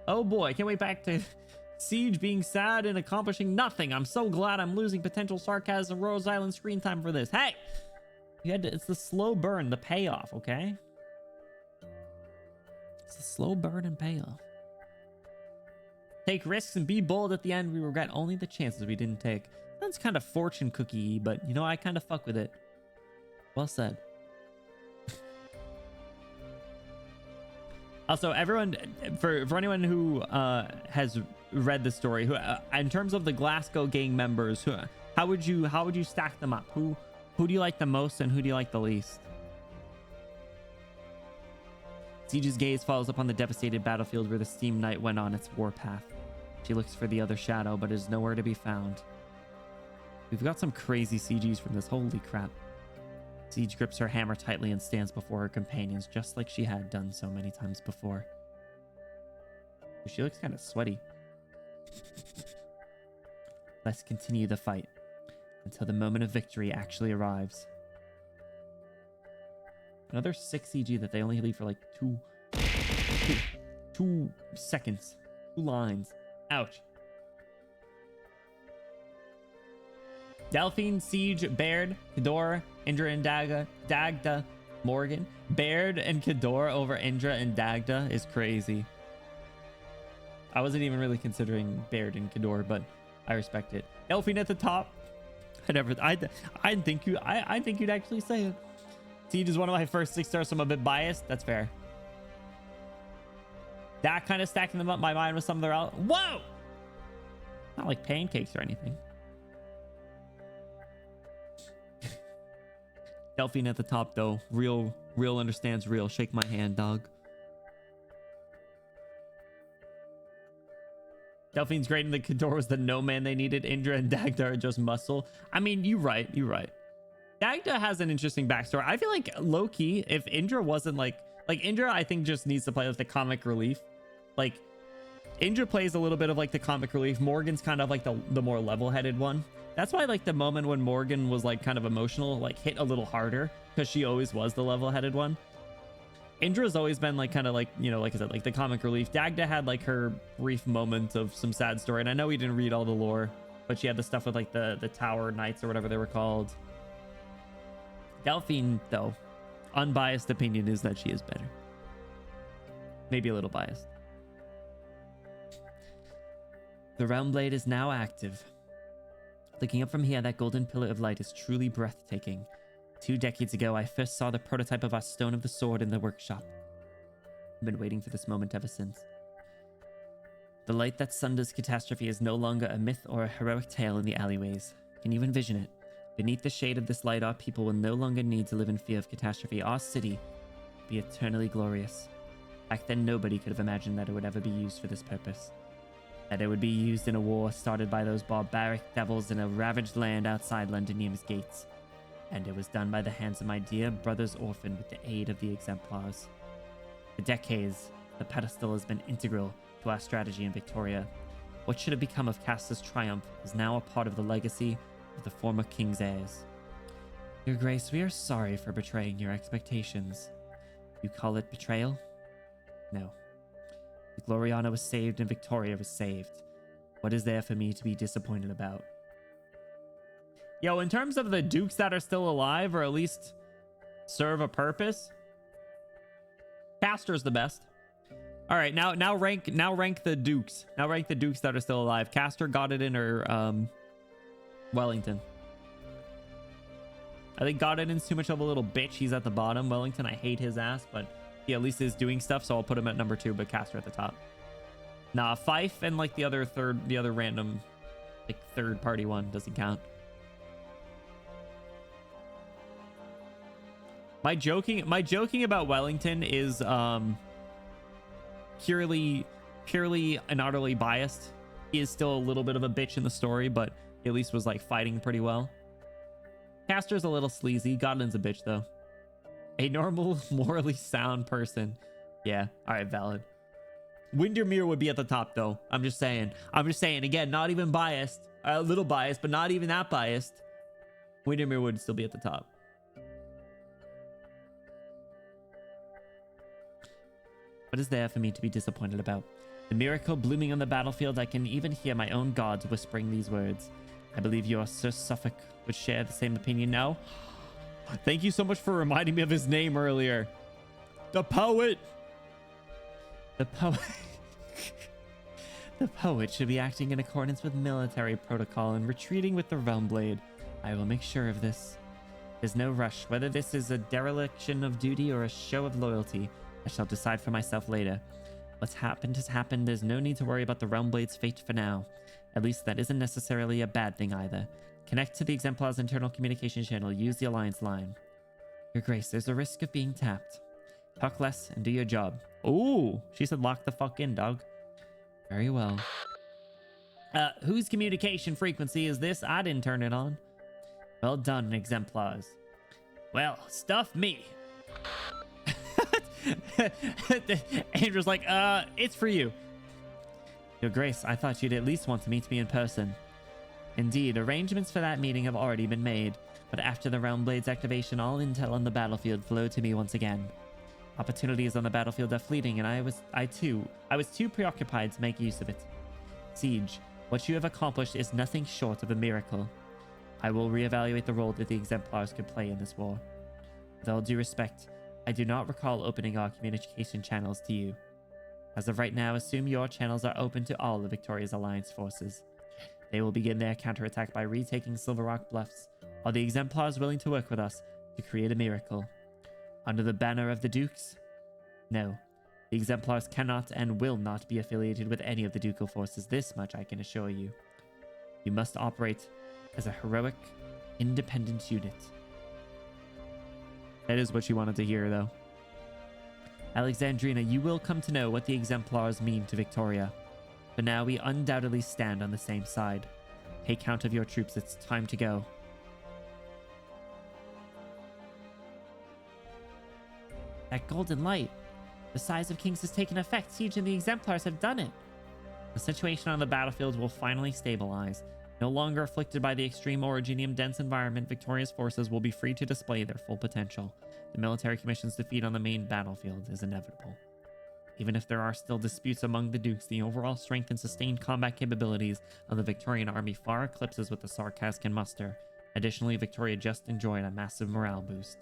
Oh boy, I can't wait back to Siege being sad and accomplishing nothing. I'm so glad I'm losing potential sarcasm Rose Island screen time for this. Hey! It's the slow burn, the payoff, okay? It's the slow burn and payoff. Take risks and be bold at the end. We regret only the chances we didn't take. Sounds kind of fortune cookie, but you know, I kind of fuck with it. Well said. Also, everyone, for anyone who has read the story, who in terms of the Glasgow gang members, how would you stack them up? Who do you like the most and who do you like the least? Siege's gaze falls upon the devastated battlefield where the Steam Knight went on its warpath. She looks for the other shadow, but is nowhere to be found. We've got some crazy CGs from this. Holy crap. Siege grips her hammer tightly and stands before her companions, just like she had done so many times before. She looks kind of sweaty. Let's continue the fight until the moment of victory actually arrives. Another 6 CG that they only leave for like two seconds. 2 lines. Ouch. Delphine, Siege, Baird, Kador, Indra and Dagda, Morgan. Baird and Kador over Indra and Dagda is crazy. I wasn't even really considering Baird and Kador, but I respect it. Delphine at the top. I didn't think you'd actually say it. Siege is one of my first 6 stars, so I'm a bit biased. That's fair. That kind of stacking them up my mind with some of their out. Whoa! Not like pancakes or anything. Delphine at the top though. Real understands real. Shake my hand, dog. Delphine's great, and the Kador was the no man they needed. Indra and Dagda are just muscle. I mean, you're right. Dagda has an interesting backstory. I feel like low-key, if Indra wasn't like Indra, I think just needs to play with the comic relief. Like, Indra plays a little bit of like the comic relief. Morgan's kind of like the more level-headed one. That's why like the moment when Morgan was like kind of emotional, like hit a little harder, because she always was the level-headed one. Indra's always been like kind of like, you know, like I said, like the comic relief. Dagda had like her brief moment of some sad story, and I know we didn't read all the lore, but she had the stuff with like the Tower Knights or whatever they were called. Delphine, though, unbiased opinion is that she is better. Maybe a little biased. The Realm Blade is now active. Looking up from here, that golden pillar of light is truly breathtaking. 2 decades ago, I first saw the prototype of our Stone of the Sword in the workshop. I've been waiting for this moment ever since. The light that sunders catastrophe is no longer a myth or a heroic tale in the alleyways. Can you envision it? Beneath the shade of this light, our people will no longer need to live in fear of catastrophe. Our city will be eternally glorious. Back then, nobody could have imagined that it would ever be used for this purpose. That it would be used in a war started by those barbaric devils in a ravaged land outside Londinium's gates. And it was done by the hands of my dear brother's orphan with the aid of the exemplars. For decades, the pedestal has been integral to our strategy in Victoria. What should have become of Castor's triumph is now a part of the legacy of the former king's heirs. Your Grace, we are sorry for betraying your expectations. You call it betrayal? No. The Gloriana was saved and Victoria was saved. What is there for me to be disappointed about? Yo, in terms of the dukes that are still alive, or at least serve a purpose, Castor's the best. All right, now rank the dukes. Now rank the dukes that are still alive. Castor, Godwin, or Wellington. I think Godwin's too much of a little bitch. He's at the bottom. Wellington, I hate his ass, but he at least is doing stuff, so I'll put him at number 2, but Castor at the top. Nah, Fife and like the other random, like third party one doesn't count. My joking about Wellington is purely and utterly biased. He is still a little bit of a bitch in the story, but he at least was like fighting pretty well. Castor's a little sleazy. Godwin's a bitch though. A normal, morally sound person. Yeah, all right, valid. Windermere would be at the top though. I'm just saying. Again, not even biased. A little biased, but not even that biased. Windermere would still be at the top. What is there for me to be disappointed about? The miracle blooming on the battlefield, I can even hear my own gods whispering these words. I believe your Sir Suffolk would share the same opinion now. Thank you so much for reminding me of his name earlier. The poet! The poet... The poet should be acting in accordance with military protocol and retreating with the Realm Blade. I will make sure of this. There's no rush. Whether this is a dereliction of duty or a show of loyalty, I shall decide for myself later. What's happened has happened. There's no need to worry about the Realm Blade's fate for now. At least that isn't necessarily a bad thing either. Connect to the Exemplar's internal communication channel. Use the Alliance line. Your Grace, there's a risk of being tapped. Talk less and do your job. Ooh, she said lock the fuck in, dog. Very well. Whose communication frequency is this? I didn't turn it on. Well done, exemplars. Well, stuff me. Angel's like, it's for you. Your Grace, I thought you'd at least want to meet me in person. Indeed, arrangements for that meeting have already been made, but after the Realm Blade's activation, all intel on the battlefield flowed to me once again. Opportunities on the battlefield are fleeting, and I was too preoccupied to make use of it. Siege, what you have accomplished is nothing short of a miracle. I will reevaluate the role that the exemplars could play in this war. With all due respect, I do not recall opening our communication channels to you. As of right now, assume your channels are open to all of Victoria's alliance forces. They will begin their counterattack by retaking Silver Rock Bluffs. Are the exemplars willing to work with us to create a miracle? Under the banner of the Dukes? No. The exemplars cannot and will not be affiliated with any of the ducal forces. This much I can assure you. You must operate as a heroic, independent unit. That is what you wanted to hear, though. Alexandrina, you will come to know what the exemplars mean to Victoria. But now we undoubtedly stand on the same side. Take count of your troops. It's time to go. That golden light. The size of kings has taken effect. Siege and the exemplars have done it. The situation on the battlefield will finally stabilize. No longer afflicted by the extreme originium dense environment, Victoria's forces will be free to display their full potential. The military commission's defeat on the main battlefield is inevitable. Even if there are still disputes among the dukes, the overall strength and sustained combat capabilities of the Victorian army far eclipses what the Sarkaz can muster. Additionally, Victoria just enjoyed a massive morale boost.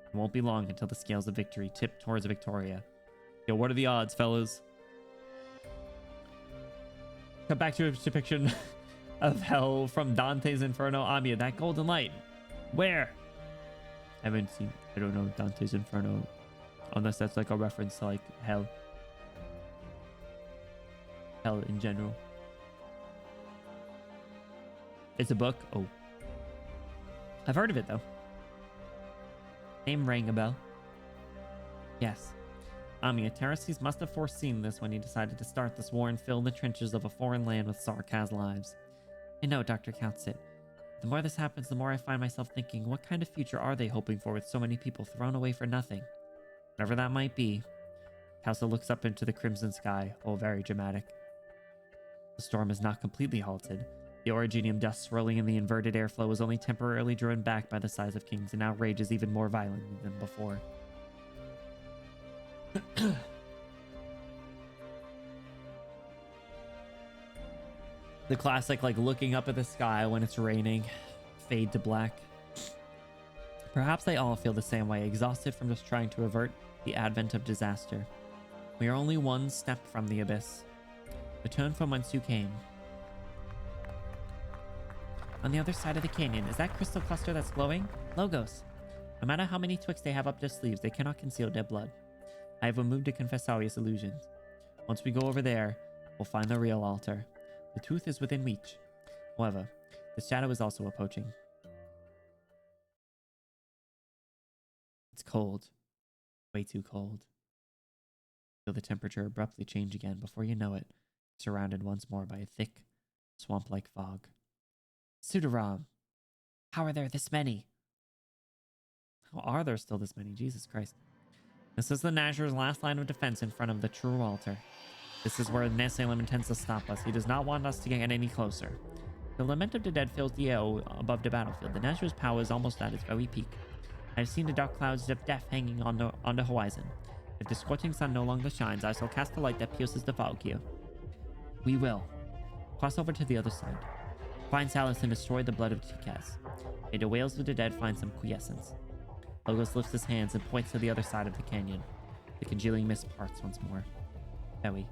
It won't be long until the scales of victory tip towards Victoria. Yo, what are the odds, fellas? Come back to a depiction of hell from Dante's Inferno. Amiya, that golden light. Where? I don't know Dante's Inferno. Unless that's like a reference to like hell. Hell in general. It's a book? Oh. I've heard of it though. Name rang a bell. Yes. Amiya, Terraces must have foreseen this when he decided to start this war and fill the trenches of a foreign land with Sarkaz lives. I know, Dr. Coutsit. The more this happens, the more I find myself thinking, what kind of future are they hoping for with so many people thrown away for nothing? Whatever that might be. Kausa looks up into the crimson sky, all very dramatic. The storm is not completely halted. The originium dust swirling in the inverted airflow was only temporarily driven back by the size of kings, and now rages even more violently than before. The classic, like, looking up at the sky when it's raining, fade to black. Perhaps they all feel the same way, exhausted from just trying to avert the advent of disaster. We are only one step from the abyss. Return from whence you came. On the other side of the canyon, is that crystal cluster that's glowing? Logos. No matter how many Twix they have up their sleeves, they cannot conceal their blood. I have removed the Confessorius illusions. Once we go over there, we'll find the real altar. The truth is within reach. However, the shadow is also approaching. It's cold. Way too cold. Feel the temperature abruptly change again. Before you know it, surrounded once more by a thick, swamp-like fog. Sudaram! How are there this many? How are there still this many? Jesus Christ. This is the Nazir's last line of defense in front of the true altar. This is where Nesalem intends to stop us. He does not want us to get any closer. The lament of the dead fills the air above the battlefield. The Nazir's power is almost at its very peak. I have seen the dark clouds of death hanging on the horizon. If the scorching sun no longer shines, I shall cast a light that pierces the fog here. We will. Cross over to the other side. Find Salus and destroy the blood of Tikaz. May the wails of the dead find some quiescence. Logos lifts his hands and points to the other side of the canyon. The congealing mist parts once more. Ewi.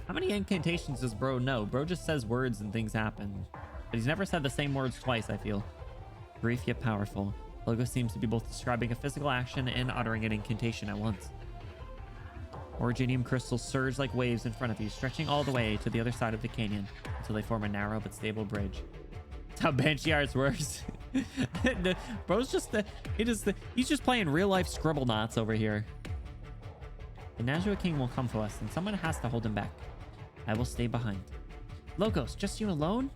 How many incantations does bro know? Bro just says words and things happen. But he's never said the same words twice, I feel. Brief yet powerful. Logos seems to be both describing a physical action and uttering an incantation at once. Originium crystals surge like waves in front of you, stretching all the way to the other side of the canyon until they form a narrow but stable bridge. That's how Banshee Arts works. Bro's just he's just playing real life scribble knots over here. The Nazir King will come for us, and someone has to hold him back. I will stay behind. Logos, just you alone?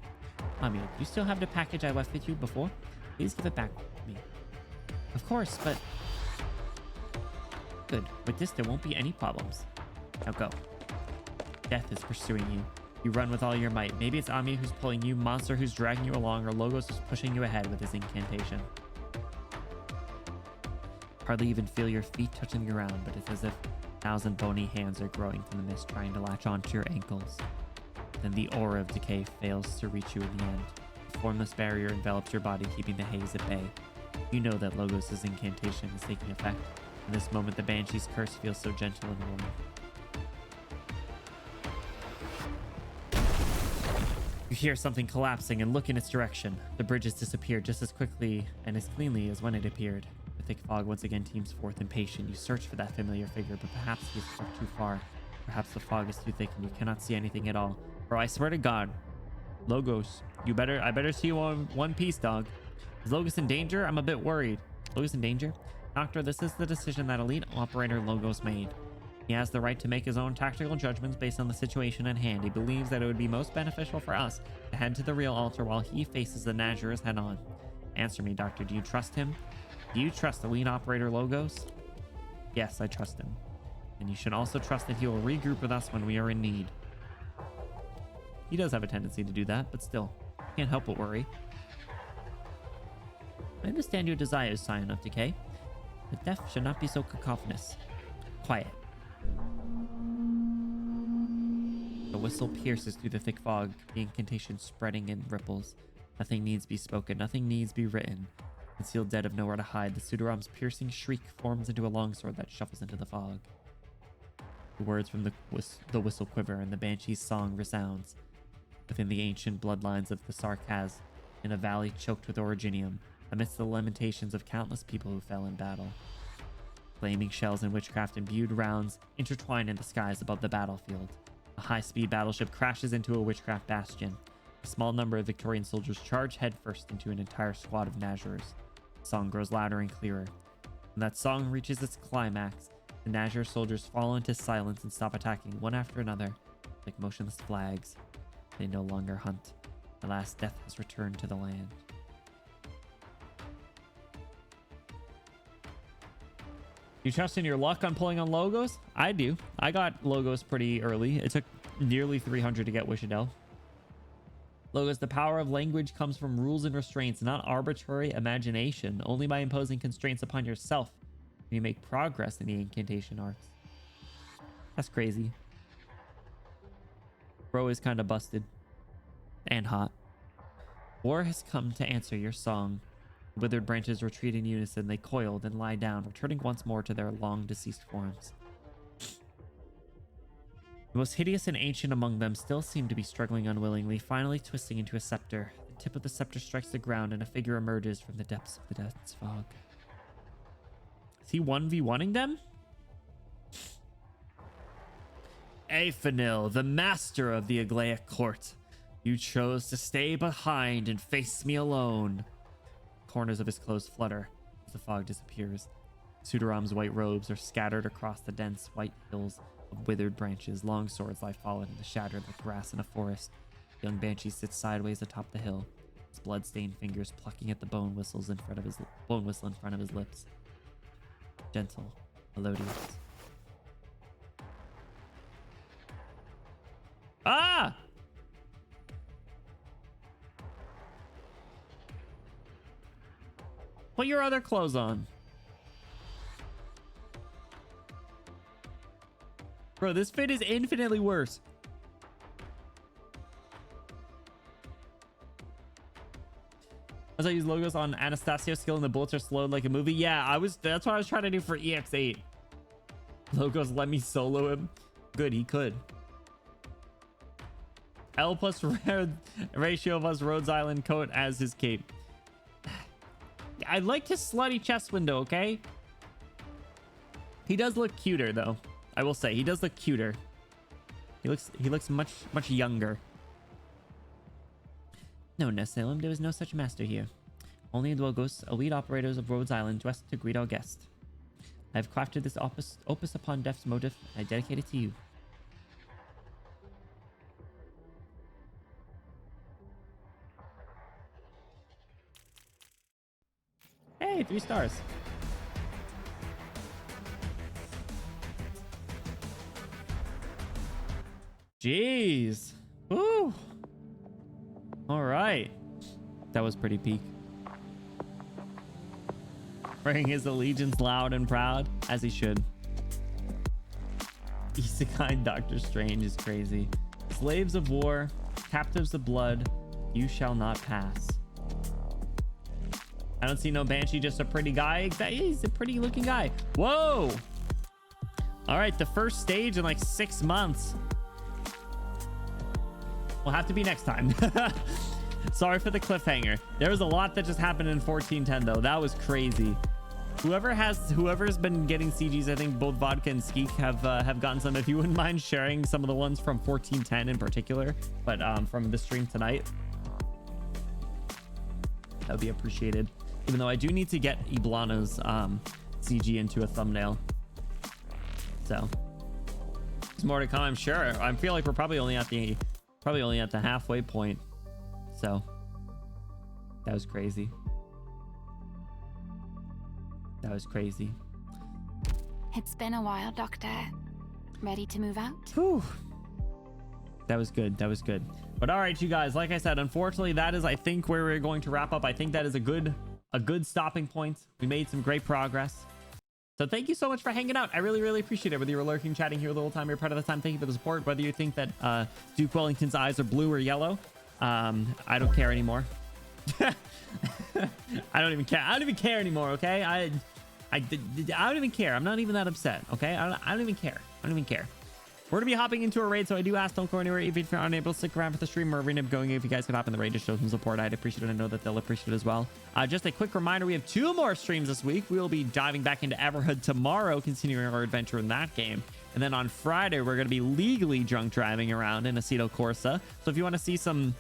Amiel, do you still have the package I left with you before? Please give it back to me. Of course, but... Good. With this, there won't be any problems. Now go. Death is pursuing you. You run with all your might. Maybe it's Ami who's pulling you, Monster who's dragging you along, or Logos who's pushing you ahead with his incantation. Hardly even feel your feet touching the ground, but it's as if 1,000 bony hands are growing from the mist trying to latch onto your ankles. Then the aura of decay fails to reach you in the end. A formless barrier envelops your body, keeping the haze at bay. You know that Logos' incantation is taking effect. In this moment, the Banshee's curse feels so gentle and warm. You hear something collapsing and look in its direction. The bridge has disappeared just as quickly and as cleanly as when it appeared. The thick fog once again teems forth impatient. You search for that familiar figure, but perhaps he has struck too far. Perhaps the fog is too thick and you cannot see anything at all. Bro, I swear to God, Logos, I better see you on one piece, dog. Is Logos in danger? I'm a bit worried. Logos in danger? Doctor, this is the decision that elite operator Logos made. He has the right to make his own tactical judgments based on the situation at hand. He believes that it would be most beneficial for us to head to the real altar while he faces the Nazareth head on. Answer me, Doctor. Do you trust him? Do you trust the lead operator Logos? Yes, I trust him. And you should also trust that he will regroup with us when we are in need. He does have a tendency to do that, but still, can't help but worry. I understand your desires, Scion of Decay, but death should not be so cacophonous. Quiet. The whistle pierces through the thick fog, the incantation spreading in ripples. Nothing needs be spoken, nothing needs be written. Concealed dead of nowhere to hide, the Pseudoram's piercing shriek forms into a longsword that shuffles into the fog. The words from the whistle quiver and the Banshee's song resounds. Within the ancient bloodlines of the Sarkaz, in a valley choked with originium, amidst the lamentations of countless people who fell in battle. Flaming shells and witchcraft imbued rounds intertwine in the skies above the battlefield. A high-speed battleship crashes into a witchcraft bastion. A small number of Victorian soldiers charge headfirst into an entire squad of Nazars. The song grows louder and clearer. When that song reaches its climax, the Nazar soldiers fall into silence and stop attacking one after another, like motionless flags. They no longer hunt. The last death has returned to the land. You trust in your luck on pulling on Logos? I do. I got Logos pretty early. It took nearly 300 to get Wishadel. Logos, the power of language comes from rules and restraints, not arbitrary imagination. Only by imposing constraints upon yourself can you make progress in the incantation arts. That's crazy. Bro is kind of busted. And hot. War has come to answer your song. The withered branches retreat in unison. They coil, then lie down, returning once more to their long-deceased forms. The most hideous and ancient among them still seem to be struggling unwillingly, finally twisting into a scepter. The tip of the scepter strikes the ground, and a figure emerges from the depths of the dense fog. Is he 1v1ing them? Aefanil, the master of the Aglaic court. You chose to stay behind and face me alone. Corners of his clothes flutter as the fog disappears. Pseudoram's white robes are scattered across the dense white hills of withered branches. Long swords lie fallen in the shattered like grass in a forest. The young Banshee sits sideways atop the hill, his blood-stained fingers plucking at the bone whistle in front of his lips. Gentle, melodious. Ah! Put your other clothes on. Bro, this fit is infinitely worse. As I use Logos on Anastasio's skill and the bullets are slowed like a movie. Yeah, that's what I was trying to do for EX8. Logos let me solo him. Good, he could. L plus ratio of us Rhodes Island coat as his cape. I liked his slutty chest window, okay? He does look cuter though. I will say he does look cuter. He looks much younger. No, Salem, there is no such master here. Only Logos, elite operators of Rhodes Island, dressed to greet our guest. I have crafted this opus upon death's motive. I dedicate it to you. Hey, 3 stars. Jeez. Woo. All right. That was pretty peak. Wearing his allegiance loud and proud, as he should. Isekai Doctor Strange is crazy. Slaves of war, captives of blood, you shall not pass. I don't see no Banshee, just a pretty guy. He's a pretty looking guy. Whoa. All right, the first stage in like 6 months. Will have to be next time. Sorry for the cliffhanger. There was a lot that just happened in 1410 though. That was crazy. Whoever's been getting CGs, I think both Vodka and Skeek have gotten some. If you wouldn't mind sharing some of the ones from 1410 in particular, but from the stream tonight, that would be appreciated. Even though I do need to get Iblana's CG into a thumbnail. So there's more to come, I'm sure. I feel like we're probably only at the halfway point. So that was crazy. That was crazy. It's been a while, Doctor. Ready to move out? Whew. That was good. That was good. But all right, you guys, like I said, unfortunately, that is, I think, where we're going to wrap up. I think that is a good stopping point. We made some great progress. So thank you so much for hanging out. I really, really appreciate it. Whether you were lurking, chatting here the whole time, you're part of the time, thank you for the support. Whether you think that Duke Wellington's eyes are blue or yellow, I don't care anymore. I don't even care. I don't even care anymore, okay? I don't even care. I'm not even that upset, okay? I don't even care. I don't even care. We're going to be hopping into a raid, so I do ask don't go anywhere. Even if you're unable to stick around for the stream, we're going to be going. If you guys could hop in the raid to show some support, I'd appreciate it. I know that they'll appreciate it as well. Just a quick reminder, we have 2 more streams this week. We will be diving back into Everhood tomorrow, continuing our adventure in that game. And then on Friday, we're going to be legally drunk driving around in Aceto Corsa. So if you want to see some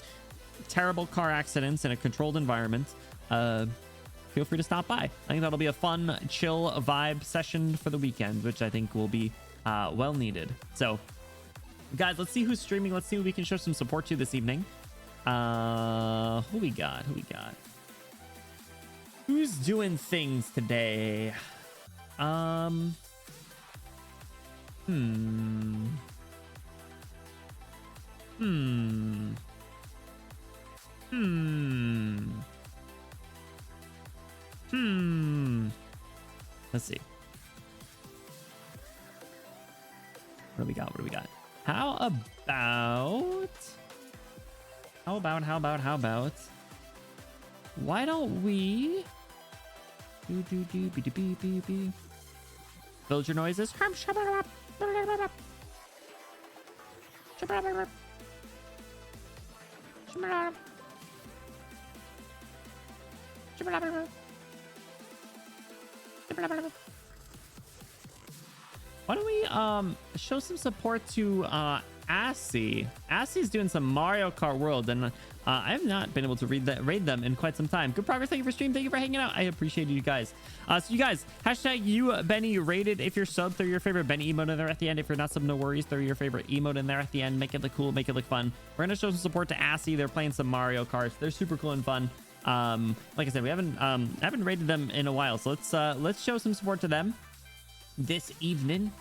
terrible car accidents in a controlled environment, feel free to stop by. I think that'll be a fun, chill vibe session for the weekend, which I think will be well needed. So guys, let's see who's streaming. Let's see who we can show some support to this evening. Who we got? Who's doing things today? Let's see. What do we got? How about why don't we villager noises? Why don't we show some support to Assy? Assy's doing some Mario Kart World, and I have not been able to raid them in quite some time. Good progress. Thank you for stream. Thank you for hanging out. I appreciate you guys. So you guys, hashtag you Benny rated. If you're sub, throw your favorite Benny emote in there at the end. If you're not sub, no worries. Throw your favorite emote in there at the end. Make it look cool. Make it look fun. We're gonna show some support to Assy. They're playing some Mario Kart. They're super cool and fun. Like I said, we haven't rated them in a while, so let's show some support to them this evening.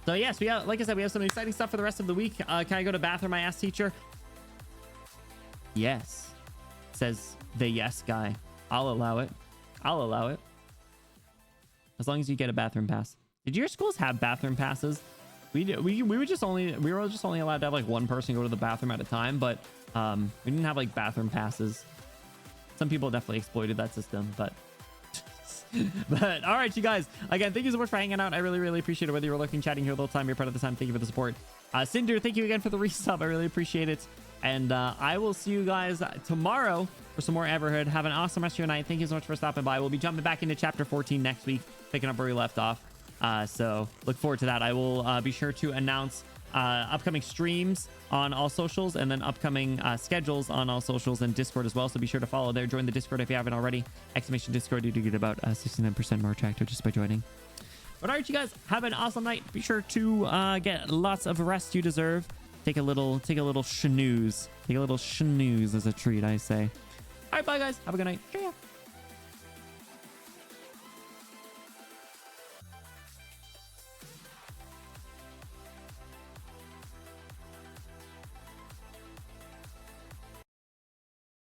So yes, like I said, we have some exciting stuff for the rest of the week. Can I go to bathroom, I asked teacher? Yes, says the yes guy. I'll allow it. As long as you get a bathroom pass. Did your schools have bathroom passes? We were just only allowed to have like one person go to the bathroom at a time, but we didn't have like bathroom passes. Some people definitely exploited that system, but but all right, you guys, again, thank you so much for hanging out. I really, really appreciate it. Whether you were looking, chatting here the whole time, you're part of the time, thank you for the support. Cinder, thank you again for the resub. I really appreciate it. And I will see you guys tomorrow for some more Everhood. Have an awesome rest of your night. Thank you so much for stopping by. We'll be jumping back into chapter 14 next week, picking up where we left off. So look forward to that. I will be sure to announce upcoming streams on all socials, and then upcoming schedules on all socials and Discord as well. So be sure to follow there. Join the Discord if you haven't already. Exclamation Discord. You do get about 69% more attractive just by joining. But all right, you guys, have an awesome night. Be sure to get lots of rest you deserve. Take a little snooze. Take a little snooze as a treat, I say. All right, bye guys. Have a good night. Cheerio.